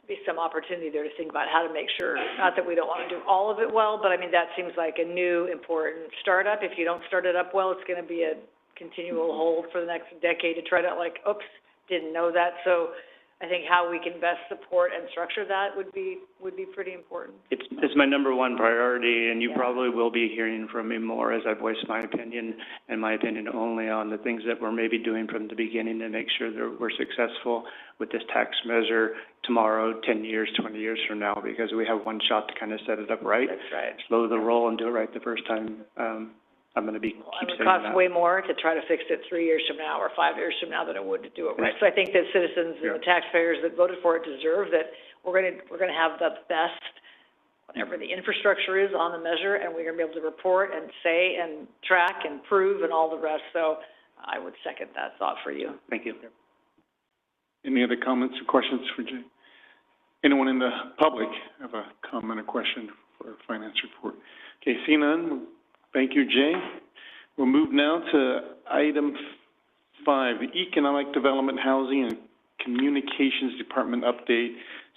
Be some opportunity there to think about how to make sure, not that we don't want to do all of it well, but I mean, that seems like a new, important startup. If you don't start it up well, it's going to be a continual hold for the next decade to try to, like, oops, didn't know that. So I think how we can best support and structure that would be pretty important. It's my number one priority, and you probably will be hearing from me more as I voice my opinion, and my opinion only, on the things that we're maybe doing from the beginning to make sure that we're successful with this tax measure tomorrow, 10 years, 20 years from now, because we have one shot to kind of set it up right. That's right. Slow the roll and do it right the first time. I'm going to keep saying that. It costs way more to try to fix it 3 years from now or 5 years from now than it would to do it right. So I think that citizens and the taxpayers that voted for it deserve that we're going to have the best whatever the infrastructure is on the measure, and we're going to be able to report and say and track and prove and all the rest. So I would second that thought for you. Thank you. Any other comments or questions for Jay? Anyone in the public have a comment or question for our finance report? Okay, seeing none, thank you, Jay. We'll move now to item 5, the Economic Development, Housing, and Communications Department update.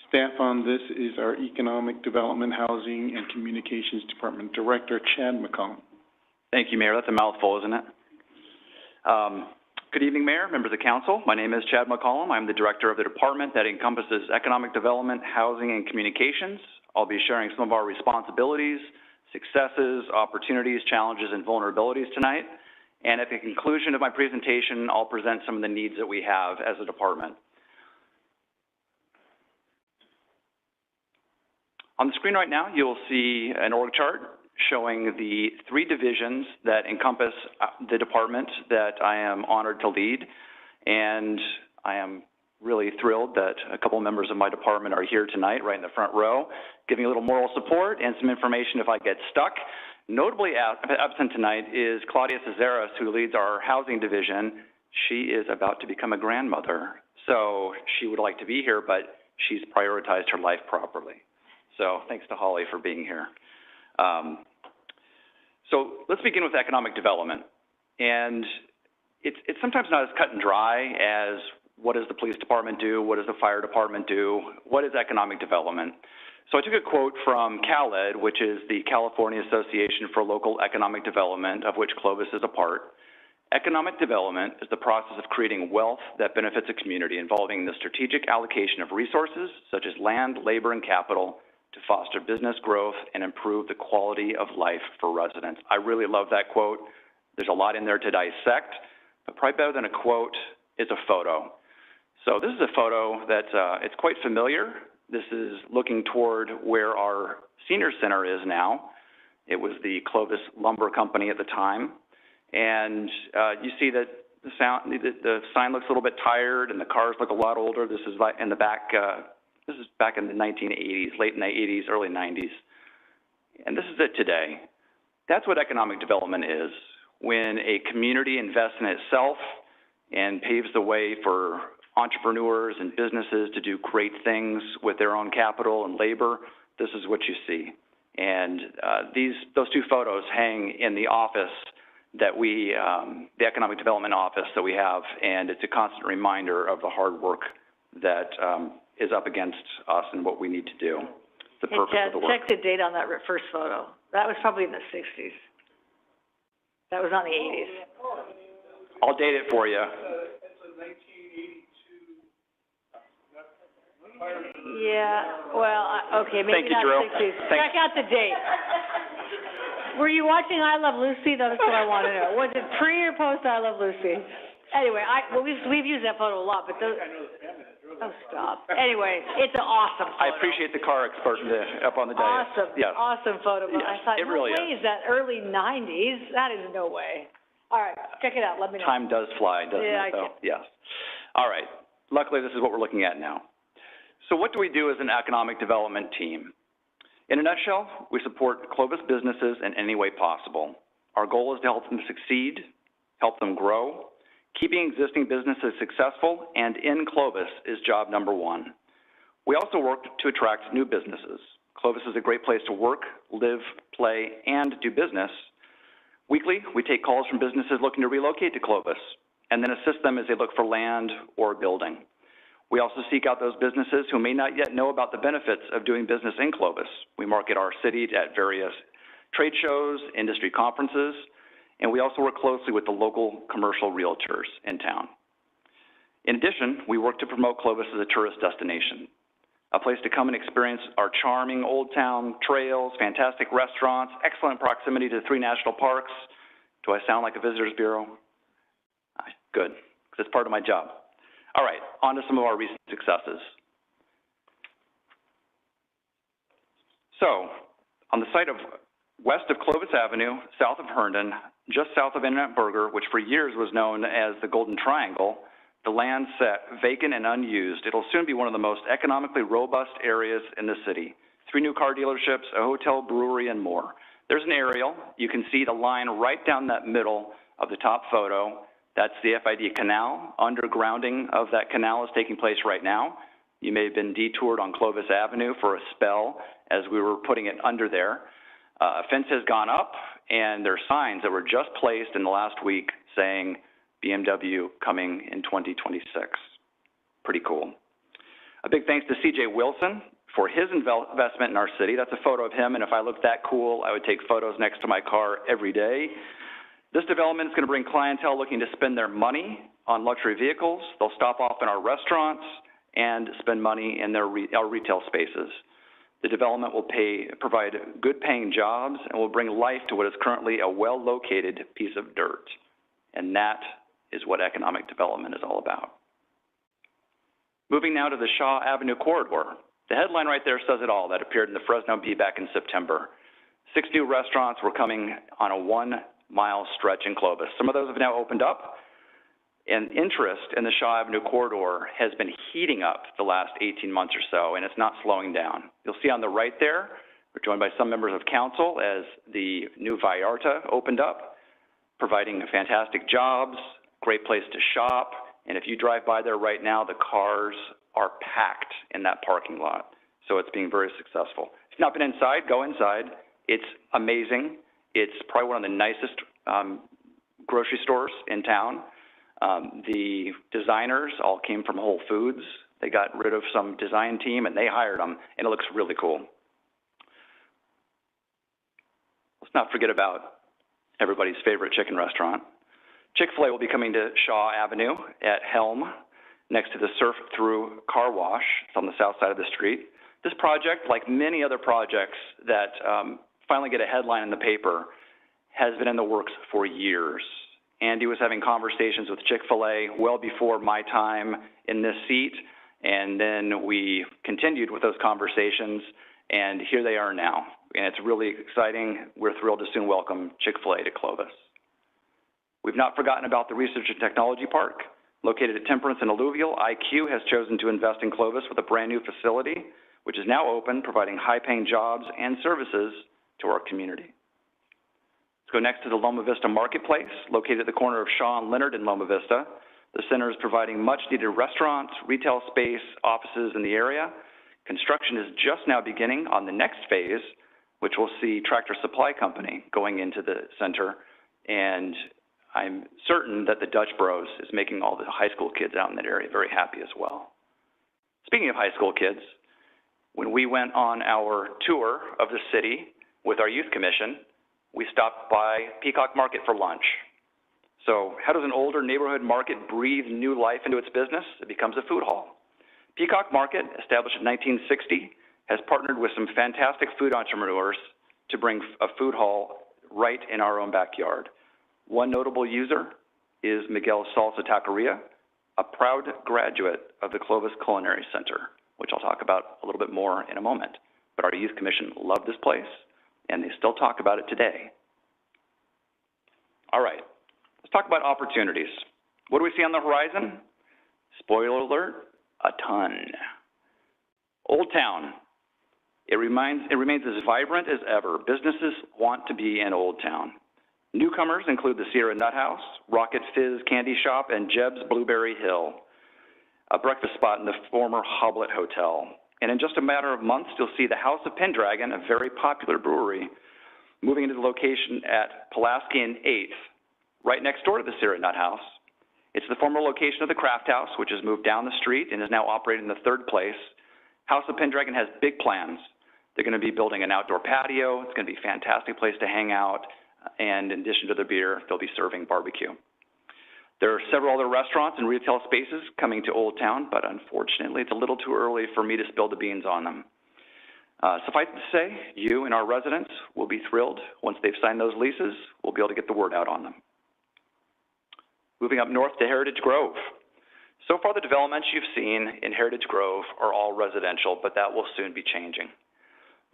Staff on this is our Economic Development, Housing, and Communications Department Director, Chad McCollum. Thank you, Mayor. That's a mouthful, isn't it? Good evening, Mayor, members of Council. My name is Chad McCollum. I'm the Director of the department that encompasses Economic Development, Housing, and Communications. I'll be sharing some of our responsibilities, successes, opportunities, challenges, and vulnerabilities tonight. And at the conclusion of my presentation, I'll present some of the needs that we have as a department. On the screen right now, you'll see an org chart showing the 3 divisions that encompass the department that I am honored to lead. And I am really thrilled that a couple members of my department are here tonight, right in the front row, giving a little moral support and some information if I get stuck. Notably absent tonight is Claudia Cesaris, who leads our housing division. She is about to become a grandmother. So she would like to be here, but she's prioritized her life properly. So thanks to Holly for being here. So let's begin with economic development. And it's sometimes not as cut and dry as what does the police department do, what does the fire department do, what is economic development. So I took a quote from CALED, which is the California Association for Local Economic Development, of which Clovis is a part. Economic development is the process of creating wealth that benefits a community involving the strategic allocation of resources, such as land, labor, and capital, to foster business growth and improve the quality of life for residents. I really love that quote. There's a lot in there to dissect, but probably better than a quote is a photo. So this is a photo that it's quite familiar. This is looking toward where our senior center is now. It was the Clovis Lumber Company at the time. And you see that the sign looks a little bit tired and the cars look a lot older. This is like in the back, this is back in the 1980s, late 80s, early 90s. And this is it today. That's what economic development is. When a community invests in itself and paves the way for entrepreneurs and businesses to do great things with their own capital and labor, this is what you see. And those 2 photos hang in the office that we, the economic development office that we have, and it's a constant reminder of the hard work that is up against us and what we need to do. The purpose of the work. Check the date on that first photo. That was probably in the 60s. That was not in the 80s. I'll date it for you. It's a 1982. Yeah, well, okay, maybe Thank you, not Drew. 60s. Thanks. Check out the date. Were you watching I Love Lucy? That's what I want to know. Was it pre or post I Love Lucy? Anyway, we've used that photo a lot, but those... Oh, stop. Anyway, it's an awesome photo. I appreciate the car expert up on the dais. Awesome, yes. Awesome photo. But yes, I thought, it no really way is that early 90s. That is no way. All right, check it out. Let me know. Time does fly, doesn't it, though? Yes. All right. Luckily, this is what we're looking at now. So what do we do as an economic development team? In a nutshell, we support Clovis businesses in any way possible. Our goal is to help them succeed, help them grow. Keeping existing businesses successful and in Clovis is job number 1. We also work to attract new businesses. Clovis is a great place to work, live, play, and do business. Weekly, we take calls from businesses looking to relocate to Clovis and then assist them as they look for land or building. We also seek out those businesses who may not yet know about the benefits of doing business in Clovis. We market our city at various trade shows, industry conferences, and we also work closely with the local commercial realtors in town. In addition, we work to promote Clovis as a tourist destination, a place to come and experience our charming old town trails, fantastic restaurants, excellent proximity to 3 national parks. Do I sound like a visitors bureau? Good, because it's part of my job. All right, on to some of our recent successes. So, on the site of west of Clovis Avenue, south of Herndon, just south of In-N-Out Burger, which for years was known as the Golden Triangle, the land sat vacant and unused. It'll soon be one of the most economically robust areas in the city. 3 new car dealerships, a hotel, brewery, and more. There's an aerial. You can see the line right down that middle of the top photo. That's the FID canal. Undergrounding of that canal is taking place right now. You may have been detoured on Clovis Avenue for a spell as we were putting it under there. A fence has gone up, and there are signs that were just placed in the last week saying BMW coming in 2026. Pretty cool. A big thanks to C.J. Wilson for his investment in our city. That's a photo of him, and if I looked that cool, I would take photos next to my car every day. This development is going to bring clientele looking to spend their money on luxury vehicles. They'll stop off in our restaurants and spend money in our retail spaces. The development will provide good-paying jobs and will bring life to what is currently a well-located piece of dirt. And that is what economic development is all about. Moving now to the Shaw Avenue corridor. The headline right there says it all. That appeared in the Fresno Bee back in September. 6 new restaurants were coming on a 1-mile stretch in Clovis. Some of those have now opened up, and interest in the Shaw Avenue corridor has been heating up the last 18 months or so, and it's not slowing down. You'll see on the right there, we're joined by some members of council as the new Vallarta opened up, providing fantastic jobs, great place to shop, and if you drive by there right now, the cars are packed in that parking lot. So it's being very successful. If you've not been inside, go inside. It's amazing. It's probably one of the nicest grocery stores in town. The designers all came from Whole Foods. They got rid of some design team and they hired them, and it looks really cool. Let's not forget about everybody's favorite chicken restaurant. Chick-fil-A will be coming to Shaw Avenue at Helm, next to the Surf Through Car Wash. It's on the south side of the street. This project, like many other projects that finally get a headline in the paper, has been in the works for years. Andy was having conversations with Chick-fil-A well before my time in this seat, and then we continued with those conversations, and here they are now. And it's really exciting. We're thrilled to soon welcome Chick-fil-A to Clovis. We've not forgotten about the Research and Technology Park. Located at Temperance and Alluvial, IQ has chosen to invest in Clovis with a brand new facility, which is now open, providing high-paying jobs and services to our community. Let's go next to the Loma Vista Marketplace, located at the corner of Shaw and Leonard in Loma Vista. The center is providing much-needed restaurants, retail space, offices in the area. Construction is just now beginning on the next phase, which will see Tractor Supply Company going into the center, and I'm certain that the Dutch Bros is making all the high school kids out in that area very happy as well. Speaking of high school kids, when we went on our tour of the city with our youth commission, we stopped by Peacock Market for lunch. So how does an older neighborhood market breathe new life into its business? It becomes a food hall. Peacock Market, established in 1960, has partnered with some fantastic food entrepreneurs to bring a food hall right in our own backyard. One notable user is Miguel Salsa Taqueria, a proud graduate of the Clovis Culinary Center, which I'll talk about a little bit more in a moment. But our youth commission loved this place, and they still talk about it today. All right, let's talk about opportunities. What do we see on the horizon? Spoiler alert, a ton. Old Town. It remains as vibrant as ever. Businesses want to be in Old Town. Newcomers include the Sierra Nut House, Rocket Fizz Candy Shop, and Jeb's Blueberry Hill, a breakfast spot in the former Hoblet Hotel. And in just a matter of months, you'll see the House of Pendragon, a very popular brewery, moving into the location at Pulaski and 8th, right next door to the Sierra Nut House. It's the former location of the Craft House, which has moved down the street and is now operating in the 3rd place. House of Pendragon has big plans. They're going to be building an outdoor patio. It's going to be a fantastic place to hang out. And in addition to the beer, they'll be serving barbecue. There are several other restaurants and retail spaces coming to Old Town, but unfortunately, it's a little too early for me to spill the beans on them. Suffice it to say, you and our residents will be thrilled. Once they've signed those leases, we'll be able to get the word out on them. Moving up north to Heritage Grove. So far, the developments you've seen in Heritage Grove are all residential, but that will soon be changing.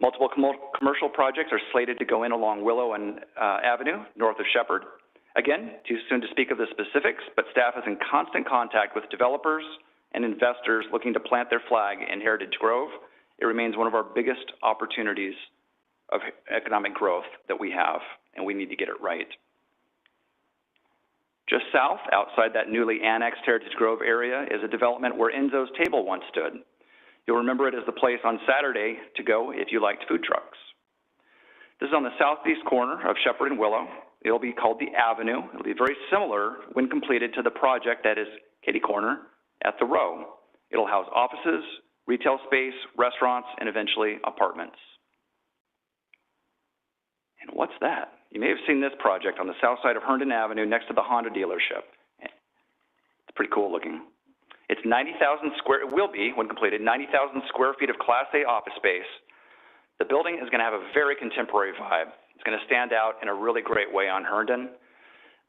Multiple commercial projects are slated to go in along Willow and Avenue, north of Shepherd. Again, too soon to speak of the specifics, but staff is in constant contact with developers and investors looking to plant their flag in Heritage Grove. it remains one of our biggest opportunities of economic growth that we have, and we need to get it right. Just south, outside that newly annexed Heritage Grove area, is a development where Enzo's Table once stood. You'll remember it as the place on Saturday to go if you liked food trucks. This is on the southeast corner of Shepherd and Willow. It'll be called the Avenue. It'll be very similar when completed to the project that is kitty corner at the Row. It'll house offices, retail space, restaurants, and eventually apartments. And what's that? You may have seen this project on the south side of Herndon Avenue next to the Honda dealership. It's pretty cool looking. It's 90,000 square, it will be, when completed, 90,000 square feet of Class A office space. The building is going to have a very contemporary vibe. It's going to stand out in a really great way on Herndon.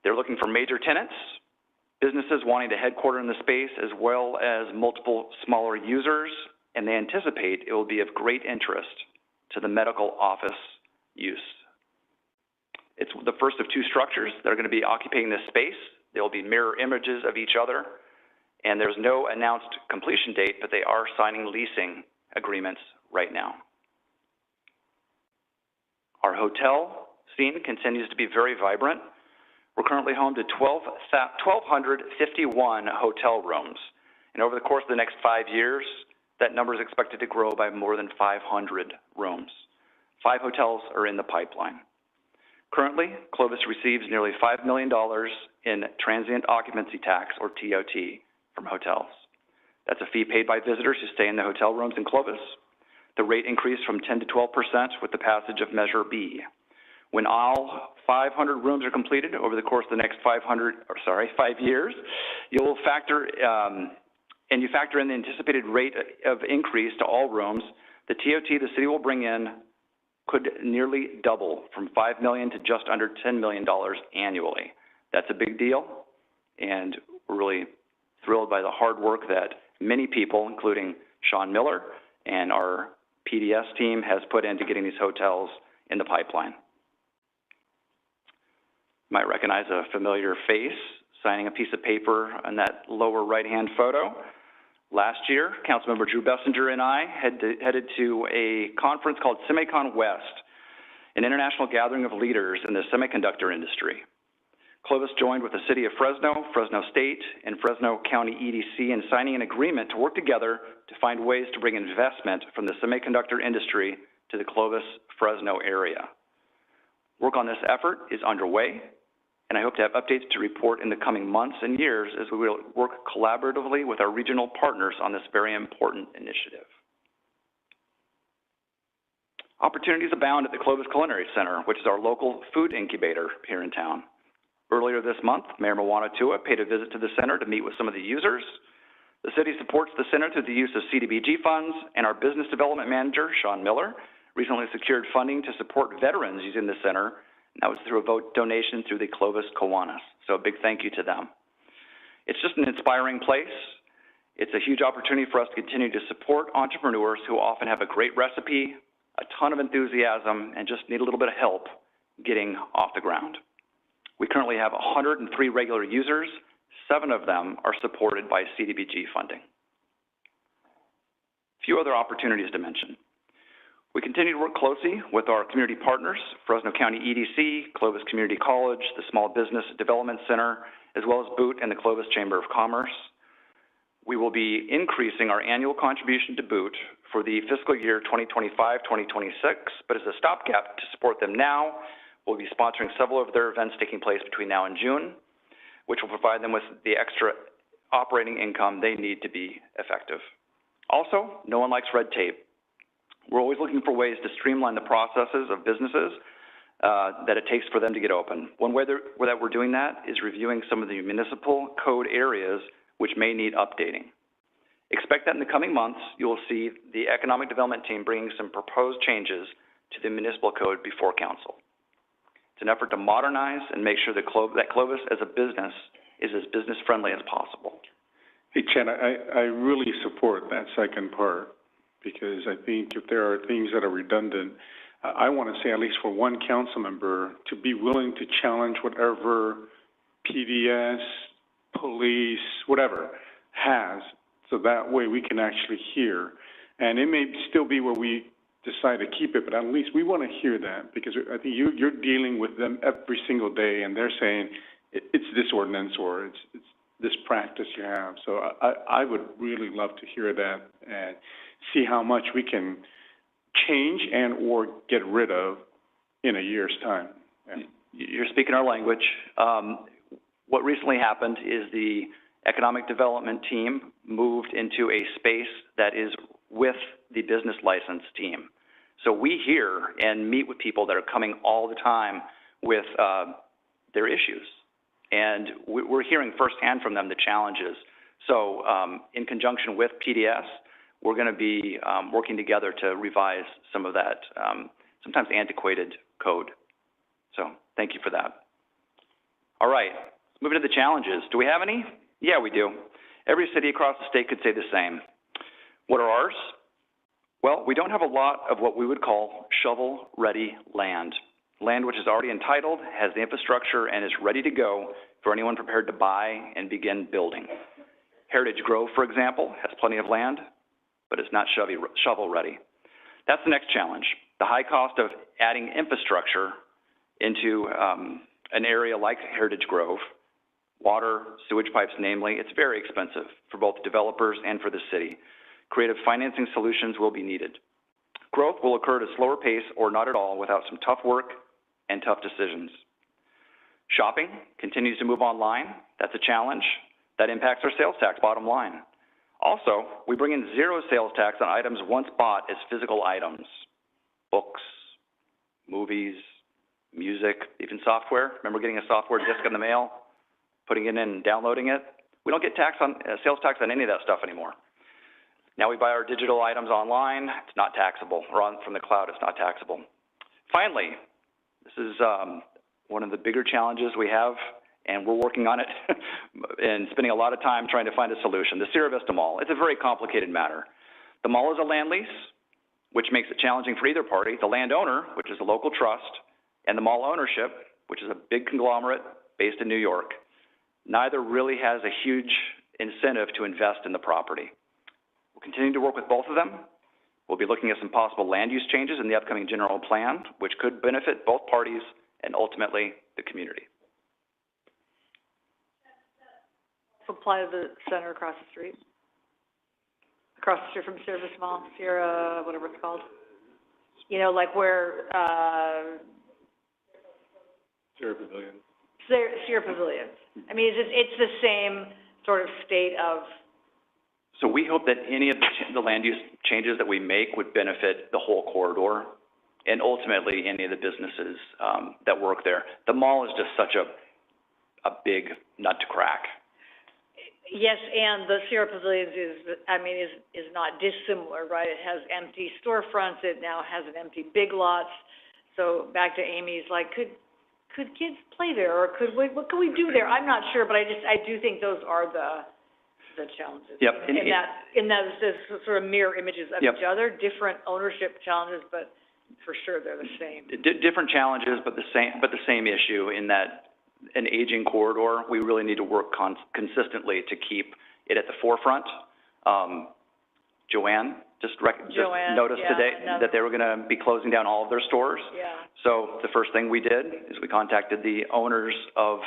They're looking for major tenants, businesses wanting to headquarter in the space, as well as multiple smaller users, and they anticipate it will be of great interest to the medical office use. It's the first of two structures that are going to be occupying this space. There will be mirror images of each other, and there's no announced completion date, but they are signing leasing agreements right now. Our hotel scene continues to be very vibrant. We're currently home to 1,251 hotel rooms, and over the course of the next 5 years, that number is expected to grow by more than 500 rooms. 5 hotels are in the pipeline. Currently, Clovis receives nearly $5 million in transient occupancy tax, or TOT, from hotels. That's a fee paid by visitors who stay in the hotel rooms in Clovis. The rate increased from 10 to 12% with the passage of Measure B. When all 500 rooms are completed over the course of the next 5 years, you'll factor in the anticipated rate of increase to all rooms. The TOT the city will bring in could nearly double from $5 million to just under $10 million annually. That's a big deal, and we're really thrilled by the hard work that many people, including Sean Miller and our PDS team, has put into getting these hotels in the pipeline. You might recognize a familiar face signing a piece of paper on that lower right-hand photo. Last year, Councilmember Drew Bessinger and I headed to a conference called SemiCon West, an international gathering of leaders in the semiconductor industry. Clovis joined with the City of Fresno, Fresno State, and Fresno County EDC in signing an agreement to work together to find ways to bring investment from the semiconductor industry to the Clovis-Fresno area. Work on this effort is underway, and I hope to have updates to report in the coming months and years as we will work collaboratively with our regional partners on this very important initiative. Opportunities abound at the Clovis Culinary Center, which is our local food incubator here in town. Earlier this month, Mayor Moana Tua paid a visit to the center to meet with some of the users. The city supports the center through the use of CDBG funds, and our business development manager, Sean Miller, recently secured funding to support veterans using the center. And that was through a donation through the Clovis Kiwanis. So a big thank you to them. It's just an inspiring place. It's a huge opportunity for us to continue to support entrepreneurs who often have a great recipe, a ton of enthusiasm, and just need a little bit of help getting off the ground. We currently have 103 regular users. 7 of them are supported by CDBG funding. A few other opportunities to mention. We continue to work closely with our community partners, Fresno County EDC, Clovis Community College, the Small Business Development Center, as well as BOOT and the Clovis Chamber of Commerce. We will be increasing our annual contribution to BOOT for the fiscal year 2025-2026, but as a stopgap to support them now, we'll be sponsoring several of their events taking place between now and June, which will provide them with the extra operating income they need to be effective. Also, no one likes red tape. We're always looking for ways to streamline the processes of businesses that it takes for them to get open. One way that we're doing that is reviewing some of the municipal code areas which may need updating. Expect that in the coming months, you will see the economic development team bringing some proposed changes to the municipal code before council. It's an effort to modernize and make sure that Clovis as a business is as business friendly as possible. Hey, Chad, I really support that second part, because I think if there are things that are redundant, I want to say at least for one council member to be willing to challenge whatever PDS, police, whatever has, so that way we can actually hear. And it may still be where we decide to keep it, but at least we want to hear that, because I think you're dealing with them every single day, and they're saying, it's this ordinance, or it's this practice you have. So I would really love to hear that and see how much we can change and or get rid of in a year's time. Yeah. You're speaking our language. What recently happened is the economic development team moved into a space that is with the business license team. So we hear and meet with people that are coming all the time with their issues. And we're hearing firsthand from them the challenges. So in conjunction with PDS, we're going to be working together to revise some of that sometimes antiquated code. So thank you for that. All right, moving to the challenges. Do we have any? Yeah, we do. Every city across the state could say the same. What are ours? Well, we don't have a lot of what we would call shovel-ready land. Land which is already entitled, has the infrastructure, and is ready to go for anyone prepared to buy and begin building. Heritage Grove, for example, has plenty of land, but it's not shovel-ready. That's the next challenge. The high cost of adding infrastructure into an area like Heritage Grove, water, sewage pipes namely, it's very expensive for both developers and for the city. Creative financing solutions will be needed. Growth will occur at a slower pace or not at all without some tough work and tough decisions. Shopping continues to move online. That's a challenge. That impacts our sales tax bottom line. Also, we bring in zero sales tax on items once bought as physical items. Books, movies, music, even software. Remember getting a software disc in the mail, putting it in and downloading it? We don't get sales tax on any of that stuff anymore. Now we buy our digital items online, it's not taxable, or from the cloud, it's not taxable. Finally, this is one of the bigger challenges we have, and we're working on it and spending a lot of time trying to find a solution. The Sierra Vista Mall, it's a very complicated matter. The mall is a land lease, which makes it challenging for either party. The landowner, which is a local trust, and the mall ownership, which is a big conglomerate based in New York. Neither really has a huge incentive to invest in the property. We'll continue to work with both of them. We'll be looking at some possible land use changes in the upcoming general plan, which could benefit both parties and ultimately the community. Apply to the center across the street from Sierra Vista Mall, Sierra, whatever it's called. You know, like where, Sierra Pavilion. Sierra Pavilion. I mean, it's the same sort of state of. So we hope that any of the land use changes that we make would benefit the whole corridor and ultimately any of the businesses that work there. The mall is just such a big nut to crack. Yes, and the Sierra Pavilions is not dissimilar, right? It has empty storefronts. It now has an empty big lots. So back to Amy's, like, could kids play there, or what can we do there? I'm not sure, but I do think those are the challenges. Yep. In those sort of mirror images of each other, different ownership challenges, but for sure they're the same. Different challenges, but the same issue in that an aging corridor, we really need to work consistently to keep it at the forefront. Joanne just noticed today that they were going to be closing down all of their stores. Yeah. So the first thing we did is we contacted the owners of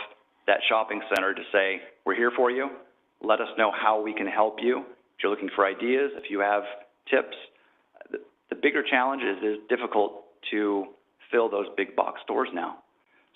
that shopping center to say, we're here for you. Let us know how we can help you. If you're looking for ideas, if you have tips. The bigger challenge is it's difficult to fill those big box stores now.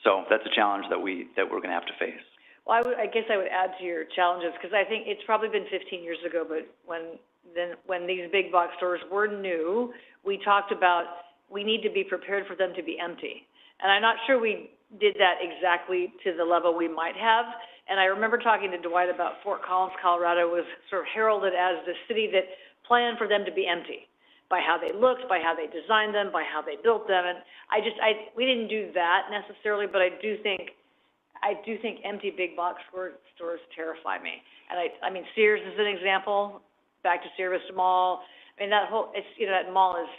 So that's a challenge that we're going to have to face. Well, I guess I would add to your challenges, because I think it's probably been 15 years ago, but when these big box stores were new, we talked about we need to be prepared for them to be empty. And I'm not sure we did that exactly to the level we might have. And I remember talking to Dwight about Fort Collins, Colorado was sort of heralded as the city that planned for them to be empty, by how they looked, by how they designed them, by how they built them. And we didn't do that necessarily, but I do think empty big box stores terrify me. And I mean, Sears is an example, back to Sierra Vista Mall. I mean, that mall is,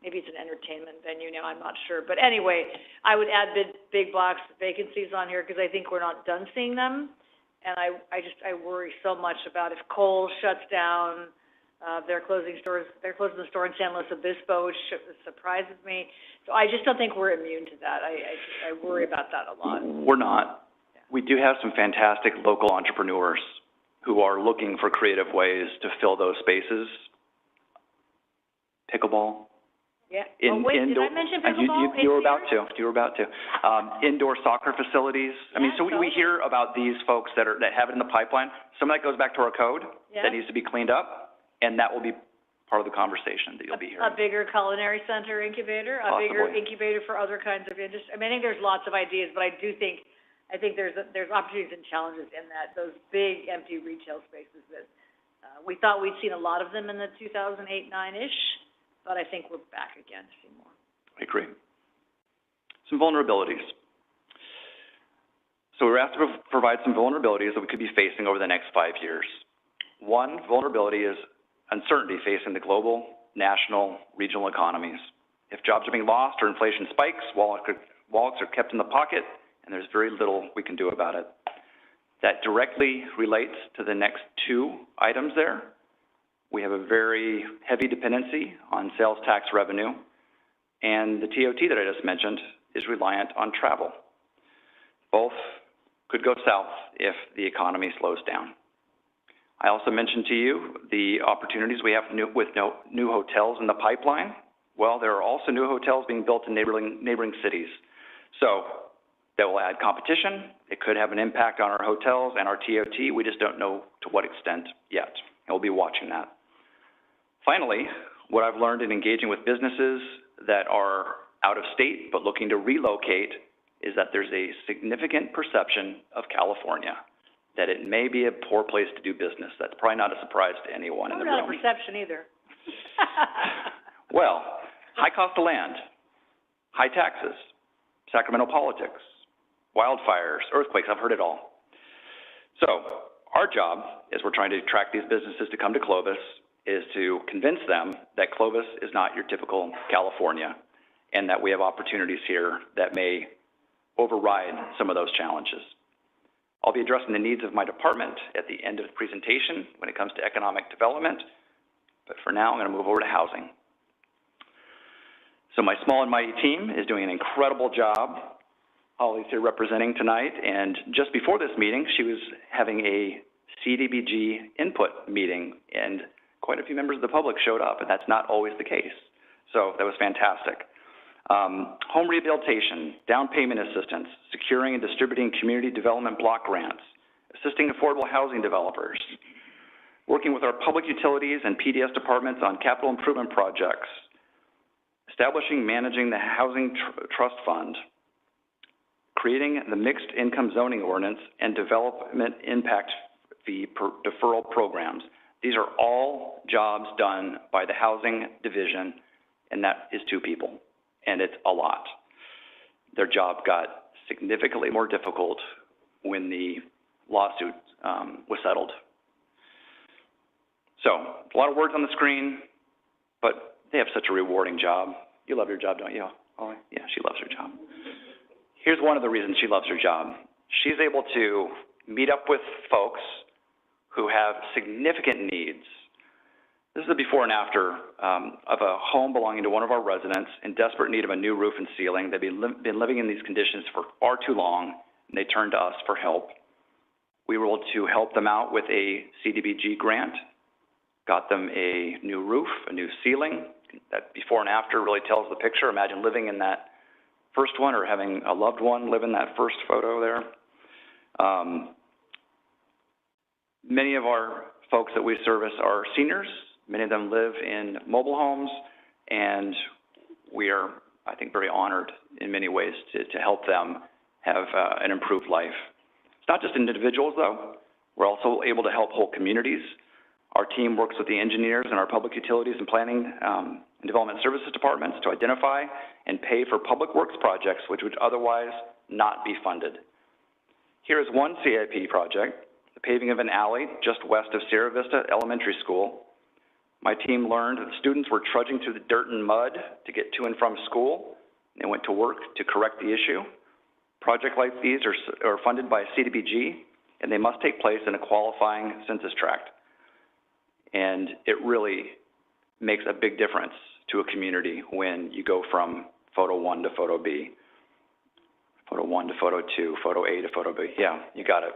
maybe it's an entertainment venue now, I'm not sure. But anyway, I would add big box vacancies on here, because I think we're not done seeing them. And I worry so much about if Kohl's shuts down, They're closing the store in San Luis Obispo, which surprises me. So I just don't think we're immune to that. I worry about that a lot. We're not. We do have some fantastic local entrepreneurs who are looking for creative ways to fill those spaces. Pickleball. Yeah. Did I mention pickleball? You were about to. Indoor soccer facilities. I mean, so we hear about these folks that have it in the pipeline. Some of that goes back to our code that needs to be cleaned up, and that will be part of the conversation that you'll be hearing. A bigger culinary center incubator, a bigger incubator for other kinds of industry. I mean, I think there's lots of ideas, but I think there's opportunities and challenges in that, those big empty retail spaces that we thought we'd seen a lot of them in the 2008-9-ish, but I think we're back again to see more. I agree. Some vulnerabilities. So we're asked to provide some vulnerabilities that we could be facing over the next 5 years. One vulnerability is uncertainty facing the global, national, regional economies. If jobs are being lost or inflation spikes, wallets are kept in the pocket, and there's very little we can do about it. That directly relates to the next two items there. We have a very heavy dependency on sales tax revenue, and the TOT that I just mentioned is reliant on travel. Both could go south if the economy slows down. I also mentioned to you the opportunities we have with new hotels in the pipeline. Well, there are also new hotels being built in neighboring cities. So that will add competition. It could have an impact on our hotels and our TOT. We just don't know to what extent yet, and we'll be watching that. Finally, what I've learned in engaging with businesses that are out of state but looking to relocate is that there's a significant perception of California, that it may be a poor place to do business. That's probably not a surprise to anyone in the room. Not a perception either. Well, high cost of land, high taxes, Sacramento politics, wildfires, earthquakes, I've heard it all. So our job, as we're trying to attract these businesses to come to Clovis, is to convince them that Clovis is not your typical California, and that we have opportunities here that may override some of those challenges. I'll be addressing the needs of my department at the end of the presentation when it comes to economic development, but for now I'm going to move over to housing. So my small and mighty team is doing an incredible job. Holly's here representing tonight, and just before this meeting, she was having a CDBG input meeting, and quite a few members of the public showed up, and that's not always the case. So that was fantastic. Home rehabilitation, down payment assistance, securing and distributing community development block grants, assisting affordable housing developers, working with our public utilities and PDS departments on capital improvement projects, establishing, managing the Housing Trust Fund, creating the mixed income zoning ordinance and development impact fee deferral programs. These are all jobs done by the housing division, and that is 2 people, and it's a lot. Their job got significantly more difficult when the lawsuit was settled. So, a lot of words on the screen, but they have such a rewarding job. You love your job, don't you, Holly? Yeah, she loves her job. Here's one of the reasons she loves her job. She's able to meet up with folks who have significant needs. This is a before and after of a home belonging to one of our residents in desperate need of a new roof and ceiling. They've been living in these conditions for far too long, and they turned to us for help. We were able to help them out with a CDBG grant, got them a new roof, a new ceiling. That before and after really tells the picture. Imagine living in that first one or having a loved one live in that first photo there. Many of our folks that we service are seniors. Many of them live in mobile homes, and we are, I think, very honored in many ways to help them have an improved life. It's not just individuals, though. We're also able to help whole communities. Our team works with the engineers in our public utilities and planning and development services departments to identify and pay for public works projects which would otherwise not be funded. Here is one CIP project, the paving of an alley just west of Sierra Vista Elementary School. My team learned that students were trudging through the dirt and mud to get to and from school. They went to work to correct the issue. Projects like these are funded by CDBG, and they must take place in a qualifying census tract. And it really makes a big difference to a community when you go from photo 1 to photo B, photo 1 to photo 2, photo A to photo B. Yeah, you got it.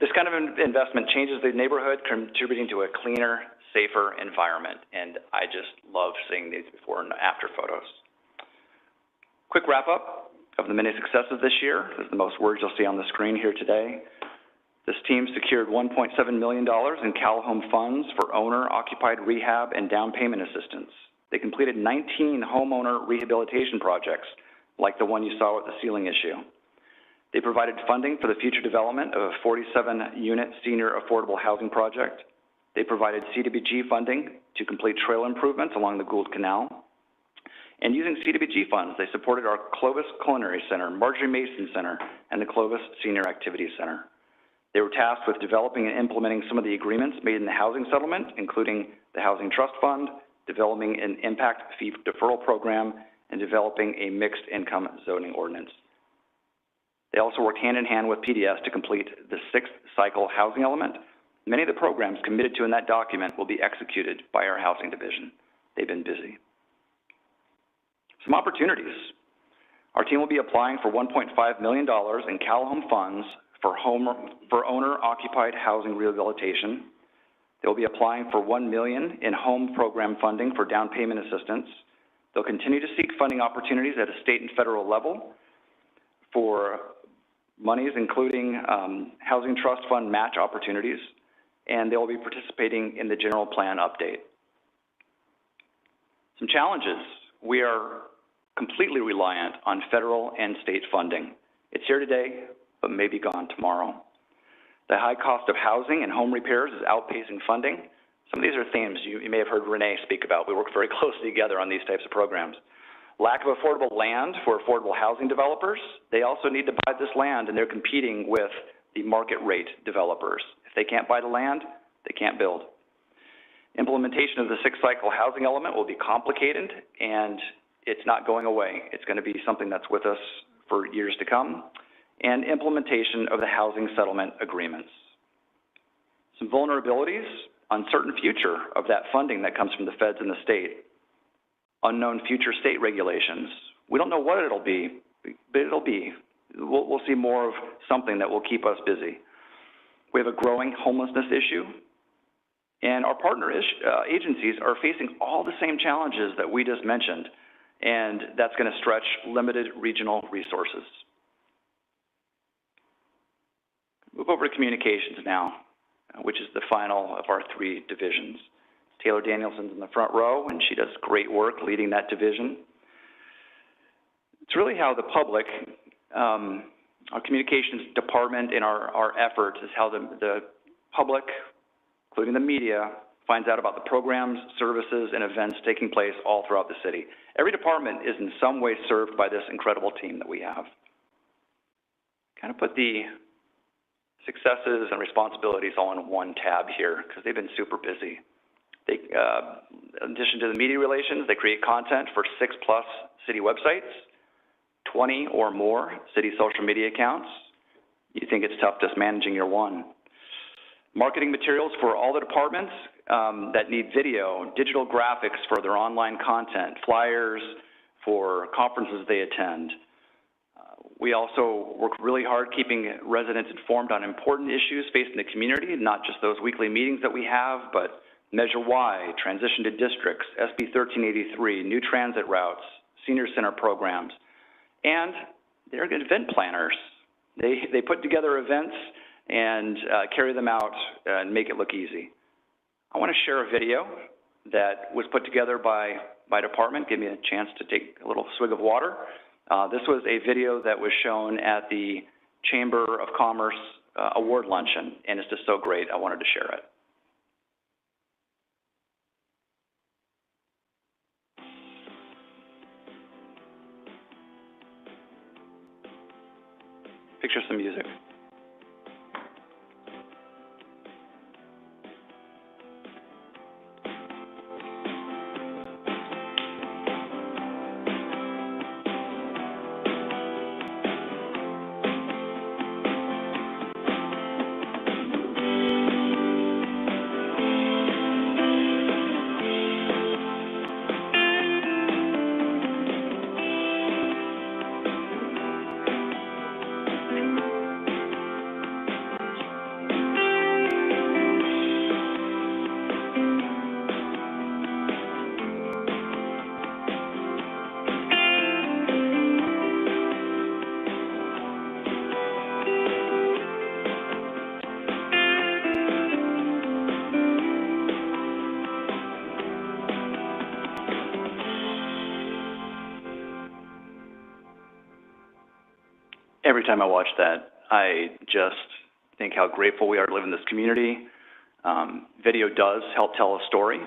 This kind of investment changes the neighborhood, contributing to a cleaner, safer environment. And I just love seeing these before and after photos. Quick wrap up of the many successes this year. This is the most words you'll see on the screen here today. This team secured $1.7 million in Cal-Home funds for owner-occupied rehab and down payment assistance. They completed 19 homeowner rehabilitation projects, like the one you saw with the ceiling issue. They provided funding for the future development of a 47-unit senior affordable housing project. They provided CDBG funding to complete trail improvements along the Gould Canal. And using CDBG funds, they supported our Clovis Culinary Center, Marjorie Mason Center, and the Clovis Senior Activities Center. They were tasked with developing and implementing some of the agreements made in the housing settlement, including the Housing Trust Fund, developing an impact fee deferral program, and developing a mixed income zoning ordinance. They also worked hand in hand with PDS to complete the 6th cycle housing element. Many of the programs committed to in that document will be executed by our housing division. They've been busy. Some opportunities. Our team will be applying for $1.5 million in Cal-Home funds for owner-occupied housing rehabilitation. They'll be applying for $1 million in home program funding for down payment assistance. They'll continue to seek funding opportunities at a state and federal level for monies, including Housing Trust Fund match opportunities, and they'll be participating in the general plan update. Some challenges. We are completely reliant on federal and state funding. It's here today, but may be gone tomorrow. The high cost of housing and home repairs is outpacing funding. Some of these are themes you may have heard Renee speak about. We work very closely together on these types of programs. Lack of affordable land for affordable housing developers. They also need to buy this land, and they're competing with the market rate developers. If they can't buy the land, they can't build. Implementation of the 6th cycle housing element will be complicated, and it's not going away. It's going to be something that's with us for years to come. And implementation of the housing settlement agreements. Some vulnerabilities, uncertain future of that funding that comes from the feds and the state. Unknown future state regulations. We don't know what it'll be, but it'll be. We'll see more of something that will keep us busy. We have a growing homelessness issue, and our partner agencies are facing all the same challenges that we just mentioned, and that's going to stretch limited regional resources. Move over to communications now, which is the final of our 3 divisions. Taylor Danielson's in the front row, and she does great work leading that division. It's really how the public, our communications department and our efforts is how the public, including the media, finds out about the programs, services, and events taking place all throughout the city. Every department is in some way served by this incredible team that we have. Kind of put the successes and responsibilities all in one tab here because they've been super busy. They, in addition to the media relations, they create content for 6+ city websites, 20 or more city social media accounts. You think it's tough just managing your one. Marketing materials for all the departments that need video, digital graphics for their online content, flyers for conferences they attend. We also work really hard keeping residents informed on important issues facing the community, not just those weekly meetings that we have, but Measure Y, transition to districts, SB 1383, new transit routes, senior center programs, and they're event planners. They put together events and carry them out and make it look easy. I want to share a video that was put together by my department. Give me a chance to take a little swig of water. This was a video that was shown at the Chamber of Commerce award luncheon, and it's just so great, I wanted to share it. Picture some music. every time I watch that, I just think how grateful we are to live in this community. Video does help tell a story.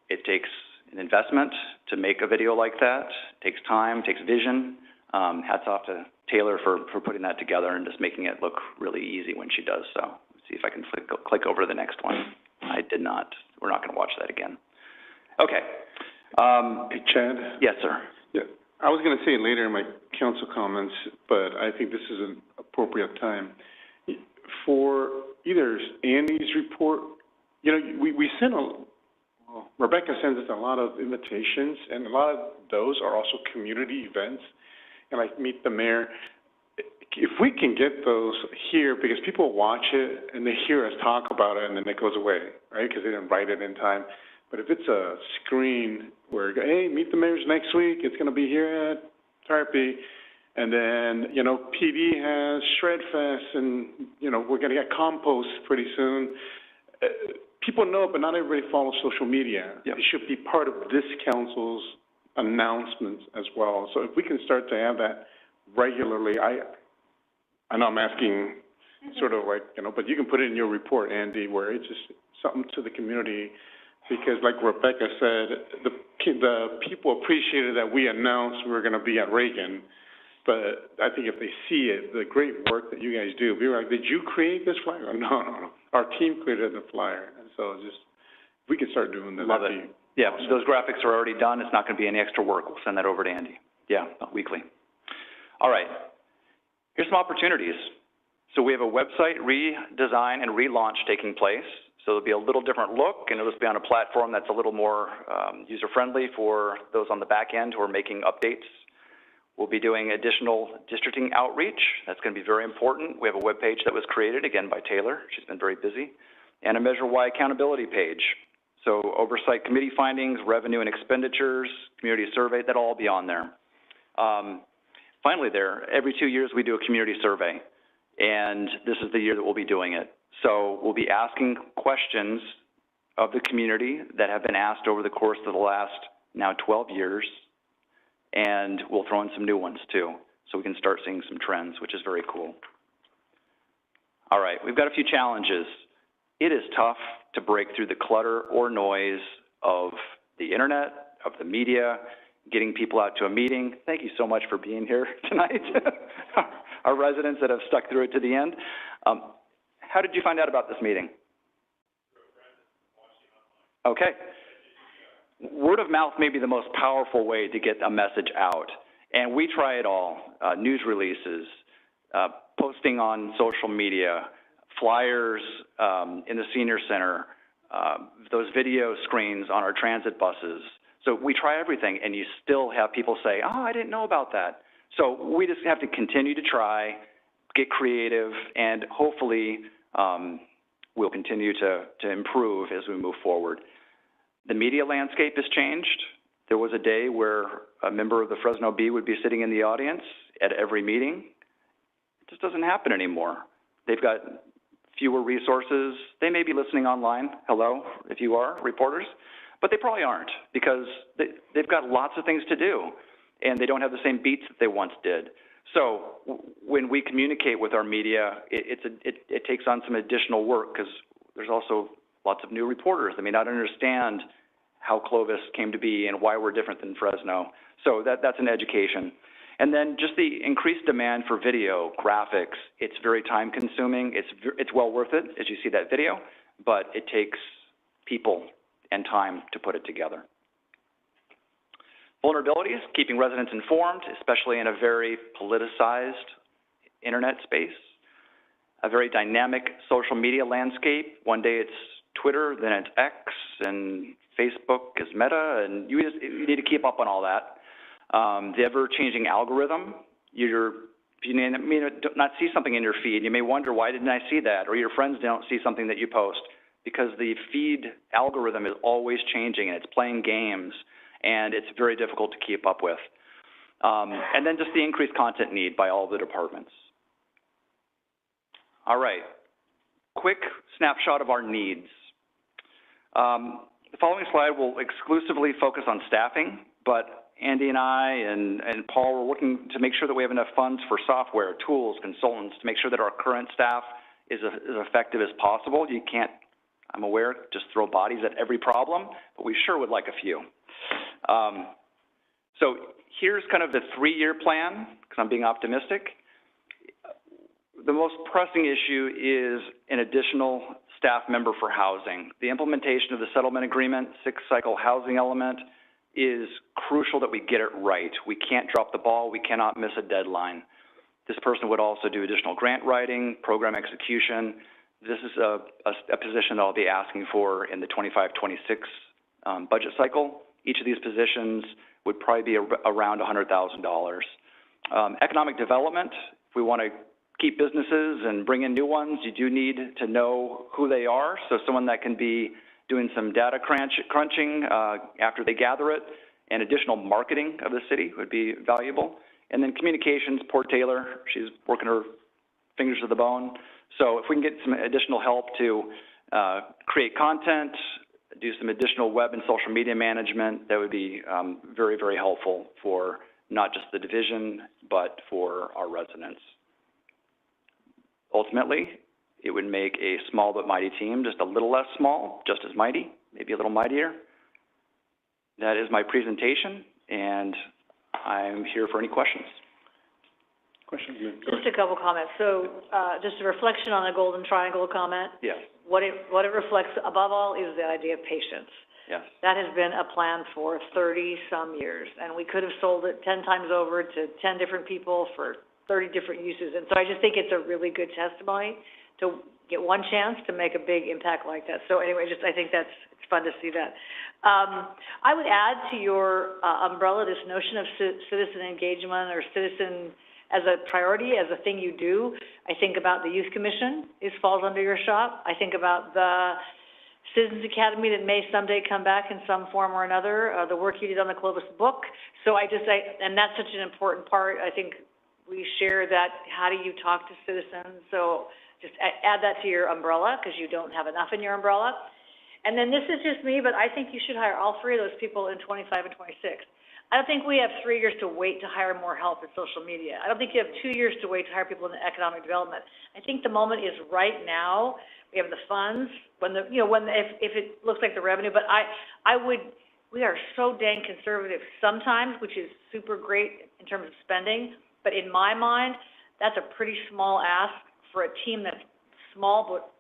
It takes an investment to make a video like that. It takes time, takes vision. Hats off to Taylor for putting that together and just making it look really easy when she does so. Let's see if I can click over to the next one. I did not. We're not going to watch that again. Okay. Hey, Chad? Yes, sir. Yeah, I was going to say it later in my council comments, but I think this is an appropriate time. For either Andy's report, you know, we send Rebecca sends us a lot of invitations, and a lot of those are also community events, and like Meet the Mayor. If we can get those here, because people watch it and they hear us talk about it and then it goes away, right, because they didn't write it in time. But if it's a screen where, hey, Meet the Mayor's next week, it's going to be here at Tarpey, and then, you know, PD has Shred Fest, and, you know, we're going to get compost pretty soon. People know it, but not everybody follows social media. Yep. It should be part of this council's announcements as well. So if we can start to have that regularly, I know I'm asking sort of like, you know, but you can put it in your report, Andy, where it's just something to the community. Because like Rebecca said, the people appreciated that we announced we were going to be at Reagan. But I think if they see it, the great work that you guys do, be like, did you create this flyer? No. Our team created the flyer. And so just, if we can start doing that. Love it. Yeah, those graphics are already done. It's not going to be any extra work. We'll send that over to Andy. Yeah, weekly. All right. Here's some opportunities. So we have a website redesign and relaunch taking place. So it'll be a little different look, and it'll just be on a platform that's a little more user-friendly for those on the back end who are making updates. We'll be doing additional districting outreach. That's going to be very important. We have a web page that was created, again, by Taylor. She's been very busy. And a Measure Y accountability page. So oversight committee findings, revenue and expenditures, community survey, that'll all be on there. Finally every 2 years we do a community survey, and this is the year that we'll be doing it. So we'll be asking questions of the community that have been asked over the course of the last now 12 years, and we'll throw in some new ones too, so we can start seeing some trends, which is very cool. All right, we've got a few challenges. It is tough to break through the clutter or noise of the internet, of the media, getting people out to a meeting. Thank you so much for being here tonight. Our residents that have stuck through it to the end. How did you find out about this meeting? Okay. Word of mouth may be the most powerful way to get a message out, and we try it all. News releases, posting on social media, flyers in the senior center, those video screens on our transit buses. So we try everything, and you still have people say, oh, I didn't know about that. So we just have to continue to try, get creative, and hopefully we'll continue to improve as we move forward. The media landscape has changed. There was a day where a member of the Fresno Bee would be sitting in the audience at every meeting. It just doesn't happen anymore. They've got fewer resources. They may be listening online, hello, if you are, reporters, but they probably aren't because they've got lots of things to do, and they don't have the same beats that they once did. So when we communicate with our media, it takes on some additional work because there's also lots of new reporters that may not understand how Clovis came to be and why we're different than Fresno. So that's an education. And then just the increased demand for video, graphics, it's very time consuming. It's well worth it as you see that video, but it takes people and time to put it together. Vulnerabilities, keeping residents informed, especially in a very politicized internet space. A very dynamic social media landscape. One day it's Twitter, then it's X, and Facebook is Meta, and you need to keep up on all that. The ever-changing algorithm, you may not see something in your feed. You may wonder, why didn't I see that? Or your friends don't see something that you post. Because the feed algorithm is always changing, and it's playing games, and it's very difficult to keep up with. And then just the increased content need by all the departments. All right, quick snapshot of our needs. The following slide will exclusively focus on staffing, but Andy and I and Paul were looking to make sure that we have enough funds for software, tools, consultants, to make sure that our current staff is as effective as possible. You can't, I'm aware, just throw bodies at every problem, but we sure would like a few. So here's kind of the 3-year plan, because I'm being optimistic. The most pressing issue is an additional staff member for housing. The implementation of the settlement agreement, 6-cycle housing element, is crucial that we get it right. We can't drop the ball. We cannot miss a deadline. This person would also do additional grant writing, program execution. This is a position that I'll be asking for in the 25-26 budget cycle. Each of these positions would probably be around $100,000. Economic development, if we want to keep businesses and bring in new ones, you do need to know who they are. So someone that can be doing some data crunching after they gather it, and additional marketing of the city would be valuable. And then communications, Port Taylor, she's working her fingers to the bone. So if we can get some additional help to create content, do some additional web and social media management, that would be very, very helpful for not just the division, but for our residents. Ultimately, it would make a small but mighty team just a little less small, just as mighty, maybe a little mightier. That is my presentation, and I'm here for any questions. Questions? Just a couple comments. So just a reflection on the Golden Triangle comment. Yes. What it reflects above all is the idea of patience. Yes. That has been a plan for 30-some years, and we could have sold it 10 times over to 10 different people for 30 different uses. And so I just think it's a really good testimony to get one chance to make a big impact like that. So anyway, I think it's fun to see that. I would add to your umbrella this notion of citizen engagement or citizen as a priority, as a thing you do. I think about the Youth Commission. It falls under your shop. I think about the Citizens Academy that may someday come back in some form or another, the work you did on the Clovis book. So and that's such an important part. I think we share that, how do you talk to citizens? So just add that to your umbrella, because you don't have enough in your umbrella. And then this is just me, but I think you should hire all 3 of those people in 25 and 26. I don't think we have 3 years to wait to hire more help in social media. I don't think you have 2 years to wait to hire people in economic development. I think the moment is right now. We have the funds, if it looks like the revenue, but we are so dang conservative sometimes, which is super great in terms of spending, but in my mind, that's a pretty small ask for a team that's small, but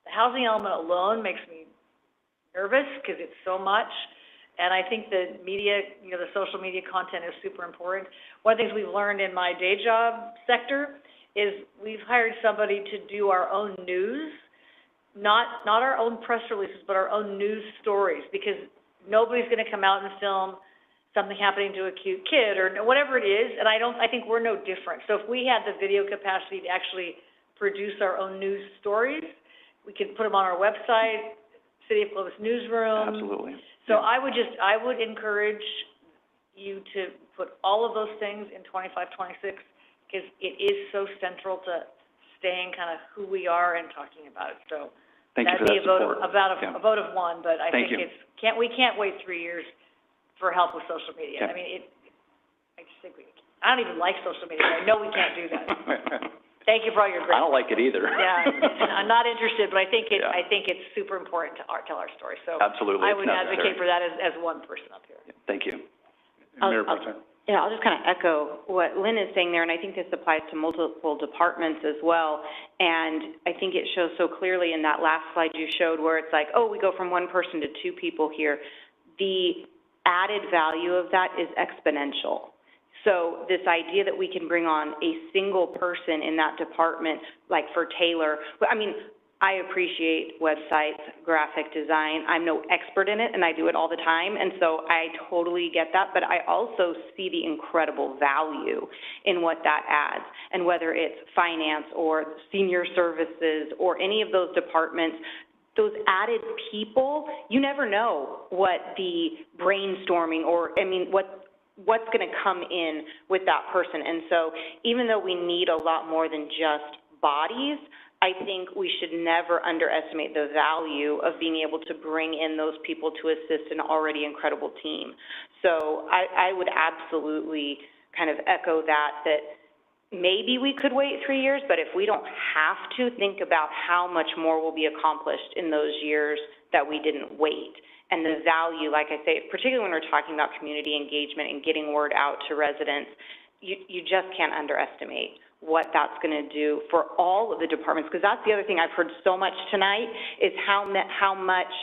the housing element alone makes me nervous because it's so much. And I think the media, the social media content is super important. One of the things we've learned in my day job sector is we've hired somebody to do our own news, not our own press releases, but our own news stories, because nobody's going to come out and film something happening to a cute kid or whatever it is, and I think we're no different. So if we had the video capacity to actually produce our own news stories, we could put them on our website, City of Clovis Newsroom. Absolutely. So I would encourage you to put all of those things in 25, 26, because it is so central to staying kind of who we are and talking about it. So that'd be a vote of 1, but I think we can't wait 3 years for help with social media. Yeah. I mean, I don't even like social media, but I know we can't do that. Thank you for all your great. I don't like it either. Yeah, I'm not interested, but I think it's super important to tell our story. So absolutely, I would advocate for that as one person up here. Yeah, thank you. Mayor Pro Tem. Yeah, I'll just kind of echo what Lynn is saying there, and I think this applies to multiple departments as well. And I think it shows so clearly in that last slide you showed where it's like, oh, we go from 1 person to 2 people here. The added value of that is exponential. So this idea that we can bring on a single person in that department, like for Taylor, I mean, I appreciate websites, graphic design. I'm no expert in it, and I do it all the time, and so I totally get that, but I also see the incredible value in what that adds. And whether it's finance or senior services or any of those departments, those added people, you never know what the brainstorming what's going to come in with that person. And so even though we need a lot more than just bodies, I think we should never underestimate the value of being able to bring in those people to assist an already incredible team. So I would absolutely kind of echo that maybe we could wait 3 years, but if we don't have to, think about how much more will be accomplished in those years that we didn't wait. And the value, like I say, particularly when we're talking about community engagement and getting word out to residents, you just can't underestimate what that's going to do for all of the departments, because that's the other thing I've heard so much tonight is how much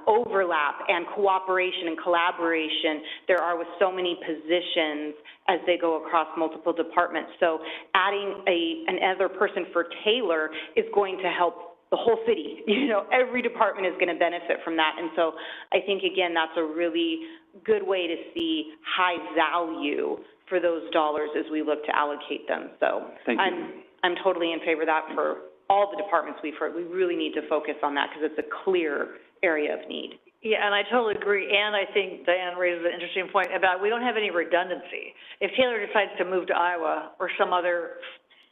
overlap and cooperation and collaboration there are with so many positions as they go across multiple departments. So adding another person for Taylor is going to help the whole city. You know, every department is going to benefit from that. And so I think, again, that's a really good way to see high value for those dollars as we look to allocate them. So I'm totally in favor of that for all the departments we've heard. We really need to focus on that because it's a clear area of need. Yeah, and I totally agree. And I think Diane raises an interesting point about we don't have any redundancy. If Taylor decides to move to Iowa or some other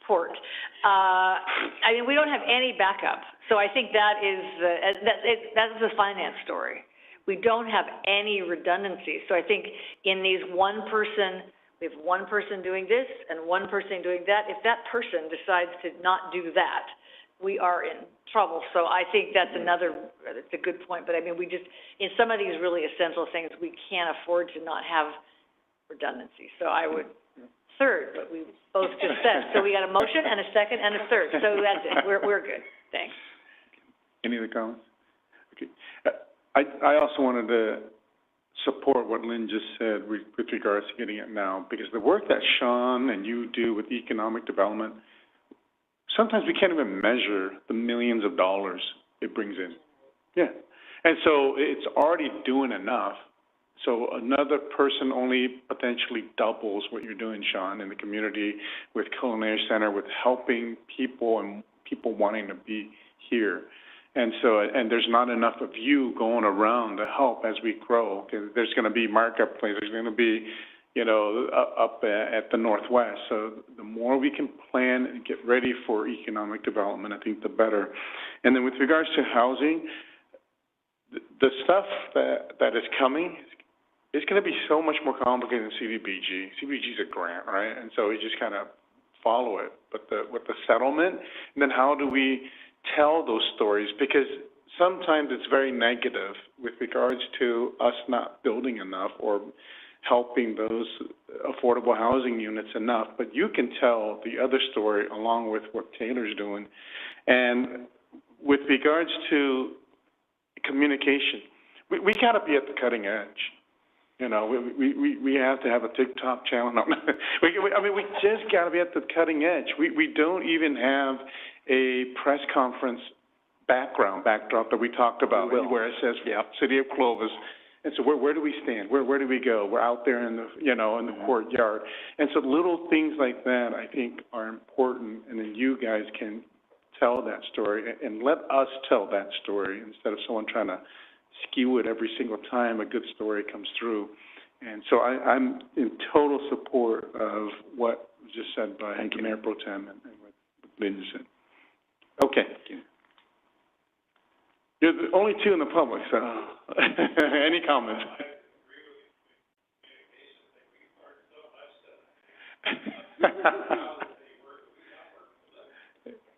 port, I mean, we don't have any backup. So I think that is the finance story. We don't have any redundancy. So I think in these we have one person doing this and one person doing that. If that person decides to not do that, we are in trouble. So I think that's a good point. But I mean, in some of these really essential things, we can't afford to not have redundancy. So I would third, but we both just said. So we got a motion and a second and a third. So that's it. We're good. Thanks. Any other comments? Okay. I also wanted to support what Lynn just said with regards to getting it now, because the work that Sean and you do with economic development, sometimes we can't even measure the millions of dollars it brings in. Yeah. And so it's already doing enough. So another person only potentially doubles what you're doing, Sean, in the community with Culinary Center, with helping people and people wanting to be here. And so, and there's not enough of you going around to help as we grow. There's going to be marketplace. There's going to be, you know, up at the Northwest. So the more we can plan and get ready for economic development, I think the better. And then with regards to housing, the stuff that is coming, it's going to be so much more complicated than CDBG. CDBG is a grant, right? And so we just kind of follow it. But with the settlement, and then how do we tell those stories? Because sometimes it's very negative with regards to us not building enough or helping those affordable housing units enough. But you can tell the other story along with what Taylor's doing. And with regards to communication, we got to be at the cutting edge. You know, we have to have a TikTok channel. No, we just got to be at the cutting edge. We don't even have a press conference backdrop that we talked about, where it says City of Clovis. And so where do we stand? Where do we go? We're out there in the, you know, in the courtyard. And so little things like that, I think, are important. And then you guys can tell that story and let us tell that story instead of someone trying to skew it every single time a good story comes through. And so I'm in total support of what was just said by Mayor Pro Tem and what Linda said. Okay. You're the only two in the public, so any comments?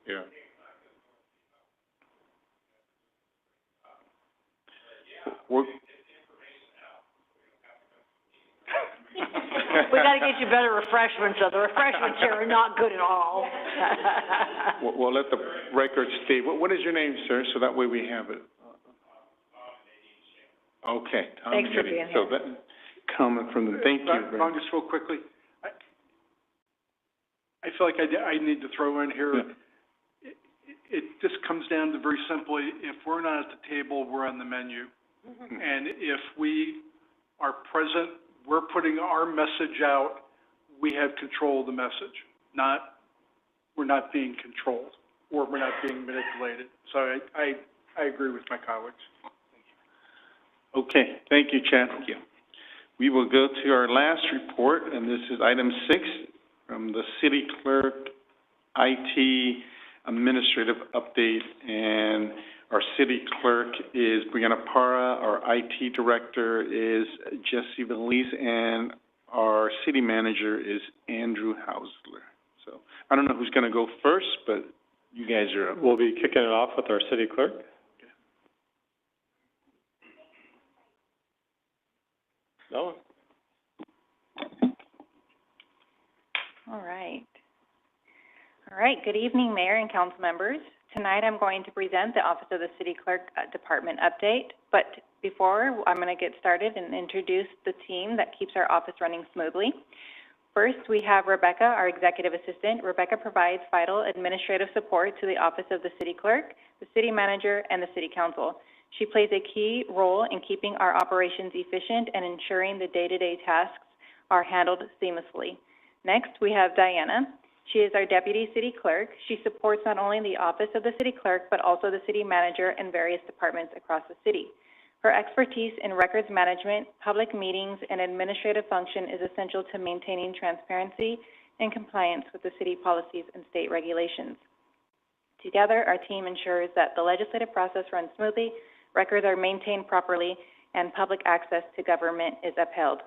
Yeah. We got to get you better refreshments, though. The refreshments here are not good at all. We'll let the record state. What is your name, sir? So that way we have it. Okay. Thanks for being here. So that comment from the, thank you. Ron, just real quickly, I feel like I need to throw in here. Yeah. It just comes down to very simply, if we're not at the table, we're on the menu. Mm-hmm. And if we are present, we're putting our message out, we have control of the message. We're not being controlled, or we're not being manipulated. So I agree with my colleagues. Okay, thank you, Chad. Thank you. We will go to our last report, and this is item 6 from the City Clerk IT administrative update, and our city clerk is Brianna Parra, our IT director is Jesse Valise, and our city manager is Andrew Hausler. So I don't know who's going to go first, but you guys are up. We'll be kicking it off with our city clerk. No. All right, good evening, Mayor and council members. Tonight I'm going to present the Office of the City Clerk Department update, but before I'm going to get started and introduce the team that keeps our office running smoothly. First, we have Rebecca, our executive assistant. Rebecca provides vital administrative support to the Office of the City Clerk, the City Manager, and the City Council. She plays a key role in keeping our operations efficient and ensuring the day-to-day tasks are handled seamlessly. Next, we have Diana. She is our Deputy City Clerk. She supports not only the Office of the City Clerk, but also the City Manager and various departments across the city. Her expertise in records management, public meetings, and administrative function is essential to maintaining transparency and compliance with the city policies and state regulations. Together, our team ensures that the legislative process runs smoothly, records are maintained properly, and public access to government is upheld.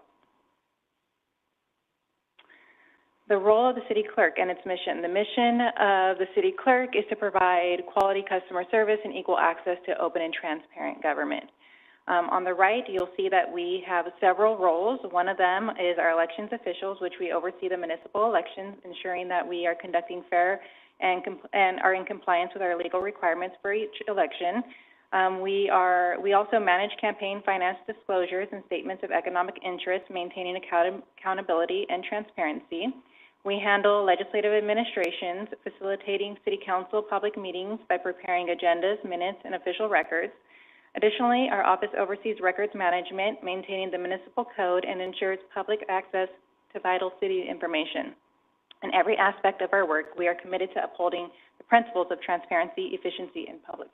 The role of the City Clerk and its mission. The mission of the City Clerk is to provide quality customer service and equal access to open and transparent government. On the right, you'll see that we have several roles. One of them is our elections officials, which we oversee the municipal elections, ensuring that we are conducting fair and are in compliance with our legal requirements for each election. We also manage campaign finance disclosures and statements of economic interest, maintaining accountability and transparency. We handle legislative administrations, facilitating City Council public meetings by preparing agendas, minutes, and official records. Additionally, our office oversees records management, maintaining the municipal code, and ensures public access to vital city information. In every aspect of our work, we are committed to upholding the principles of transparency, efficiency, and public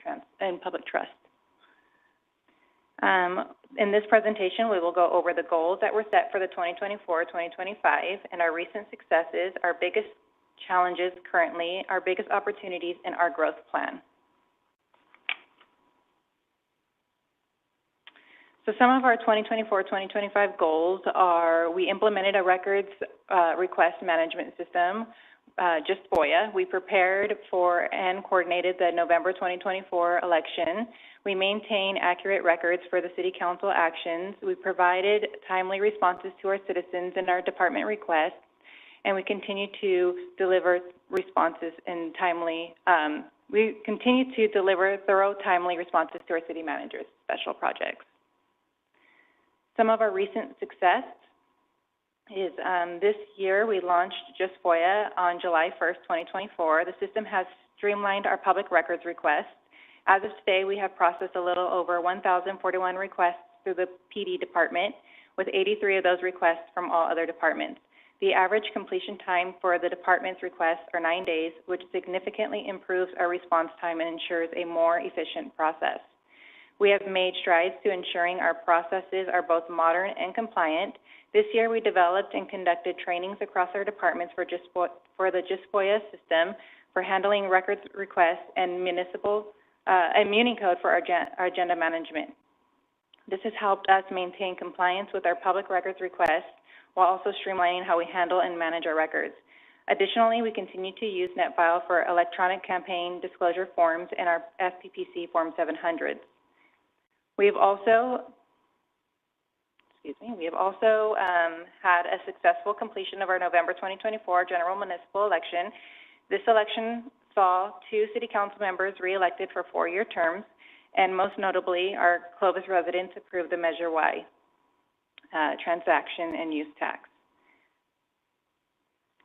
trust. In this presentation, we will go over the goals that were set for the 2024-2025 and our recent successes, our biggest challenges currently, our biggest opportunities, and our growth plan. So some of our 2024-2025 goals are: we implemented a records request management system, just FOIA. We prepared for and coordinated the November 2024 election. We maintain accurate records for the City Council actions. We provided timely responses to our citizens and our department requests, and we continue to deliver responses in timely. We continue to deliver thorough, timely responses to our city managers' special projects. Some of our recent success is this year we launched Just FOIA on July 1st, 2024. The system has streamlined our public records requests. As of today, we have processed a little over 1,041 requests through the PD department, with 83 of those requests from all other departments. The average completion time for the department's requests are 9 days, which significantly improves our response time and ensures a more efficient process. We have made strides to ensuring our processes are both modern and compliant. This year, we developed and conducted trainings across our departments for the Just FOIA system, for handling records requests, and Muni Code for our agenda management. This has helped us maintain compliance with our public records requests while also streamlining how we handle and manage our records. Additionally, we continue to use NetFile for electronic campaign disclosure forms and our FPPC Form 700s. We have also had a successful completion of our November 2024 general municipal election. This election saw 2 City Council members re-elected for 4-year terms, and most notably, our Clovis residents approved the Measure Y transaction and use tax.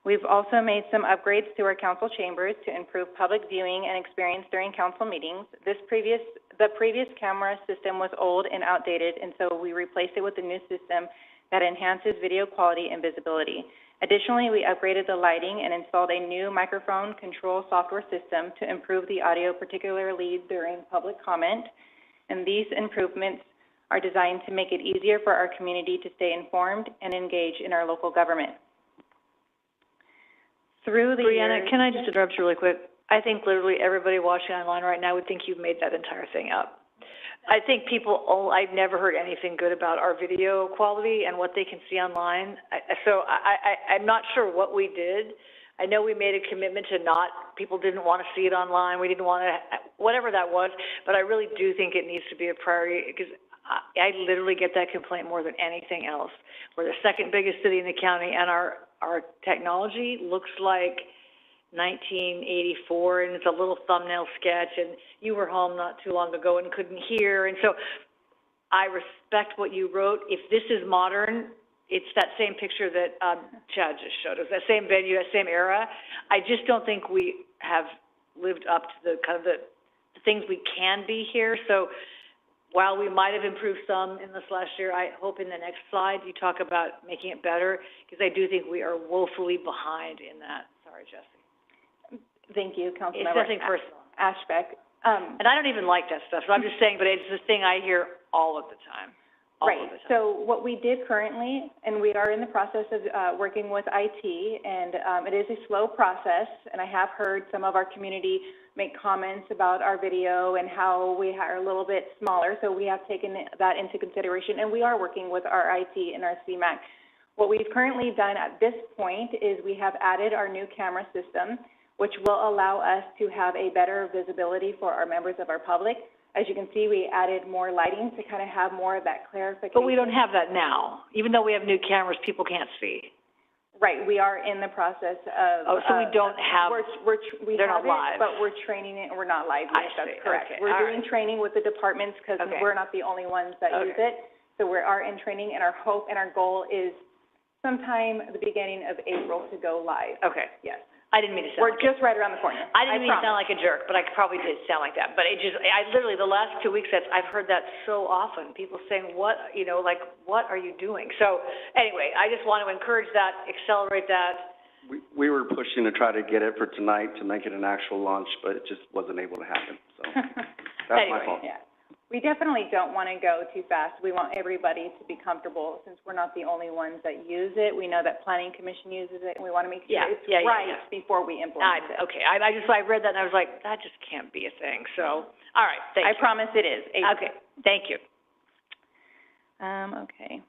We've also made some upgrades to our council chambers to improve public viewing and experience during council meetings. The previous camera system was old and outdated, and so we replaced it with a new system that enhances video quality and visibility. Additionally, we upgraded the lighting and installed a new microphone control software system to improve the audio, particularly during public comment. And these improvements are designed to make it easier for our community to stay informed and engage in our local government. Brianna, can I just interrupt you really quick? I think literally everybody watching online right now would think you've made that entire thing up. I think I've never heard anything good about our video quality and what they can see online. I'm not sure what we did. I know we made a commitment to people didn't want to see it online, we didn't want to, whatever that was, but I really do think it needs to be a priority, because I literally get that complaint more than anything else. We're the second biggest city in the county, and our technology looks like 1984, and it's a little thumbnail sketch, and you were home not too long ago and couldn't hear, and so I respect what you wrote. If this is modern, it's that same picture that Chad just showed us, that same venue, that same era. I just don't think we have lived up to the kind of the things we can be here. So while we might have improved some in this last year, I hope in the next slide you talk about making it better, because I do think we are woefully behind in that. Sorry, Jesse. Thank you, Councilmember. It's nothing personal. Ashbeck. And I don't even like that stuff, so I'm just saying, but it's the thing I hear all of the time. Right. So what we did currently, and we are in the process of working with IT, and it is a slow process, and I have heard some of our community make comments about our video and how we are a little bit smaller, so we have taken that into consideration, and we are working with our IT and our CMAC. What we've currently done at this point is we have added our new camera system, which will allow us to have a better visibility for our members of our public. As you can see, we added more lighting to kind of have more of that clarification. But we don't have that now. Even though we have new cameras, people can't see. Right, we are in the process of... Oh, so we don't have... They're not live. But we're training it, and we're not live yet. That's correct. Okay. We're doing training with the departments, because we're not the only ones that use it. So we are in training, and our hope and our goal is sometime at the beginning of April to go live. Okay. Yes. I didn't mean to sound We're just right around the corner. I didn't mean to sound like a jerk, but I probably did sound like that. But I literally, the last 2 weeks, I've heard that so often. People saying, what are you doing? So anyway, I just want to encourage that, accelerate that. We were pushing to try to get it for tonight to make it an actual launch, but it just wasn't able to happen, so that's my fault. Yeah. We definitely don't want to go too fast. We want everybody to be comfortable, since we're not the only ones that use it. We know that Planning Commission uses it, and we want to make sure it's right before we implement it. Okay, I read that, and I was like, that just can't be a thing. So, all right, thank you. I promise it is. Okay, thank you. Okay.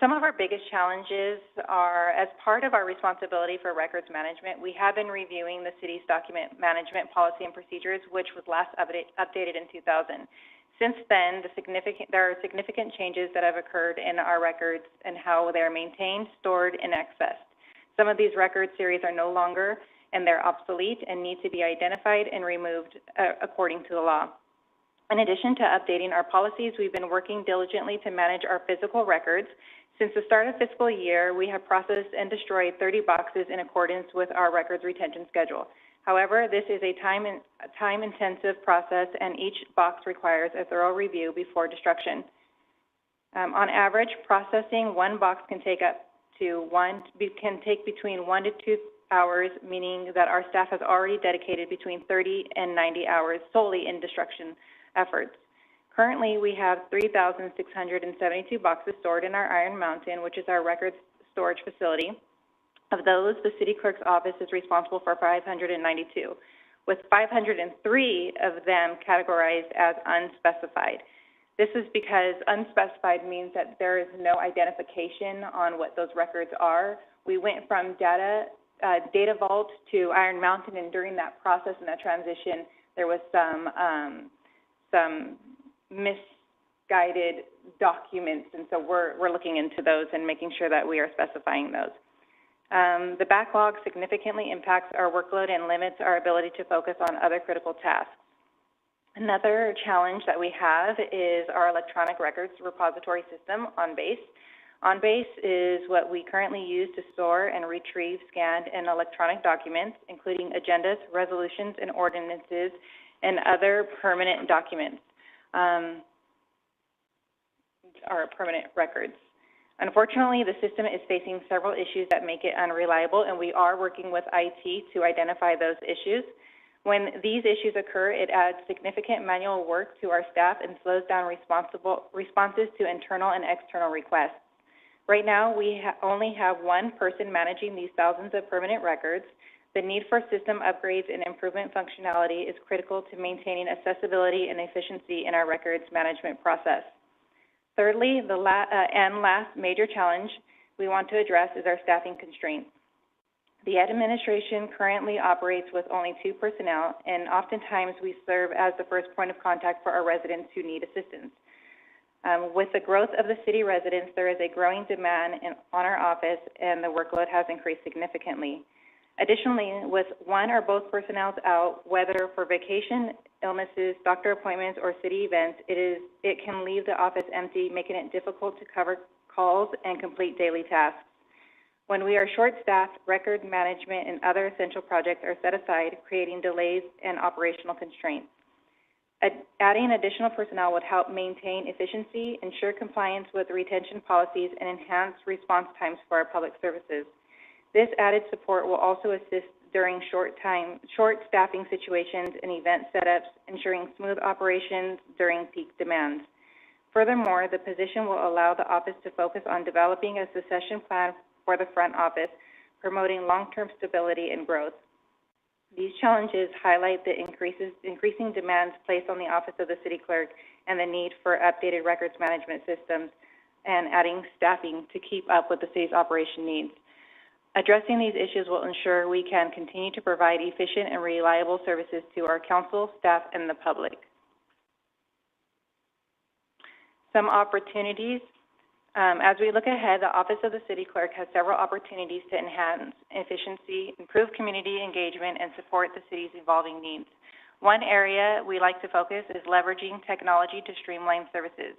Some of our biggest challenges are, as part of our responsibility for records management, we have been reviewing the city's document management policy and procedures, which was last updated in 2000. Since then, there are significant changes that have occurred in our records and how they are maintained, stored, and accessed. Some of these record series are no longer, and they're obsolete and need to be identified and removed according to the law. In addition to updating our policies, we've been working diligently to manage our physical records. Since the start of fiscal year, we have processed and destroyed 30 boxes in accordance with our records retention schedule. However, this is a time-intensive process, and each box requires a thorough review before destruction. On average, processing one box can take between 1 to 2 hours, meaning that our staff has already dedicated between 30 and 90 hours solely in destruction efforts. Currently, we have 3,672 boxes stored in our Iron Mountain, which is our records storage facility. Of those, the city clerk's office is responsible for 592, with 503 of them categorized as unspecified. This is because unspecified means that there is no identification on what those records are. We went from Data Vault to Iron Mountain, and during that process and that transition, there was some misguided documents, and so we're looking into those and making sure that we are specifying those. The backlog significantly impacts our workload and limits our ability to focus on other critical tasks. Another challenge that we have is our electronic records repository system, OnBase. OnBase is what we currently use to store and retrieve scanned and electronic documents, including agendas, resolutions, and ordinances, and other permanent documents, or permanent records. Unfortunately, the system is facing several issues that make it unreliable, and we are working with IT to identify those issues. When these issues occur, it adds significant manual work to our staff and slows down responses to internal and external requests. Right now, we only have one person managing these thousands of permanent records. The need for system upgrades and improvement functionality is critical to maintaining accessibility and efficiency in our records management process. Thirdly, the last major challenge we want to address is our staffing constraints. The administration currently operates with only 2 personnel, and oftentimes we serve as the first point of contact for our residents who need assistance. With the growth of the city residents, there is a growing demand on our office, and the workload has increased significantly. Additionally, with one or both personnel out, whether for vacation, illnesses, doctor appointments, or city events, it can leave the office empty, making it difficult to cover calls and complete daily tasks. When we are short-staffed, record management and other essential projects are set aside, creating delays and operational constraints. Adding additional personnel would help maintain efficiency, ensure compliance with retention policies, and enhance response times for our public services. This added support will also assist during short staffing situations and event setups, ensuring smooth operations during peak demands. Furthermore, the position will allow the office to focus on developing a succession plan for the front office, promoting long-term stability and growth. These challenges highlight the increasing demands placed on the Office of the City Clerk and the need for updated records management systems and adding staffing to keep up with the city's operation needs. Addressing these issues will ensure we can continue to provide efficient and reliable services to our council, staff, and the public. Some opportunities. As we look ahead, the Office of the City Clerk has several opportunities to enhance efficiency, improve community engagement, and support the city's evolving needs. One area we like to focus is leveraging technology to streamline services.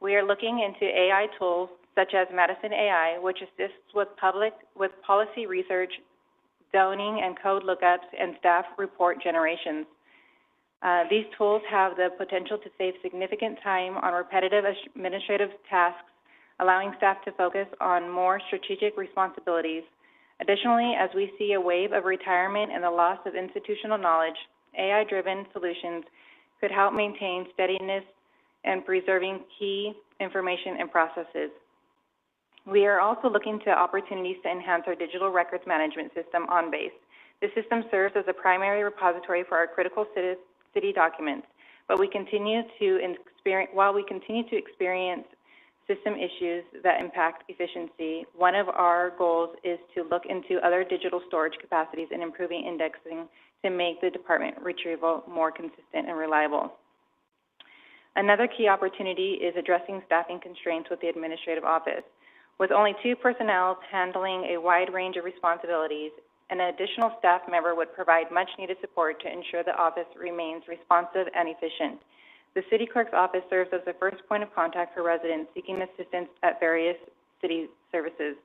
We are looking into AI tools such as Madison AI, which assists with policy research, zoning and code lookups, and staff report generations. These tools have the potential to save significant time on repetitive administrative tasks, allowing staff to focus on more strategic responsibilities. Additionally, as we see a wave of retirement and the loss of institutional knowledge, AI-driven solutions could help maintain steadiness and preserving key information and processes. We are also looking to opportunities to enhance our digital records management system OnBase. This system serves as a primary repository for our critical city documents, but while we continue to experience system issues that impact efficiency, one of our goals is to look into other digital storage capacities and improving indexing to make the department retrieval more consistent and reliable. Another key opportunity is addressing staffing constraints with the administrative office. With only 2 personnel handling a wide range of responsibilities, an additional staff member would provide much-needed support to ensure the office remains responsive and efficient. The City Clerk's office serves as the first point of contact for residents seeking assistance at various city services.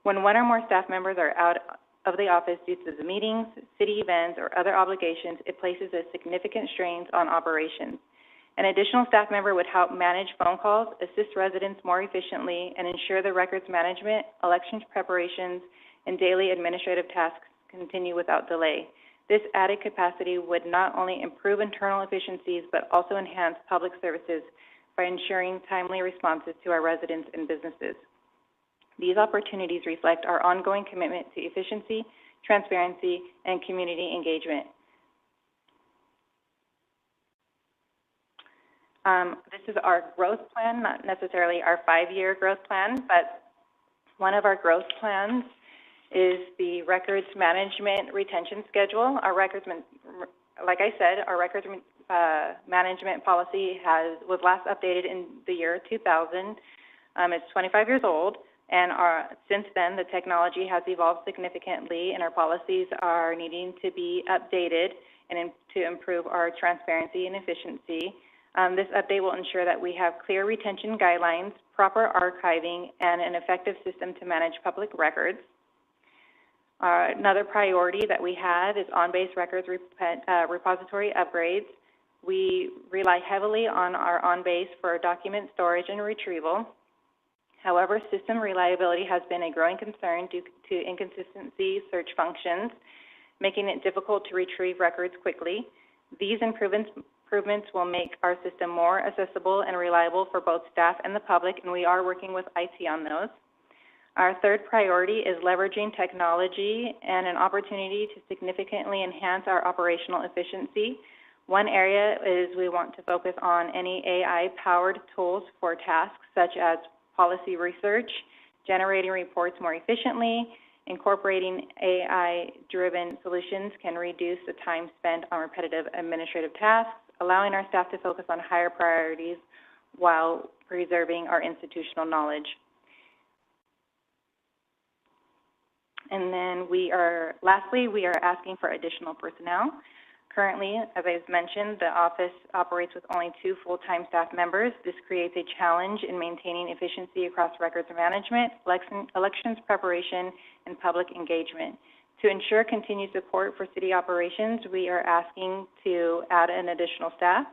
When one or more staff members are out of the office due to the meetings, city events, or other obligations, it places a significant strain on operations. An additional staff member would help manage phone calls, assist residents more efficiently, and ensure the records management, elections preparations, and daily administrative tasks continue without delay. This added capacity would not only improve internal efficiencies, but also enhance public services by ensuring timely responses to our residents and businesses. These opportunities reflect our ongoing commitment to efficiency, transparency, and community engagement. This is our growth plan, not necessarily our 5-year growth plan, but one of our growth plans is the records management retention schedule. Our records, like I said, our records management policy was last updated in the year 2000. It's 25 years old, and since then the technology has evolved significantly, and our policies are needing to be updated and to improve our transparency and efficiency. This update will ensure that we have clear retention guidelines, proper archiving, and an effective system to manage public records. Another priority that we have is OnBase records repository upgrades. We rely heavily on our OnBase for document storage and retrieval. However, system reliability has been a growing concern due to inconsistency search functions, making it difficult to retrieve records quickly. These improvements will make our system more accessible and reliable for both staff and the public, and we are working with IT on those. Our third priority is leveraging technology and an opportunity to significantly enhance our operational efficiency. One area is we want to focus on any AI-powered tools for tasks such as policy research, generating reports more efficiently. Incorporating AI-driven solutions can reduce the time spent on repetitive administrative tasks, allowing our staff to focus on higher priorities while preserving our institutional knowledge. And then lastly, we are asking for additional personnel. Currently, as I've mentioned, the office operates with only 2 full-time staff members. This creates a challenge in maintaining efficiency across records management, elections preparation, and public engagement. To ensure continued support for city operations, we are asking to add an additional staff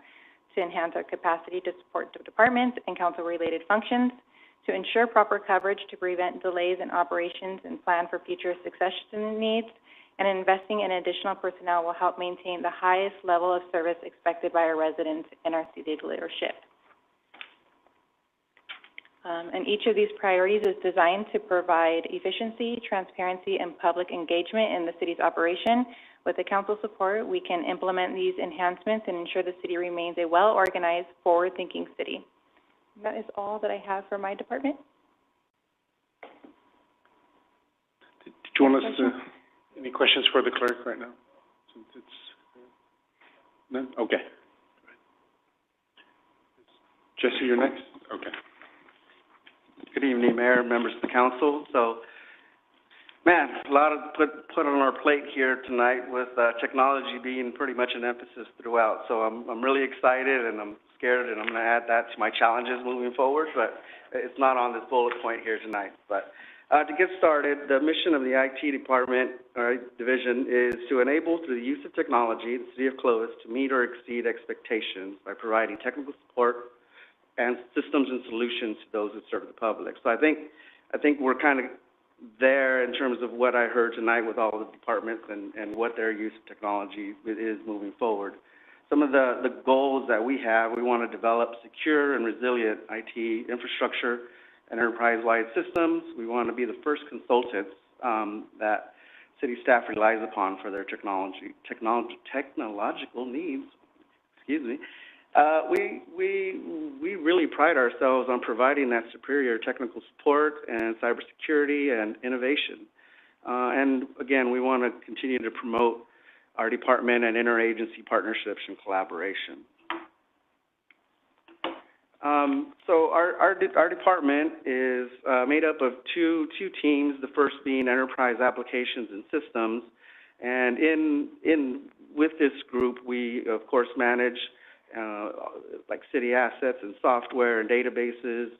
to enhance our capacity to support the departments and council-related functions, to ensure proper coverage to prevent delays in operations and plan for future succession needs, and investing in additional personnel will help maintain the highest level of service expected by our residents and our city leadership. And each of these priorities is designed to provide efficiency, transparency, and public engagement in the city's operation. With the council support, we can implement these enhancements and ensure the city remains a well-organized, forward-thinking city. That is all that I have for my department. Did you want us to, any questions for the clerk right now? Since it's, none? Okay. Jesse, you're next? Okay. Good evening, Mayor, members of the council. So, man, a lot of put on our plate here tonight with technology being pretty much an emphasis throughout. So I'm really excited and I'm scared, and I'm going to add that to my challenges moving forward, but it's not on this bullet point here tonight. But to get started, the mission of the IT department, or division, is to enable, through the use of technology, the city of Clovis to meet or exceed expectations by providing technical support and systems and solutions to those who serve the public. So I think we're kind of there in terms of what I heard tonight with all of the departments and what their use of technology is moving forward. Some of the goals that we have, we want to develop secure and resilient IT infrastructure and enterprise-wide systems. We want to be the first consultants that city staff relies upon for their technological needs. Excuse me. We really pride ourselves on providing that superior technical support and cybersecurity and innovation. And again, we want to continue to promote our department and interagency partnerships and collaboration. So our department is made up of two teams, the first being enterprise applications and systems. And with this group, we, of course, manage like city assets and software and databases.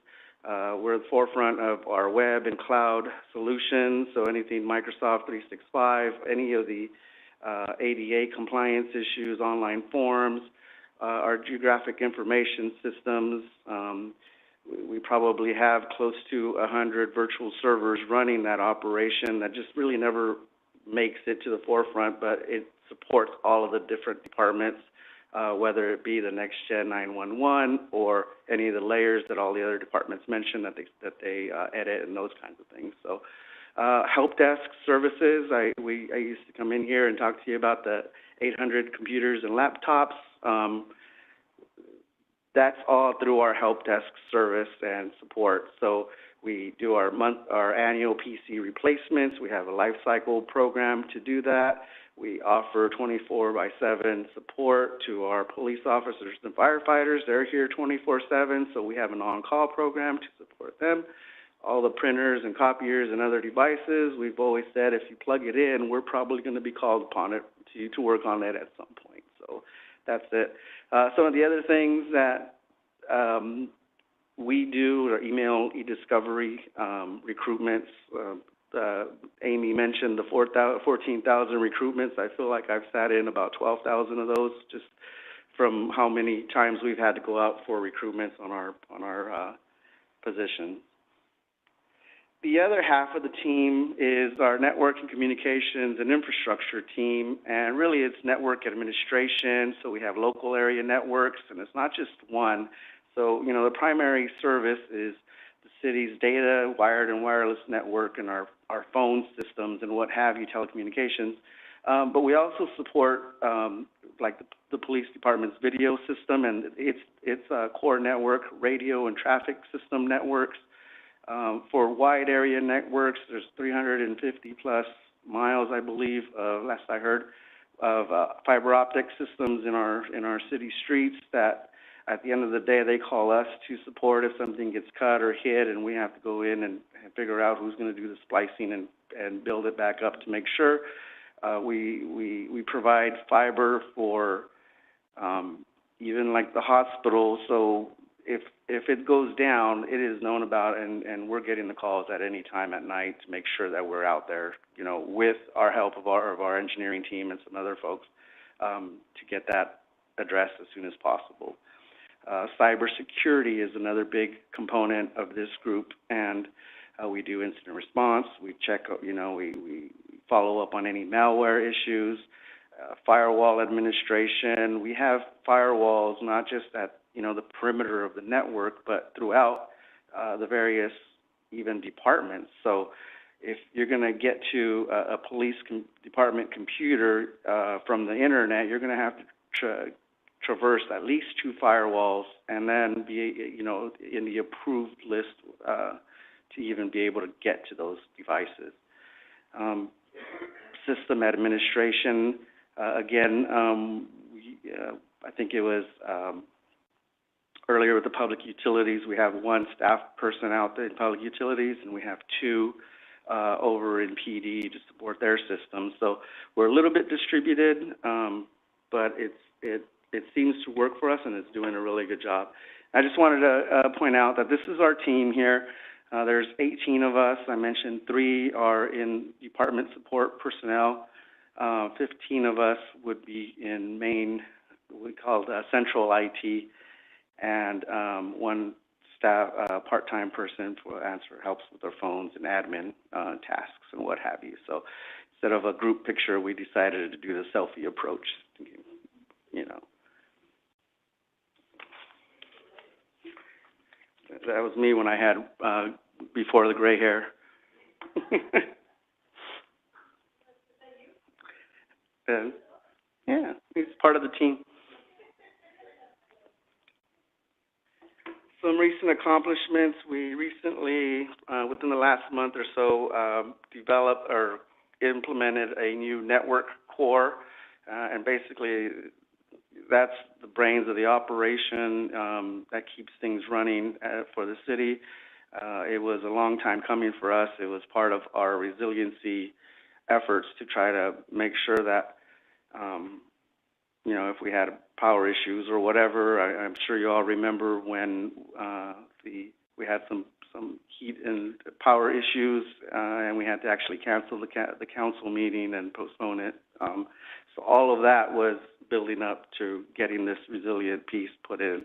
We're at the forefront of our web and cloud solutions, so anything Microsoft 365, any of the ADA compliance issues, online forms, our geographic information systems. We probably have close to 100 virtual servers running that operation that just really never makes it to the forefront, but it supports all of the different departments, whether it be the Next Gen 911 or any of the layers that all the other departments mentioned that they edit and those kinds of things. So, help desk services. I used to come in here and talk to you about the 800 computers and laptops. That's all through our help desk service and support. So we do our annual PC replacements. We have a life cycle program to do that. We offer 24/7 support to our police officers and firefighters. They're here 24/7, so we have an on-call program to support them. All the printers and copiers and other devices, we've always said if you plug it in, we're probably going to be called upon it to work on it at some point. So that's it. Some of the other things that we do are email e-discovery, recruitments. Amy mentioned the 14,000 recruitments. I feel like I've sat in about 12,000 of those just from how many times we've had to go out for recruitments on our position. The other half of the team is our network and communications and infrastructure team, and really it's network administration, so we have local area networks, and it's not just one. So, you know, the primary service is the city's data, wired and wireless network, and our phone systems and what have you, telecommunications. But we also support, like the police department's video system and its core network, radio and traffic system networks. For wide area networks, there's 350 plus miles, I believe, last I heard, of fiber optic systems in our city streets that at the end of the day they call us to support if something gets cut or hit, and we have to go in and figure out who's going to do the splicing and build it back up to make sure. We provide fiber for even like the hospital, so if it goes down, it is known about, and we're getting the calls at any time at night to make sure that we're out there, you know, with our help of our engineering team and some other folks to get that addressed as soon as possible. Cybersecurity is another big component of this group, and we do incident response. We check, you know, we follow up on any malware issues, firewall administration. We have firewalls not just at, you know, the perimeter of the network, but throughout the various even departments. So if you're going to get to a police department computer from the internet, you're going to have to traverse at least 2 firewalls and then be, you know, in the approved list to even be able to get to those devices. System administration, again, I think it was earlier with the public utilities, we have 1 staff person out there in public utilities, and we have 2 over in PD to support their systems. So we're a little bit distributed, but it seems to work for us, and it's doing a really good job. I just wanted to point out that this is our team here. There's 18 of us. I mentioned 3 are in department support personnel. 15 of us would be in main, we call it central IT, and 1 staff, part-time person helps with our phones and admin tasks and what have you. So instead of a group picture, we decided to do the selfie approach, you know. That was me when I had, before the gray hair. And, yeah, he's part of the team. Some recent accomplishments. We recently, within the last month or so, developed or implemented a new network core, and basically that's the brains of the operation that keeps things running for the city. It was a long time coming for us. It was part of our resiliency efforts to try to make sure that, you know, if we had power issues or whatever, I'm sure you all remember when we had some heat and power issues, and we had to actually cancel the council meeting and postpone it. So all of that was building up to getting this resilient piece put in.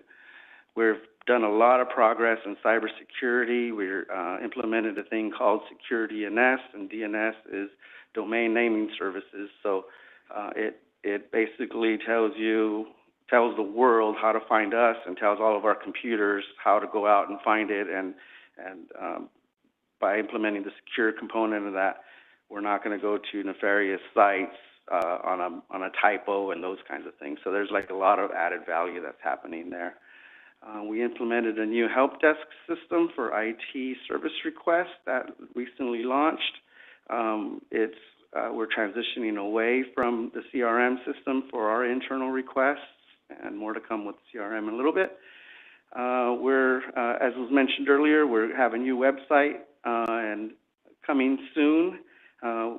We've done a lot of progress in cybersecurity. We're implemented a thing called Secure DNS, and DNS is Domain Naming Services. So it basically tells the world how to find us and tells all of our computers how to go out and find it. And by implementing the secure component of that, we're not going to go to nefarious sites on a typo and those kinds of things. So there's like a lot of added value that's happening there. We implemented a new help desk system for IT service requests that recently launched. We're transitioning away from the CRM system for our internal requests, and more to come with CRM in a little bit. As was mentioned earlier, we have a new website and coming soon.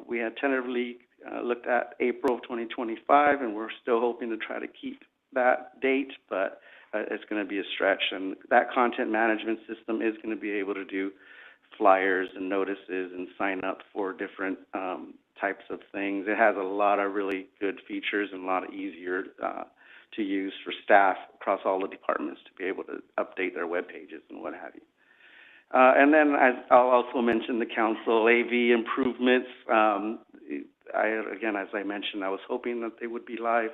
We had tentatively looked at April of 2025, and we're still hoping to try to keep that date, but it's going to be a stretch. And that content management system is going to be able to do flyers and notices and sign up for different types of things. It has a lot of really good features and a lot of easier to use for staff across all the departments to be able to update their web pages and what have you. And then I'll also mention the council AV improvements. Again, as I mentioned, I was hoping that they would be live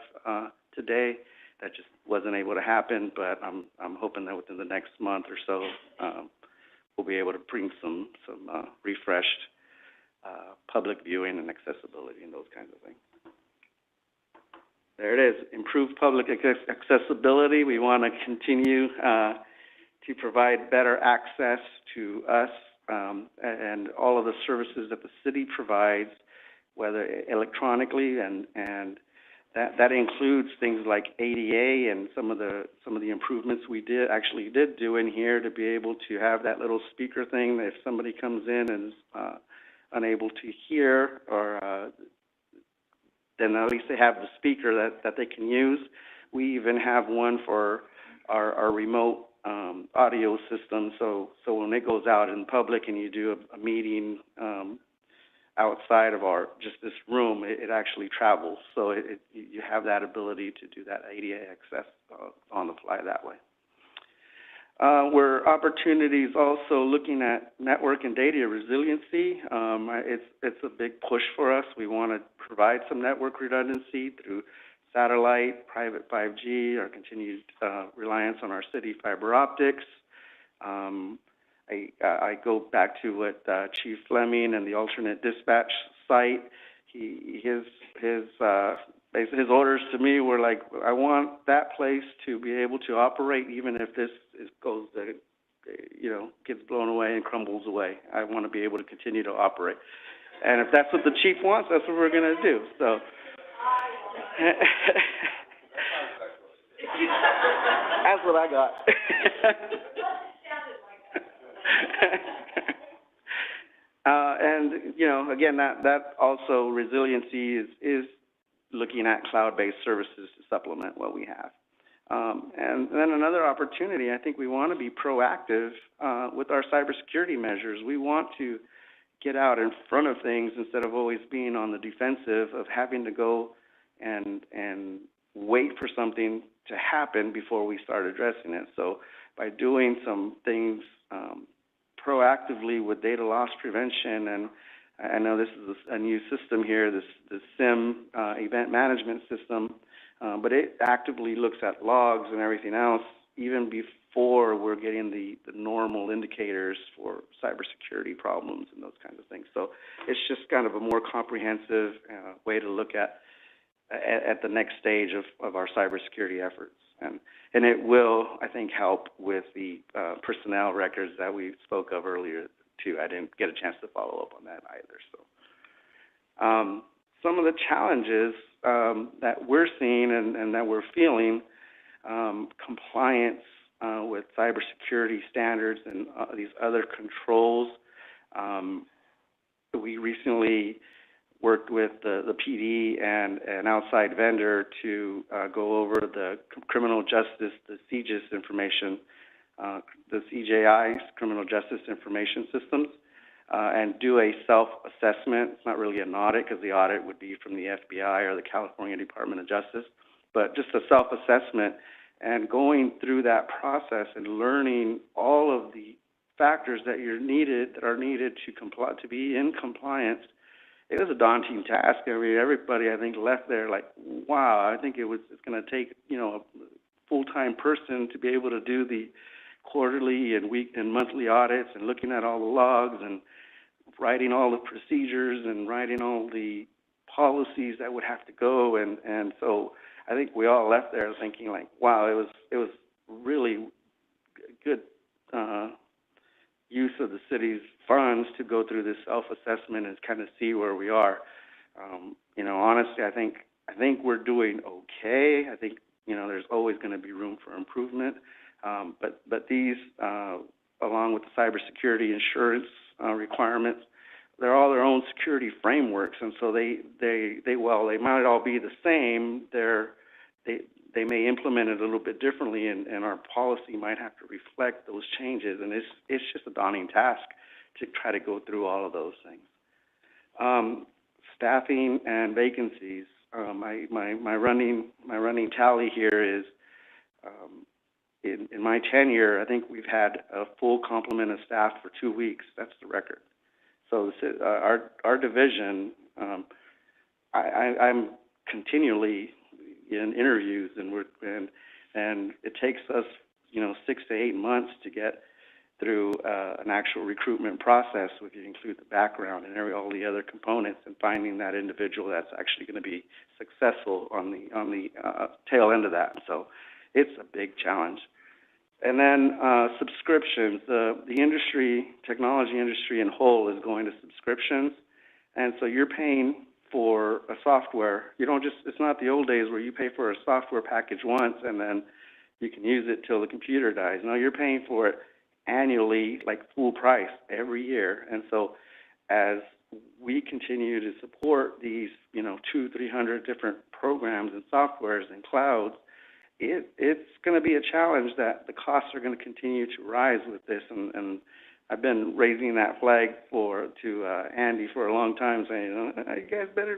today. That just wasn't able to happen, but I'm hoping that within the next month or so, we'll be able to bring some refreshed, public viewing and accessibility and those kinds of things. There it is, improved public accessibility. We want to continue to provide better access to us and all of the services that the city provides, whether electronically, and that includes things like ADA and some of the improvements we did do in here to be able to have that little speaker thing that if somebody comes in and is unable to hear, or then at least they have the speaker that they can use. We even have one for our remote audio system, so when it goes out in public and you do a meeting outside of just this room, it actually travels. So you have that ability to do that ADA access on the fly that way. We're opportunities also looking at network and data resiliency. It's a big push for us. We want to provide some network redundancy through satellite, private 5G, our continued reliance on our city fiber optics. I go back to what Chief Fleming and the alternate dispatch site. His orders to me were like, I want that place to be able to operate even if this gets blown away and crumbles away. I want to be able to continue to operate. And if that's what the chief wants, that's what we're going to do. So. That's what I got. And again, that also resiliency is looking at cloud-based services to supplement what we have. And then another opportunity, I think we want to be proactive with our cybersecurity measures. We want to get out in front of things instead of always being on the defensive of having to go and wait for something to happen before we start addressing it. So by doing some things proactively with data loss prevention, and I know this is a new system here, this SIM event management system, but it actively looks at logs and everything else even before we're getting the normal indicators for cybersecurity problems and those kinds of things. So it's just kind of a more comprehensive way to look at the next stage of our cybersecurity efforts. And it will, I think, help with the personnel records that we spoke of earlier, too. I didn't get a chance to follow up on that either. So some of the challenges that we're seeing and that we're feeling, compliance with cybersecurity standards and these other controls. We recently worked with the PD and an outside vendor to go over the criminal justice, the CJIS information, the CJI's criminal justice information systems, and do a self-assessment. It's not really an audit because the audit would be from the FBI or the California Department of Justice, but just a self-assessment and going through that process and learning all of the factors that are needed to be in compliance. It was a daunting task. I mean, everybody, I think, left there like, wow, I think it's going to take, a full-time person to be able to do the quarterly and week and monthly audits and looking at all the logs and writing all the procedures and writing all the policies that would have to go. And so I think we all left there thinking like, wow, it was really good use of the city's funds to go through this self-assessment and kind of see where we are. Honestly, I think we're doing okay. I think, there's always going to be room for improvement. But these, along with the cybersecurity insurance requirements, they're all their own security frameworks, and so they might all be the same. They may implement it a little bit differently, and our policy might have to reflect those changes, and it's just a daunting task to try to go through all of those things. Staffing and vacancies. My running tally here is in my tenure, I think we've had a full complement of staff for 2 weeks. That's the record. So our division, I'm continually in interviews, and it takes us 6 to 8 months to get through an actual recruitment process, if you include the background and all the other components, and finding that individual that's actually going to be successful on the tail end of that. So it's a big challenge. And then subscriptions. The industry, technology industry in whole is going to subscriptions, and so you're paying for a software. You don't just, it's not the old days where you pay for a software package once and then you can use it till the computer dies. No, you're paying for it annually, like full price every year. And so as we continue to support these, 200-300 different programs and softwares and clouds, it's going to be a challenge that the costs are going to continue to rise with this. And I've been raising that flag to Andy for a long time, saying, you guys better,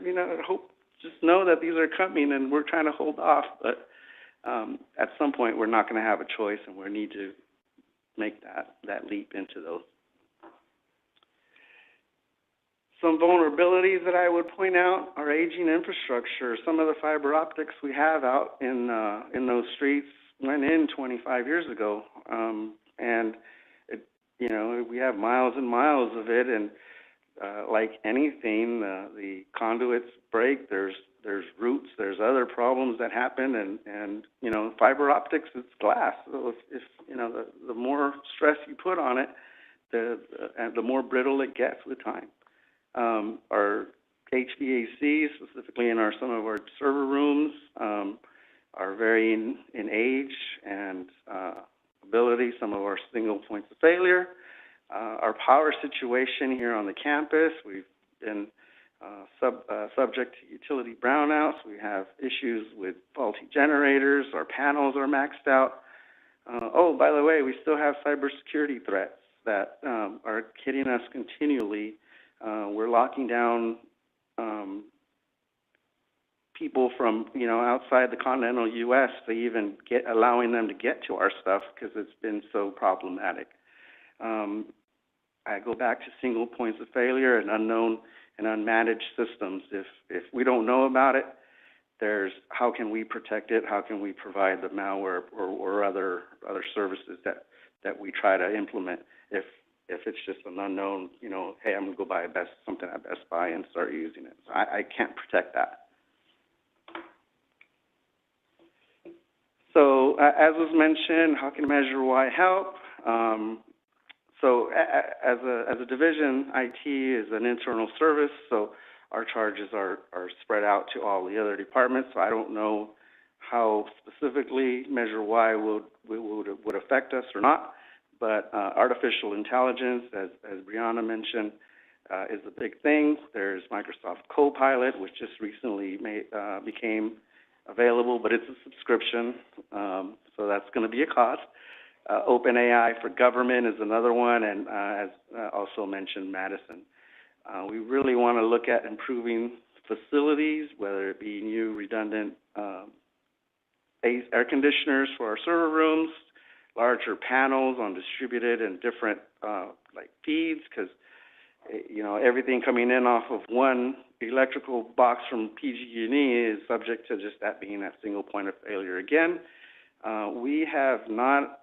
just know that these are coming and we're trying to hold off. But at some point, we're not going to have a choice, and we need to make that leap into those. Some vulnerabilities that I would point out are aging infrastructure. Some of the fiber optics we have out in those streets went in 25 years ago, and we have miles and miles of it. And like anything, the conduits break. There's roots. There's other problems that happen, and fiber optics is glass. So if the more stress you put on it, the more brittle it gets with time. Our HVAC, specifically in some of our server rooms, are varying in age and ability. Some of our single points of failure. Our power situation here on the campus, we've been subject to utility brownouts. We have issues with faulty generators. Our panels are maxed out. By the way, we still have cybersecurity threats that are hitting us continually. We're locking down people from outside the continental U.S. to even allowing them to get to our stuff because it's been so problematic. I go back to single points of failure and unknown and unmanaged systems. If we don't know about it, there's how can we protect it? How can we provide the malware or other services that we try to implement? If it's just an unknown, hey, I'm going to go buy something at Best Buy and start using it. So I can't protect that. So as was mentioned, how can measure why help? So as a division, IT is an internal service, so our charges are spread out to all the other departments. So I don't know how specifically Measure Y would affect us or not, but artificial intelligence, as Brianna mentioned, is a big thing. There's Microsoft Copilot, which just recently became available, but it's a subscription, so that's going to be a cost. OpenAI for government is another one, and as also mentioned, Madison. We really want to look at improving facilities, whether it be new redundant air conditioners for our server rooms, larger panels on distributed and different feeds, because everything coming in off of one electrical box from PG&E is subject to just that being that single point of failure again. We have not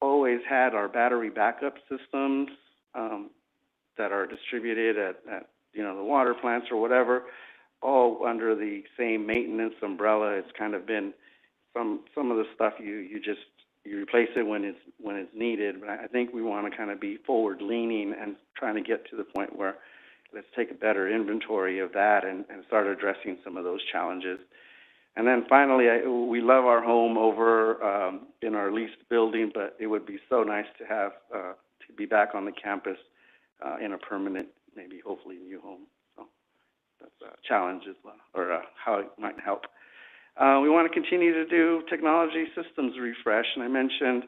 always had our battery backup systems that are distributed at the water plants or whatever, all under the same maintenance umbrella. It's kind of been some of the stuff you replace it when it's needed. But I think we want to kind of be forward leaning and trying to get to the point where let's take a better inventory of that and start addressing some of those challenges. And then finally, we love our home over in our leased building, but it would be so nice to have to be back on the campus in a permanent, maybe hopefully new home. So that's a challenge as well, or how it might help. We want to continue to do technology systems refresh, and I mentioned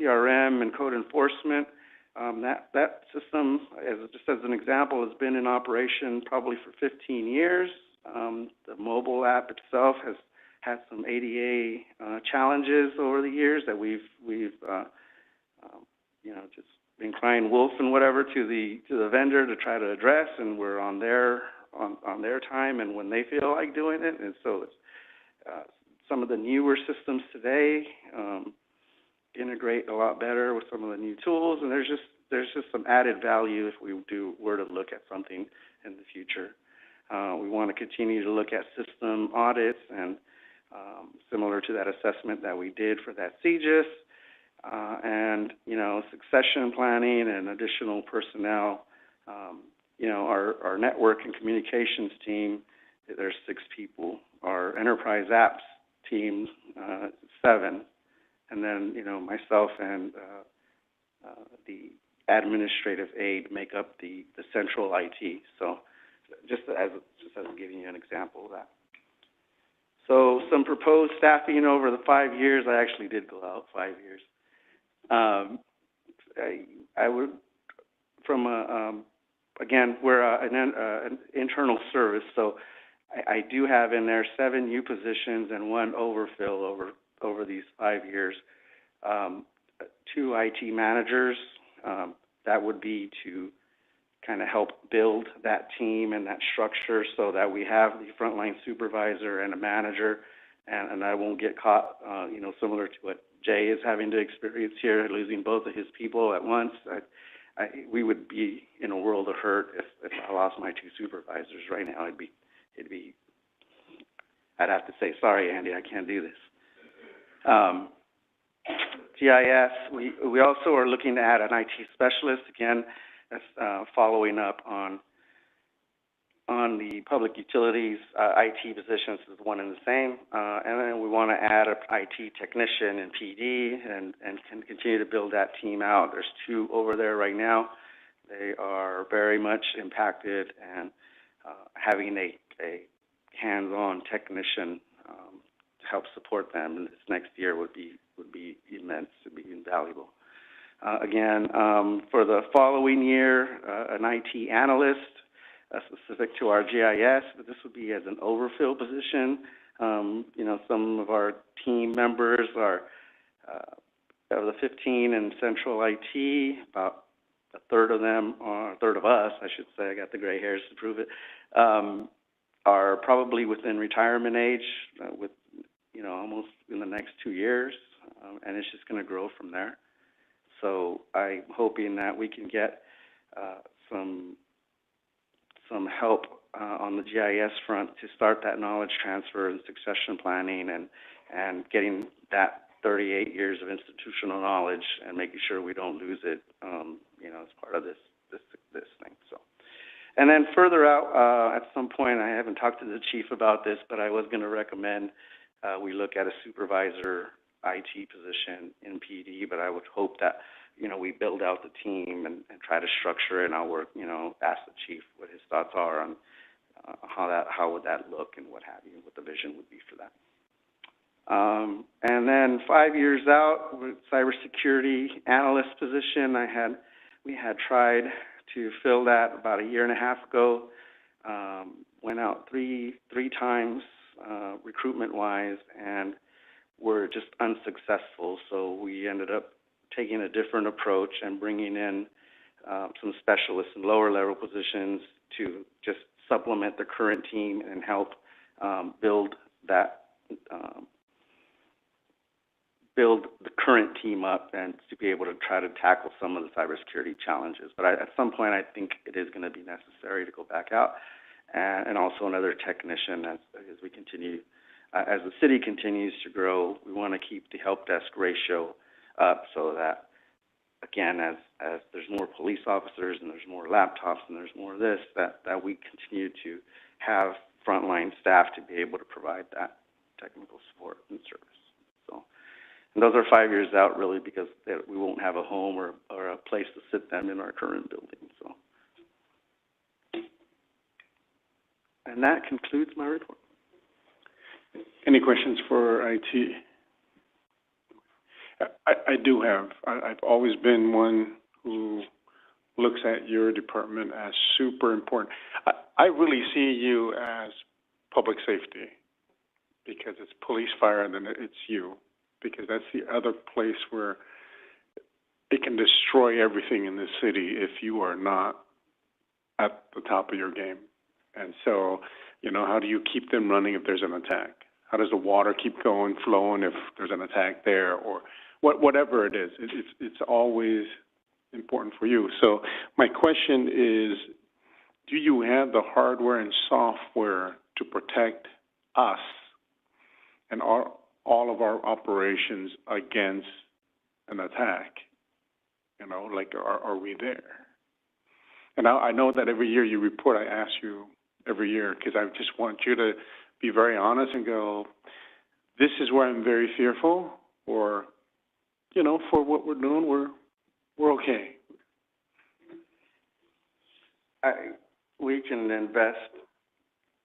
CRM and code enforcement. That system, just as an example, has been in operation probably for 15 years. The mobile app itself has had some ADA challenges over the years that we've just been crying wolf and whatever to the vendor to try to address, and we're on their time and when they feel like doing it. And so it's some of the newer systems today integrate a lot better with some of the new tools, and there's just some added value if we were to look at something in the future. We want to continue to look at system audits and similar to that assessment that we did for that CGIS, and, you know, succession planning and additional personnel. You know, our network and communications team, there's 6 people. Our enterprise apps team, 7. And then, you know, myself and the administrative aide make up the central IT. So just as giving you an example of that. So some proposed staffing over the 5 years. I actually did go out 5 years. I would, from again, we're an internal service, so I do have in there 7 new positions and 1 overfill over these 5 years. 2 IT managers, that would be to kind of help build that team and that structure so that we have the frontline supervisor and a manager, and I won't get caught, you know, similar to what Jay is having to experience here, losing both of his people at once. We would be in a world of hurt if I lost my 2 supervisors right now. I'd have to say, sorry, Andy, I can't do this. GIS, we also are looking to add an IT specialist. Again, that's following up on the public utilities. IT positions is one and the same. And then we want to add an IT technician in PD and can continue to build that team out. There's 2 over there right now. They are very much impacted, and having a hands-on technician to help support them in this next year would be immense, would be invaluable. Again, for the following year, an IT analyst specific to our GIS, but this would be as an overfill position. You know, some of our team members are, of the 15 in central IT, about a third of them, or a third of us, I should say, I got the gray hairs to prove it, are probably within retirement age, with, you know, almost in the next 2 years, and it's just going to grow from there. So I'm hoping that we can get some help on the GIS front to start that knowledge transfer and succession planning and getting that 38 years of institutional knowledge and making sure we don't lose it, you know, as part of this thing. So, and then further out, at some point, I haven't talked to the chief about this, but I was going to recommend we look at a supervisor IT position in PD, but I would hope that, you know, we build out the team and try to structure it, and I'll work, you know, ask the chief what his thoughts are on how would that look and what have you, what the vision would be for that. And then 5 years out, with cybersecurity analyst position, we had tried to fill that about a year and a half ago. Went out three times recruitment-wise, and were just unsuccessful. So we ended up taking a different approach and bringing in some specialists in lower-level positions to just supplement the current team and help build the current team up and to be able to try to tackle some of the cybersecurity challenges. But at some point, I think it is going to be necessary to go back out, and also another technician as we continue. As the city continues to grow, we want to keep the help desk ratio up so that, again, as there's more police officers and there's more laptops and there's more of this, that we continue to have frontline staff to be able to provide that technical support and service. So, and those are 5 years out, really, because we won't have a home or a place to sit them in our current building. So, and that concludes my report. Any questions for IT? I do have. I've always been one who looks at your department as super important. I really see you as public safety, because it's police, fire, and then it's you, because that's the other place where it can destroy everything in this city if you are not at the top of your game. And so, you know, how do you keep them running if there's an attack? How does the water keep going, flowing if there's an attack there? Or whatever it is, it's always important for you. So my question is, do you have the hardware and software to protect us and all of our operations against an attack? You know, like, are we there? And I know that every year you report, I ask you every year, because I just want you to be very honest and go, this is where I'm very fearful, or, you know, for what we're doing, we're okay. We can invest,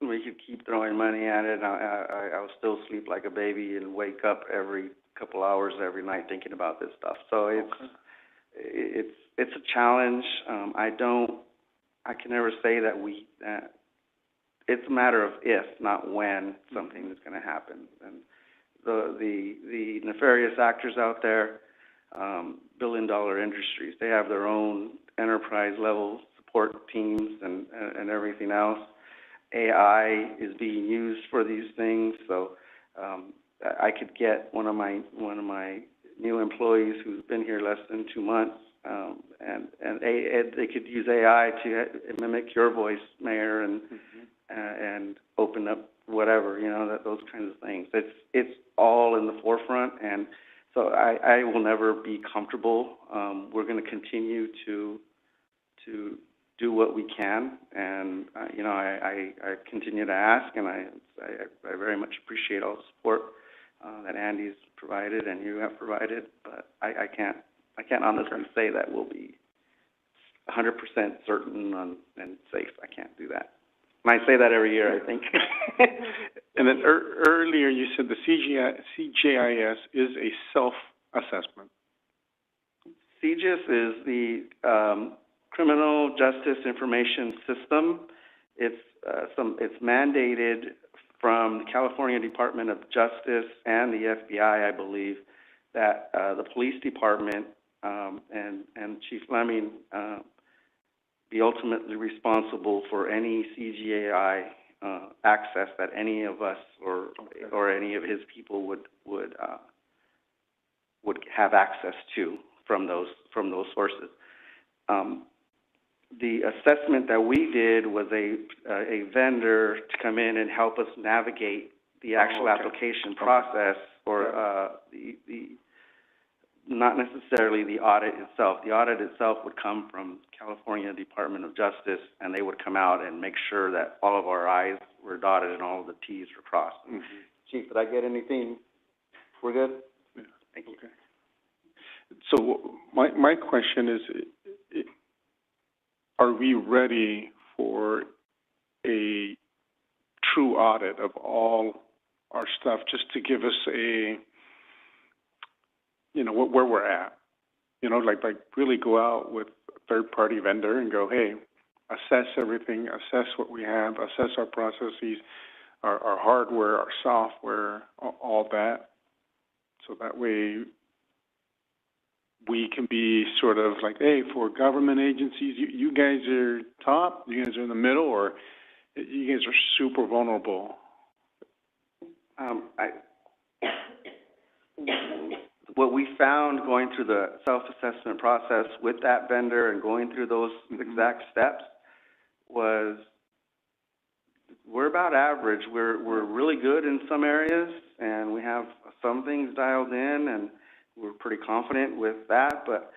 we could keep throwing money at it. I'll still sleep like a baby and wake up every couple hours every night thinking about this stuff. So it's a challenge. I can never say that it's a matter of if, not when, something is going to happen. And the nefarious actors out there, billion-dollar industries, they have their own enterprise-level support teams and everything else. AI is being used for these things, so I could get one of my new employees who's been here less than 2 months, and they could use AI to mimic your voice, Mayor, and open up whatever, you know, those kinds of things. It's all in the forefront, and so I will never be comfortable. We're going to continue to do what we can, and you know, I continue to ask, and I very much appreciate all the support that Andy's provided and you have provided, but I can't honestly say that we'll be 100% certain and safe. I can't do that. And I say that every year, I think. And then earlier you said the CJIS is a self-assessment. CJIS is the Criminal Justice Information System. It's mandated from the California Department of Justice and the FBI, I believe, that the police department and Chief Fleming be ultimately responsible for any CJI access that any of us or any of his people would have access to from those sources. The assessment that we did was a vendor to come in and help us navigate the actual application process, or the not necessarily the audit itself. The audit itself would come from California Department of Justice, and they would come out and make sure that all of our I's were dotted and all of the T's were crossed. Mm-hmm. Chief, did I get anything? We're good? Yeah. Thank you. Okay. So my question is, are we ready for a true audit of all our stuff, just to give us a, you know, where we're at? You know, like really go out with a third-party vendor and go, hey, assess everything, assess what we have, assess our processes, our hardware, our software, all that. So that way we can be sort of like, hey, for government agencies, you guys are top, you guys are in the middle, or you guys are super vulnerable. What we found going through the self-assessment process with that vendor and going through those exact steps was we're about average. We're really good in some areas, and we have some things dialed in, and we're pretty confident with that, but,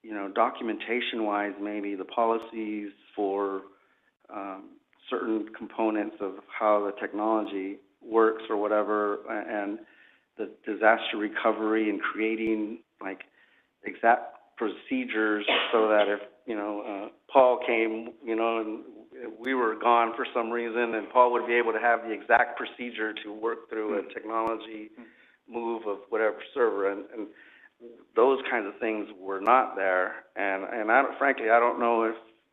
you know, documentation-wise, maybe the policies for certain components of how the technology works or whatever, and the disaster recovery and creating, like, exact procedures so that if, you know, Paul came, you know, and we were gone for some reason, and Paul would be able to have the exact procedure to work through a technology move of whatever server, and those kinds of things were not there, and frankly, I don't know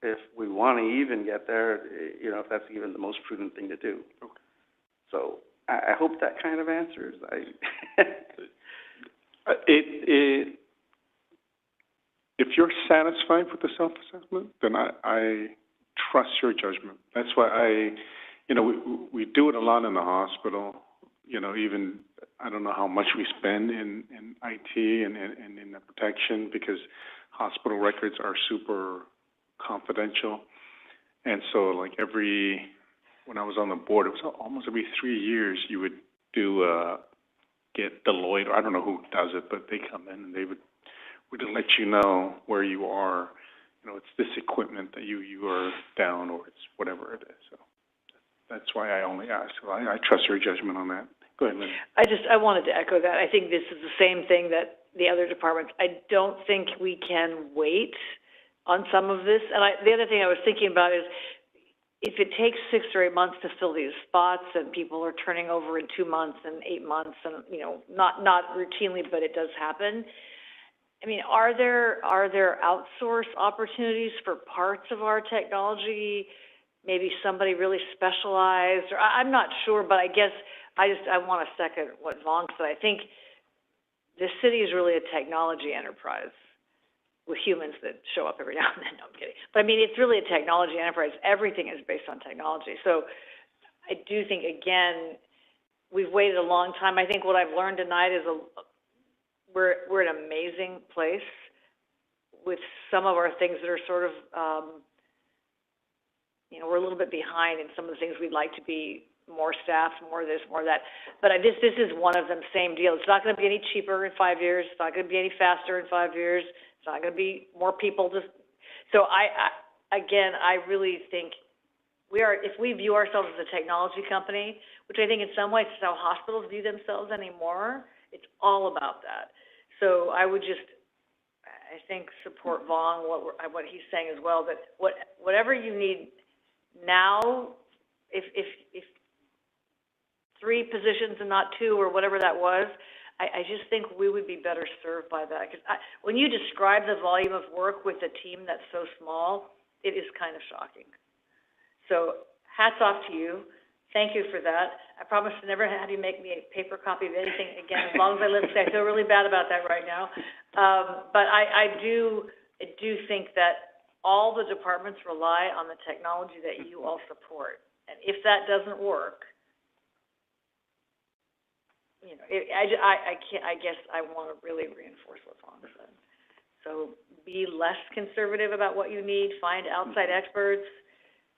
if we want to even get there, you know, if that's even the most prudent thing to do. Okay. So I hope that kind of answers. If you're satisfied with the self-assessment, then I trust your judgment. That's why we do it a lot in the hospital. you know, even, I don't know how much we spend in IT and in the protection, because hospital records are super confidential. And so, like, when I was on the board, it was almost every 3 years you would get Deloitte, or I don't know who does it, but they come in and they would let you know where you are. You know, it's this equipment that you are down, or it's whatever it is. So that's why I only ask. So I trust your judgment on that. Go ahead, Lynn. I wanted to echo that. I think this is the same thing that the other departments. I don't think we can wait on some of this. And the other thing I was thinking about is, if it takes 6 or 8 months to fill these spots, and people are turning over in 2 months and 8 months, and, you know, not routinely, but it does happen. I mean, are there outsource opportunities for parts of our technology? Maybe somebody really specialized, or I'm not sure, but I guess I want to second what Vaughn said. I think this city is really a technology enterprise, with humans that show up every now and then. No, I'm kidding. But I mean, it's really a technology enterprise. Everything is based on technology. So I do think, again, we've waited a long time. I think what I've learned tonight is we're in an amazing place with some of our things that are sort of, you know, we're a little bit behind in some of the things we'd like to be, more staff, more this, more that. But this is one of them, same deal. It's not going to be any cheaper in 5 years. It's not going to be any faster in 5 years. It's not going to be more people. So I really think if we view ourselves as a technology company, which I think in some ways is how hospitals view themselves anymore, it's all about that. So I would I think, support Vaughn, what he's saying as well, that whatever you need now, if 3 positions and not 2 or whatever that was, I just think we would be better served by that. Because when you describe the volume of work with a team that's so small, it is kind of shocking. So hats off to you. Thank you for that. I promise to never have you make me a paper copy of anything again, as long as I live. I feel really bad about that right now. But I do think that all the departments rely on the technology that you all support. And if that doesn't work, you know, I guess I want to really reinforce what Vaughn said. So be less conservative about what you need. Find outside experts.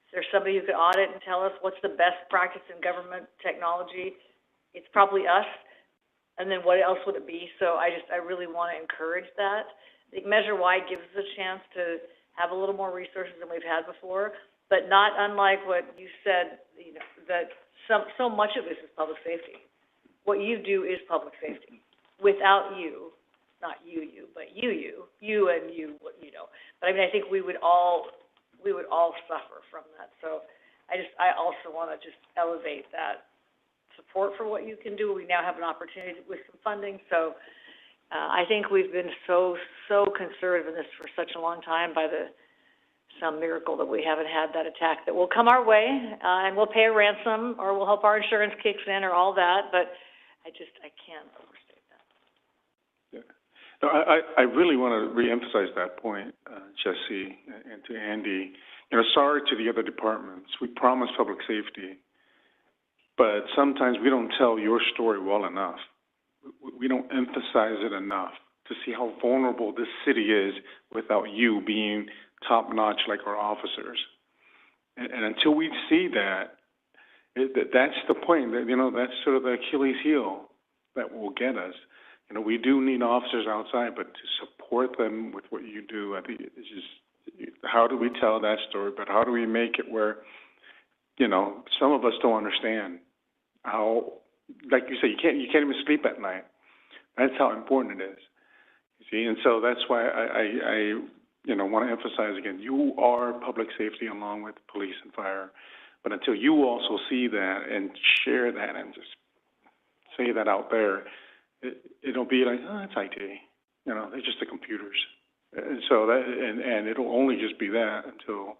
If there's somebody who could audit and tell us what's the best practice in government technology, it's probably us. And then what else would it be? So I really want to encourage that. I think Measure Y gives us a chance to have a little more resources than we've had before, but not unlike what you said, you know, that so much of this is public safety. What you do is public safety. Without you, not you, but you and you, you know. But I mean, I think we would all suffer from that. So I also want to just elevate that support for what you can do. We now have an opportunity with some funding. So I think we've been so conservative in this for such a long time by some miracle that we haven't had that attack that will come our way, and we'll pay a ransom, or we'll hope our insurance kicks in, or all that. But I can't overstate that. Yeah. No, I really want to reemphasize that point, Jesse, and to Andy. You know, sorry to the other departments. We promise public safety, but sometimes we don't tell your story well enough. We don't emphasize it enough to see how vulnerable this city is without you being top-notch like our officers. And until we see that, that's the point. That, you know, that's sort of the Achilles heel that will get us. You know, we do need officers outside, but to support them with what you do, I think it's just, how do we tell that story? But how do we make it where, you know, some of us don't understand how, like you say, you can't even sleep at night. That's how important it is. You see, and so that's why I you know, want to emphasize again, you are public safety along with police and fire. But until you also see that and share that and just say that out there, it'll be like, oh, it's IT. You know, they're just the computers. And so that, and it'll only just be that until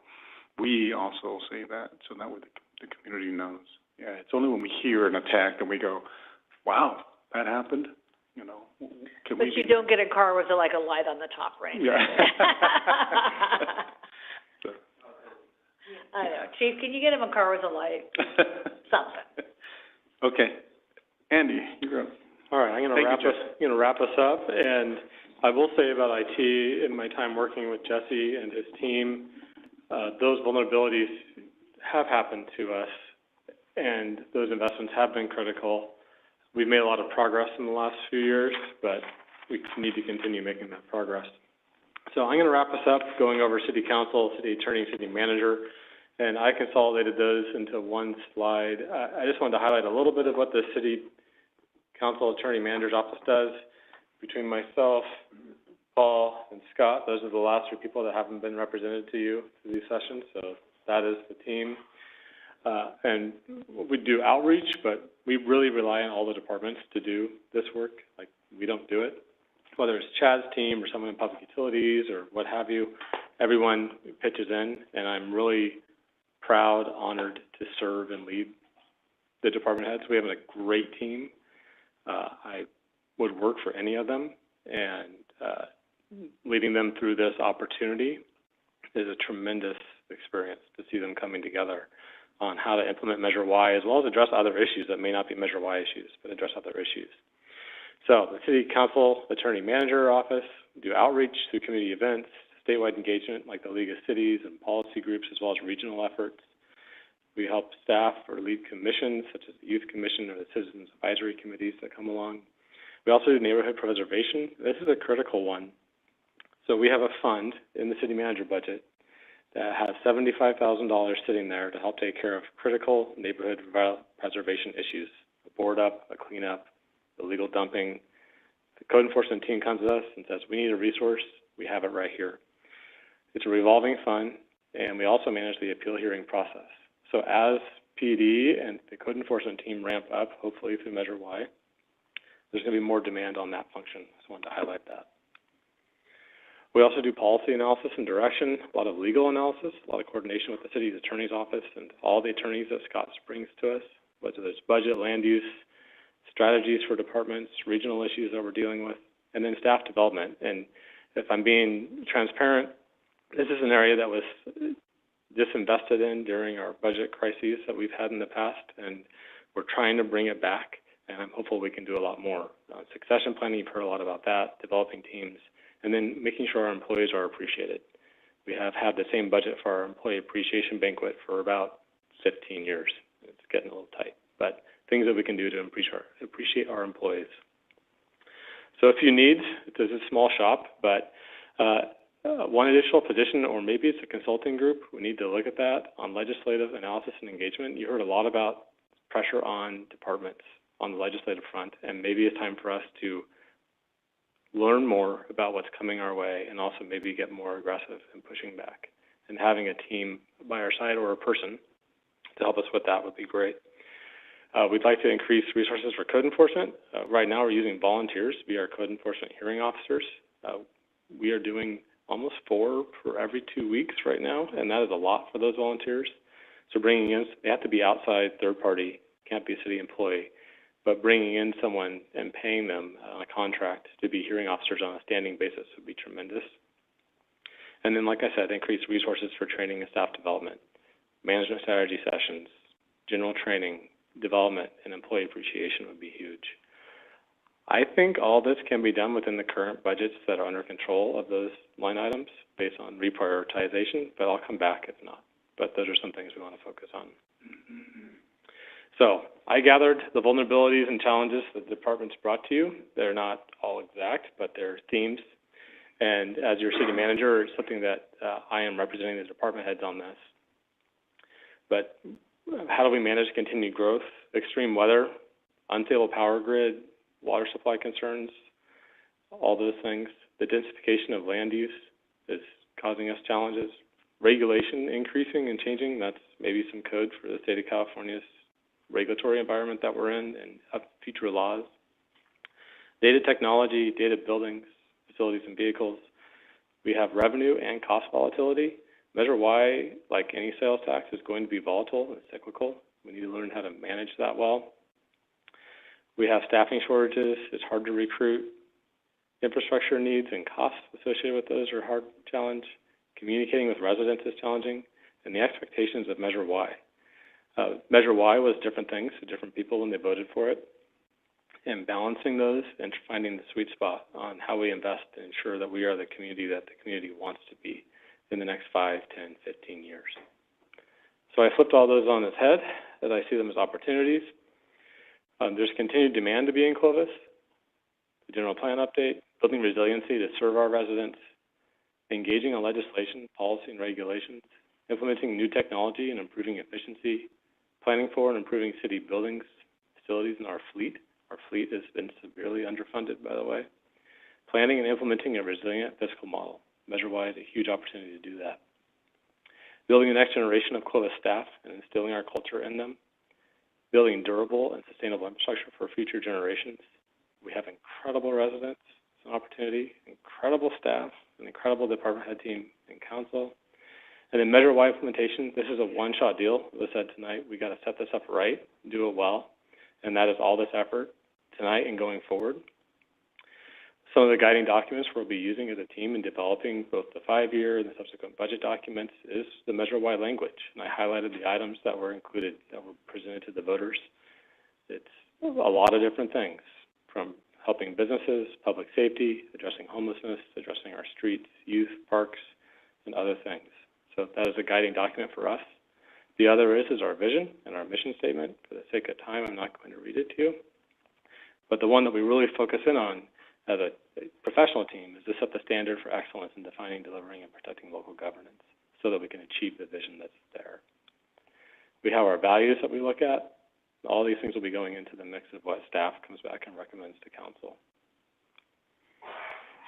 we also say that, so that way the community knows. Yeah, it's only when we hear an attack and we go, wow, that happened. You know, but you don't get a car with a light on the top, right? Yeah. I know. Chief, can you get him a car with a light? Something. Okay. Andy, you're up. All right, I'm going to wrap us up, and I will say about IT, in my time working with Jesse and his team, those vulnerabilities have happened to us, and those investments have been critical. We've made a lot of progress in the last few years, but we need to continue making that progress. So I'm going to wrap us up going over City Council, City Attorney, City Manager, and I consolidated those into one slide. I just wanted to highlight a little bit of what the City Council Attorney Manager's Office does. Between myself, Paul, and Scott, those are the last three people that haven't been represented to you through these sessions, so that is the team. And we do outreach, but we really rely on all the departments to do this work. Like, we don't do it. Whether it's Chad's team or someone in public utilities or what have you, everyone pitches in, and I'm really proud, honored to serve and lead the department heads. We have a great team. I would work for any of them, and leading them through this opportunity is a tremendous experience to see them coming together on how to implement Measure Y, as well as address other issues that may not be Measure Y issues, but address other issues. So the City Council Attorney Manager Office do outreach through community events, statewide engagement like the League of Cities and policy groups, as well as regional efforts. We help staff or lead commissions, such as the Youth Commission or the Citizens Advisory Committees that come along. We also do neighborhood preservation. This is a critical one. So we have a fund in the city manager budget that has $75,000 sitting there to help take care of critical neighborhood preservation issues, a board up, a cleanup, illegal dumping. The code enforcement team comes to us and says, we need a resource. We have it right here. It's a revolving fund, and we also manage the appeal hearing process. So as PD and the code enforcement team ramp up, hopefully through Measure Y, there's going to be more demand on that function. I just wanted to highlight that. We also do policy analysis and direction, a lot of legal analysis, a lot of coordination with the city's attorney's office and all the attorneys that Scott brings to us, whether it's budget, land use, strategies for departments, regional issues that we're dealing with, and then staff development. And if I'm being transparent, this is an area that was disinvested in during our budget crises that we've had in the past, and we're trying to bring it back, and I'm hopeful we can do a lot more. Succession planning, you've heard a lot about that, developing teams, and then making sure our employees are appreciated. We have had the same budget for our employee appreciation banquet for about 15 years. It's getting a little tight, but things that we can do to appreciate our employees. So a few needs. This is a small shop, but one additional position, or maybe it's a consulting group. We need to look at that on legislative analysis and engagement. You heard a lot about pressure on departments on the legislative front, and maybe it's time for us to learn more about what's coming our way and also maybe get more aggressive in pushing back. And having a team by our side or a person to help us with that would be great. We'd like to increase resources for code enforcement. Right now we're using volunteers to be our code enforcement hearing officers. We are doing almost 4 for every 2 weeks right now, and that is a lot for those volunteers. So bringing in, they have to be outside, third party, can't be a city employee, but bringing in someone and paying them on a contract to be hearing officers on a standing basis would be tremendous. And then, like I said, increase resources for training and staff development, management strategy sessions, general training, development, and employee appreciation would be huge. I think all this can be done within the current budgets that are under control of those line items based on reprioritization, but I'll come back if not. But those are some things we want to focus on. So I gathered the vulnerabilities and challenges that the department's brought to you. They're not all exact, but they're themes. And as your city manager, it's something that I am representing the department heads on this. But how do we manage continued growth? Extreme weather, unstable power grid, water supply concerns, all those things. The densification of land use is causing us challenges. Regulation increasing and changing, that's maybe some code for the state of California's regulatory environment that we're in and future laws. Data technology, data buildings, facilities and vehicles. We have revenue and cost volatility. Measure Y, like any sales tax, is going to be volatile and cyclical. We need to learn how to manage that well. We have staffing shortages. It's hard to recruit. Infrastructure needs and costs associated with those are a hard challenge. Communicating with residents is challenging. And the expectations of Measure Y. Measure Y was different things to different people when they voted for it. and balancing those and finding the sweet spot on how we invest to ensure that we are the community that the community wants to be in the next 5, 10, 15 years. So I flipped all those on its head, that I see them as opportunities. There's continued demand to be in Clovis, the general plan update, building resiliency to serve our residents, engaging on legislation, policy, and regulations, implementing new technology and improving efficiency, planning for and improving city buildings, facilities, and our fleet. Our fleet has been severely underfunded, by the way. Planning and implementing a resilient fiscal model. Measure-wise, a huge opportunity to do that. Building the next generation of Clovis staff and instilling our culture in them. Building durable and sustainable infrastructure for future generations. We have incredible residents, it's an opportunity, incredible staff, an incredible department head team and council. And then measure-wide implementation, this is a one-shot deal. As I said tonight, we got to set this up right, do it well, and that is all this effort tonight and going forward. Some of the guiding documents we'll be using as a team in developing both the 5-year and the subsequent budget documents is the measure-wide language. And I highlighted the items that were included, that were presented to the voters. It's a lot of different things, from helping businesses, public safety, addressing homelessness, addressing our streets, youth, parks, and other things. So that is a guiding document for us. The other is our vision and our mission statement. For the sake of time, I'm not going to read it to you. But the one that we really focus in on as a professional team is to set the standard for excellence in defining, delivering, and protecting local governance so that we can achieve the vision that's there. We have our values that we look at. All these things will be going into the mix of what staff comes back and recommends to council.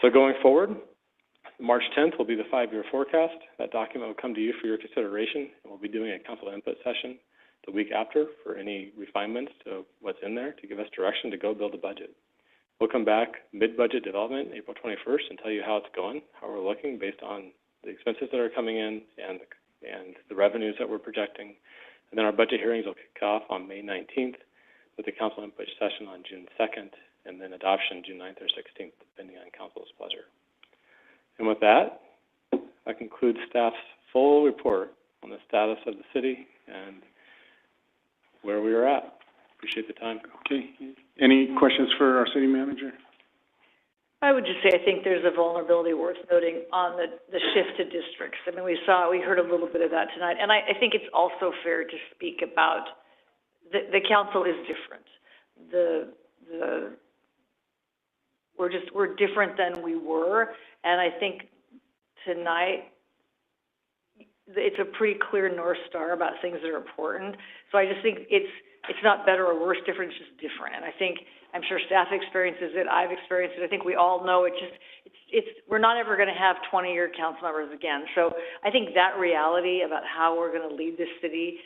So going forward, March 10th will be the 5-year forecast. That document will come to you for your consideration, and we'll be doing a council input session the week after for any refinements to what's in there to give us direction to go build a budget. We'll come back mid-budget development, April 21st, and tell you how it's going, how we're looking based on the expenses that are coming in and the revenues that we're projecting. And then our budget hearings will kick off on May 19th with the council input session on June 2nd, and then adoption June 9th or 16th, depending on council's pleasure. And with that, that concludes staff's full report on the status of the city and where we are at. Appreciate the time. Okay. Any questions for our city manager? I would just say I think there's a vulnerability worth noting on the shift to districts. I mean, we heard a little bit of that tonight, and I think it's also fair to speak about the council is different. We're different than we were, and I think tonight it's a pretty clear North Star about things that are important. So I just think it's not better or worse different, it's just different. And I think, I'm sure staff experiences it, I've experienced it, I think we all know we're not ever going to have 20-year council members again. So I think that reality about how we're going to lead this city,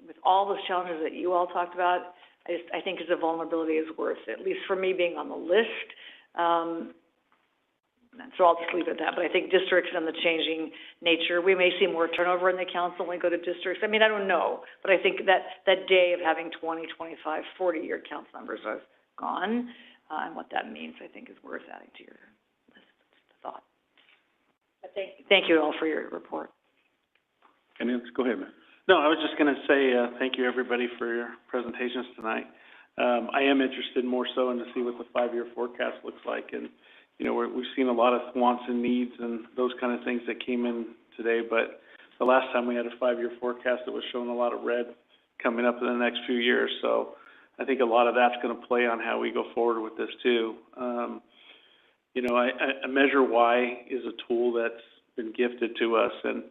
with all those challenges that you all talked about, I think is a vulnerability is worth, at least for me being on the list. So I'll just leave it at that. But I think districts and the changing nature, we may see more turnover in the council when we go to districts. I mean, I don't know. But I think that day of having 20, 25, 40-year council members are gone, and what that means, I think, is worth adding to your list. Just a thought. But thank you all for your report. Go ahead, man. No, I was just going to say thank you, everybody, for your presentations tonight. I am interested more so in to see what the 5-year forecast looks like. And, you know, we've seen a lot of wants and needs and those kind of things that came in today. But the last time we had a 5-year forecast, it was showing a lot of red coming up in the next few years. So I think a lot of that's going to play on how we go forward with this, too. You know, a Measure Y is a tool that's been gifted to us. And,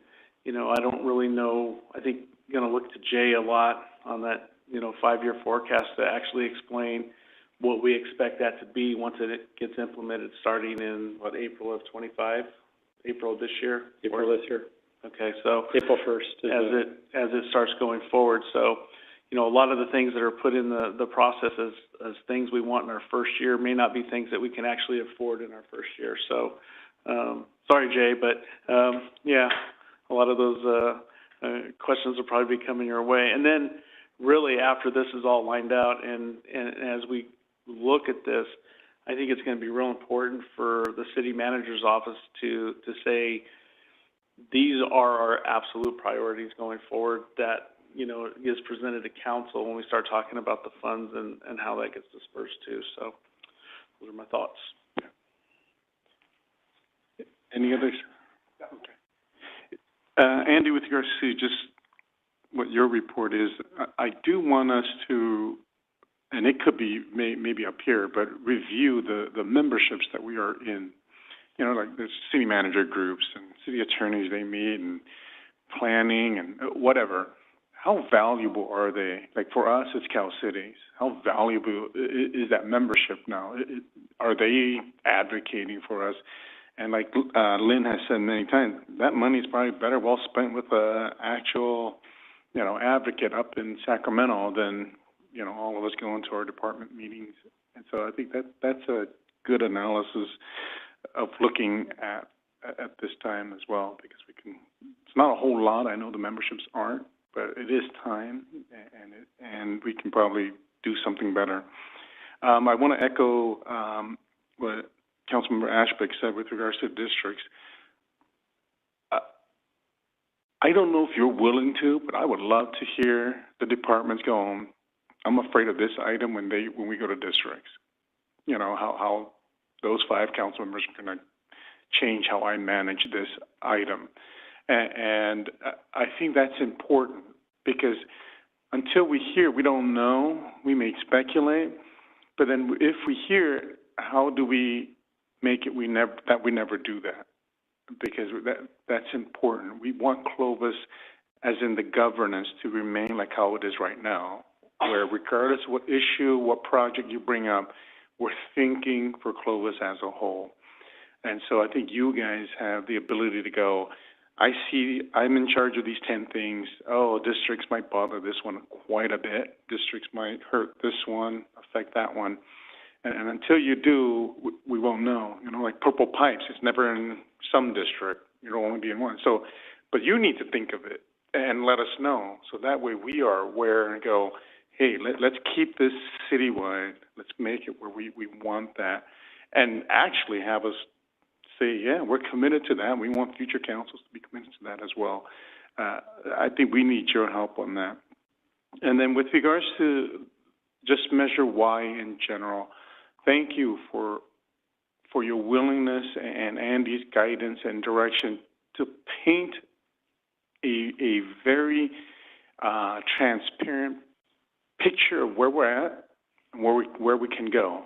you know, I don't really know. I think I'm going to look to Jay a lot on that, you know, 5-year forecast to actually explain what we expect that to be once it gets implemented starting in, April of 25? April of this year? April this year. Okay, so April 1st. As it starts going forward. So, you know, a lot of the things that are put in the process as things we want in our first year may not be things that we can actually afford in our first year. So, sorry, Jay, but, yeah, a lot of those questions will probably be coming your way. And then, really, after this is all lined out and as we look at this, I think it's going to be real important for the city manager's office to say these are our absolute priorities going forward that you know, gets presented to council when we start talking about the funds and how that gets dispersed too. So those are my thoughts. Any others? Okay. Andy, with regards to just what your report is, I do want us to, and it could be maybe up here, but review the memberships that we are in. You know, like there's city manager groups and city attorneys they meet and planning and whatever. How valuable are they? Like for us, it's Cal Cities. How valuable is that membership now? Are they advocating for us? And like Lynn has said many times, that money is probably better well spent with an actual, you know, advocate up in Sacramento than, you know, all of us going to our department meetings. And so I think that's a good analysis of looking at this time as well, because we can, it's not a whole lot. I know the memberships aren't, but it is time, and we can probably do something better. I want to echo what Councilmember Ashbeck said with regards to districts. I don't know if you're willing to, but I would love to hear the departments go, I'm afraid of this item when we go to districts. You know, how those 5 council members are going to change how I manage this item. And I think that's important, because until we hear, we don't know. We may speculate, but then if we hear, how do we make it we never do that? Because that's important. We want Clovis, as in the governance, to remain like how it is right now, where regardless of what issue, what project you bring up, we're thinking for Clovis as a whole. And so I think you guys have the ability to go, I'm in charge of these 10 things. Oh, districts might bother this one quite a bit. Districts might hurt this one, affect that one. And until you do, we won't know. You know, like purple pipes, it's never in some district. It'll only be in one. So, but you need to think of it and let us know. So that way we are aware and go, hey, let's keep this citywide. Let's make it where we want that. And actually have us say, yeah, we're committed to that. We want future councils to be committed to that as well. I think we need your help on that. And then with regards to just Measure Y in general, thank you for your willingness and Andy's guidance and direction to paint a very transparent picture of where we're at and where we can go.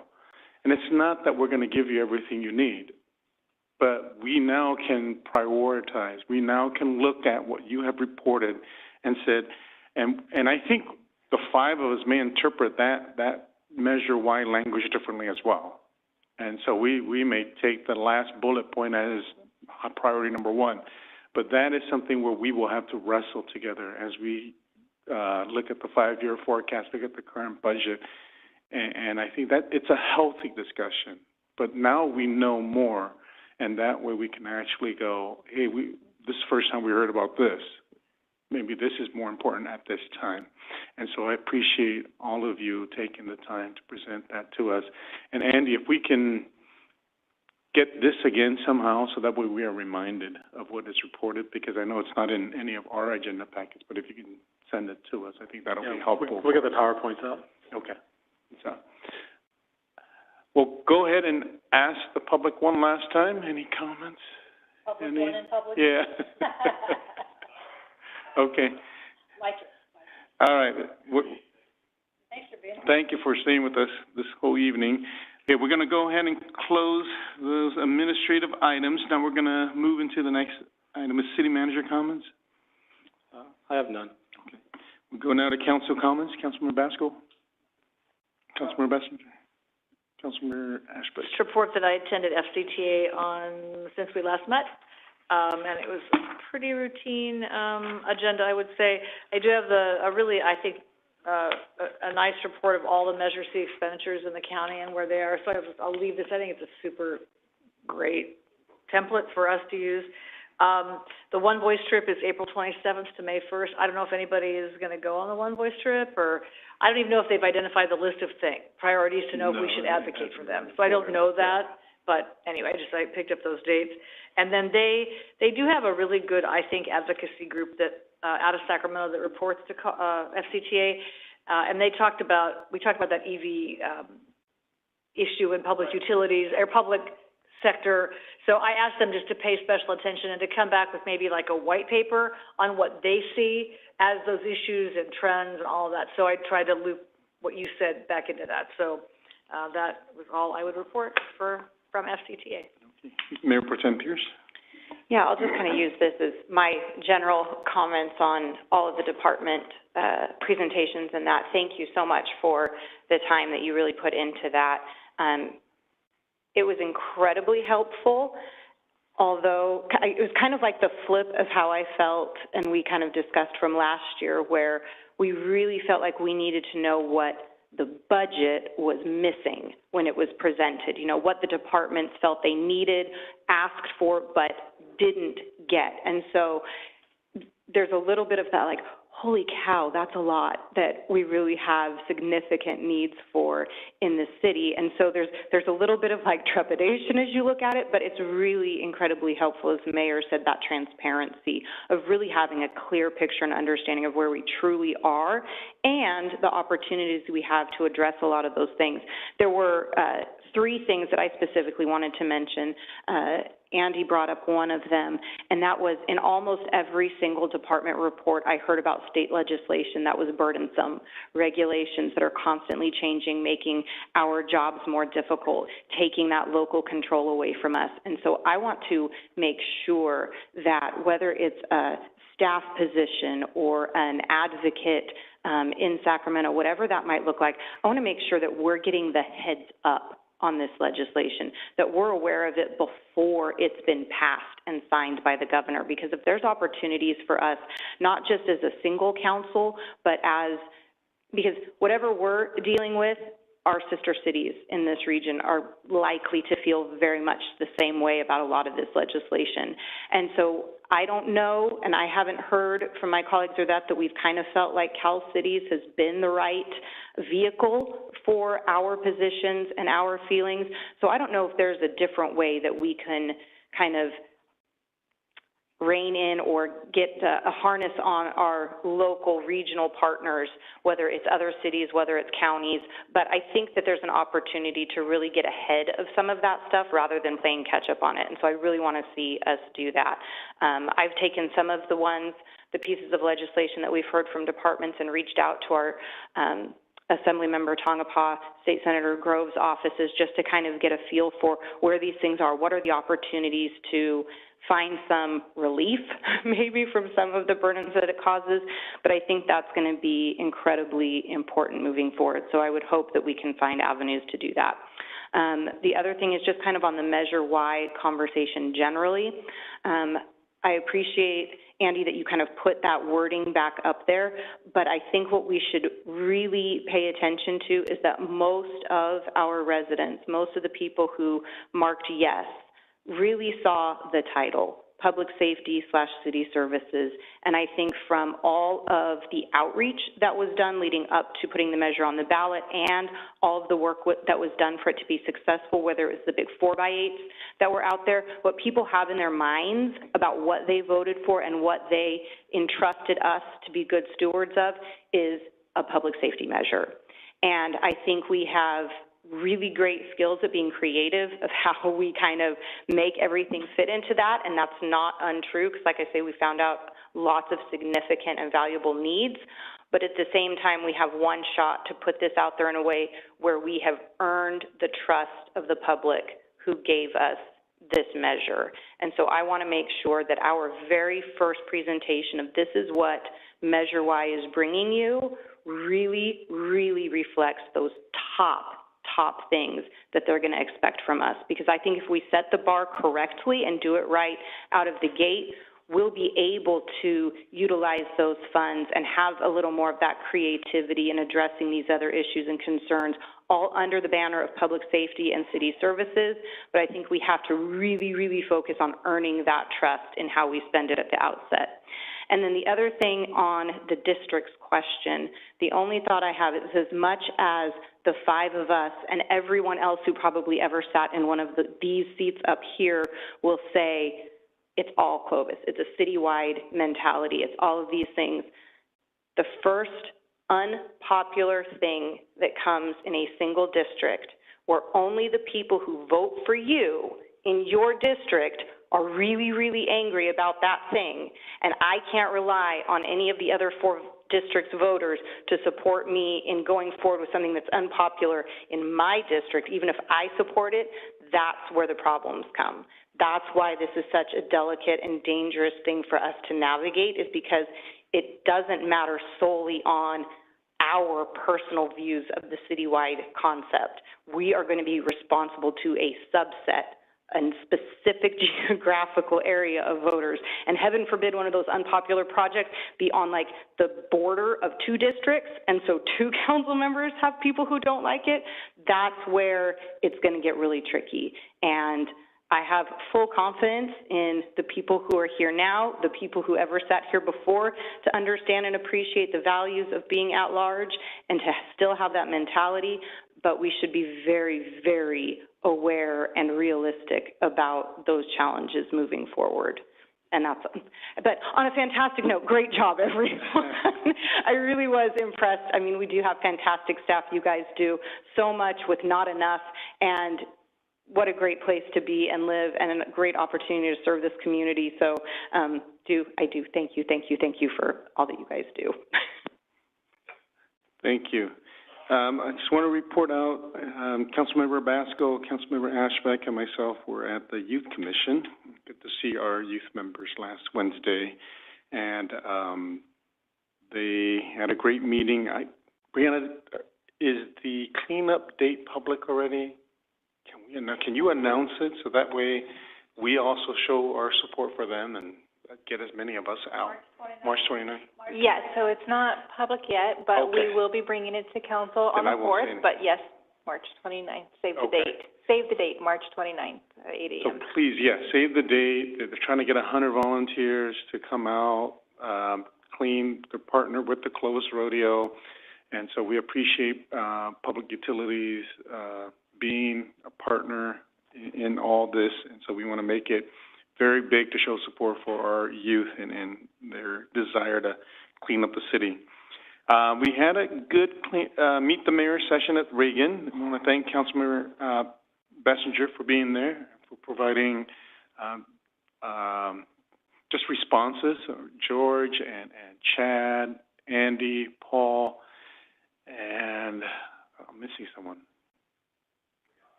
And it's not that we're going to give you everything you need, but we now can prioritize. We now can look at what you have reported and said, and I think the 5 of us may interpret that Measure Y language differently as well. And so we may take the last bullet point as priority number 1, but that is something where we will have to wrestle together as we look at the 5-year forecast, look at the current budget. And I think that it's a healthy discussion. But now we know more, and that way we can actually go, hey, this is the first time we heard about this. Maybe this is more important at this time. And so I appreciate all of you taking the time to present that to us. And Andy, if we can get this again somehow, so that way we are reminded of what is reported, because I know it's not in any of our agenda packets, but if you can send it to us, I think that'll be helpful. We'll get the PowerPoints out. Okay. So, well, go ahead and ask the public one last time. Any comments? Public one and public two. Yeah. Okay. Like it. All right. Thanks for being here. Thank you for staying with us this whole evening. Okay, we're going to go ahead and close those administrative items. Now we're going to move into the next item. Is city manager comments? I have none. Okay. We'll go now to council comments. Councilmember Basco? Councilmember Basco? Councilmember Ashbeck? Just report that I attended FCTA since we last met. And it was a pretty routine agenda, I would say. I do have a nice report of all the Measure C expenditures in the county and where they are. So I'll leave this. I think it's a super great template for us to use. The One Voice trip is April 27th to May 1st. I don't know if anybody is going to go on the One Voice trip, or I don't even know if they've identified the list of priorities to know if we should advocate for them. So I don't know that. But anyway, I picked up those dates. And then they do have a really good, I think, advocacy group that out of Sacramento that reports to FCTA, and we talked about that EV issue in public utilities, or public sector. So I asked them just to pay special attention and to come back with maybe like a white paper on what they see as those issues and trends and all of that. So I tried to loop what you said back into that. So that was all I would report from FCTA. Okay. Mayor Pro Tem Pierce? Yeah, I'll just kind of use this as my general comments on all of the department presentations and that. Thank you so much for the time that you really put into that. It was incredibly helpful, although it was kind of like the flip of how I felt, and we kind of discussed from last year, where we really felt like we needed to know what the budget was missing when it was presented, you know, what the departments felt they needed, asked for, but didn't get. And so there's a little bit of that, like, holy cow, that's a lot that we really have significant needs for in the city. And so there's a little bit of like trepidation as you look at it, but it's really incredibly helpful, as the mayor said, that transparency of really having a clear picture and understanding of where we truly are and the opportunities we have to address a lot of those things. There were three things that I specifically wanted to mention. Andy brought up one of them, and that was in almost every single department report I heard about state legislation that was burdensome, regulations that are constantly changing, making our jobs more difficult, taking that local control away from us. And so I want to make sure that whether it's a staff position or an advocate in Sacramento, whatever that might look like, I want to make sure that we're getting the heads up on this legislation, that we're aware of it before it's been passed and signed by the governor. Because if there's opportunities for us, not just as a single council, but because whatever we're dealing with, our sister cities in this region are likely to feel very much the same way about a lot of this legislation. And so I don't know, and I haven't heard from my colleagues or that we've kind of felt like Cal Cities has been the right vehicle for our positions and our feelings. So I don't know if there's a different way that we can kind of rein in or get a harness on our local regional partners, whether it's other cities, whether it's counties. But I think that there's an opportunity to really get ahead of some of that stuff rather than playing catch up on it. And so I really want to see us do that. I've taken some of the pieces of legislation that we've heard from departments and reached out to our Assemblymember Tongapaw, State Senator Grove's offices, just to kind of get a feel for where these things are, what are the opportunities to find some relief maybe from some of the burdens that it causes, but I think that's going to be incredibly important moving forward. So I would hope that we can find avenues to do that. The other thing is just kind of on the measure-wide conversation generally. I appreciate, Andy, that you kind of put that wording back up there, but I think what we should really pay attention to is that most of our residents, most of the people who marked yes, really saw the title, Public Safety/City Services, and I think from all of the outreach that was done leading up to putting the measure on the ballot and all of the work that was done for it to be successful, whether it was the big 4x8s that were out there, what people have in their minds about what they voted for and what they entrusted us to be good stewards of is a public safety measure. And I think we have really great skills at being creative of how we kind of make everything fit into that, and that's not untrue, because like I say, we found out lots of significant and valuable needs, but at the same time, we have one shot to put this out there in a way where we have earned the trust of the public who gave us this measure. And so I want to make sure that our very first presentation of this is what Measure Y is bringing you really, really reflects those top things that they're going to expect from us. Because I think if we set the bar correctly and do it right out of the gate, we'll be able to utilize those funds and have a little more of that creativity in addressing these other issues and concerns, all under the banner of public safety and city services. But I think we have to really, really focus on earning that trust in how we spend it at the outset. And then the other thing on the district's question, the only thought I have is, as much as the 5 of us and everyone else who probably ever sat in one of these seats up here will say, it's all Clovis. It's a citywide mentality. It's all of these things. The first unpopular thing that comes in a single district where only the people who vote for you in your district are really, really angry about that thing, and I can't rely on any of the other 4 district's voters to support me in going forward with something that's unpopular in my district, even if I support it, that's where the problems come. That's why this is such a delicate and dangerous thing for us to navigate, is because it doesn't matter solely on our personal views of the citywide concept. We are going to be responsible to a subset, a specific geographical area of voters. And heaven forbid one of those unpopular projects be on like the border of 2 districts, and so 2 council members have people who don't like it. That's where it's going to get really tricky. And I have full confidence in the people who are here now, the people who ever sat here before, to understand and appreciate the values of being at large and to still have that mentality. But we should be very, very aware and realistic about those challenges moving forward. And that's, but on a fantastic note, great job, everyone. I really was impressed. I mean, we do have fantastic staff. You guys do so much with not enough, and what a great place to be and live, and a great opportunity to serve this community. So I do thank you for all that you guys do. Thank you. I just want to report out, Councilmember Basco, Councilmember Ashbeck, and myself were at the Youth Commission. Good to see our youth members last Wednesday, and they had a great meeting. Brianna, is the cleanup date public already? Can you announce it so that way we also show our support for them and get as many of us out? March 29th? Yes, so it's not public yet, but okay. We will be bringing it to council on the 4th, but yes, March 29th, save the okay. date. Save the date, March 29th at 8 a.m. So please, yes, save the date. They're trying to get 100 volunteers to come out, clean, to partner with the Clovis Rodeo, and so we appreciate Public Utilities being a partner in all this, and so we want to make it very big to show support for our youth and their desire to clean up the city. We had a good Meet the Mayor session at Reagan. I want to thank Councilmember Bessinger for being there, for providing just responses. George and Chad, Andy, Paul, and I'm missing someone.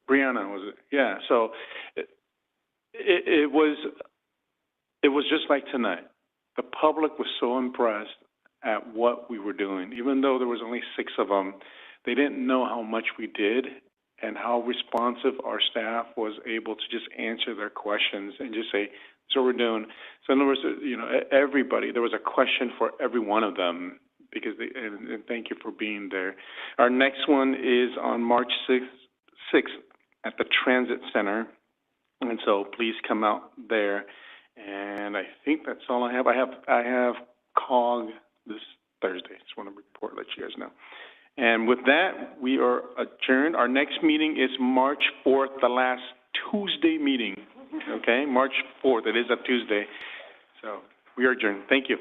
Brianna, was it? Yeah, so it was just like tonight. The public was so impressed at what we were doing. Even though there was only 6 of them, they didn't know how much we did and how responsive our staff was able to just answer their questions and just say, "So we're doing." So in other words, everybody, there was a question for every one of them, because and thank you for being there. Our next one is on March 6th at the Transit Center, and so please come out there. And I think that's all I have. I have COG this Thursday. Just want to report, let you guys know. And with that, we are adjourned. Our next meeting is March 4th, the last Tuesday meeting. Okay, March 4th. It is a Tuesday. So we are adjourned. Thank you.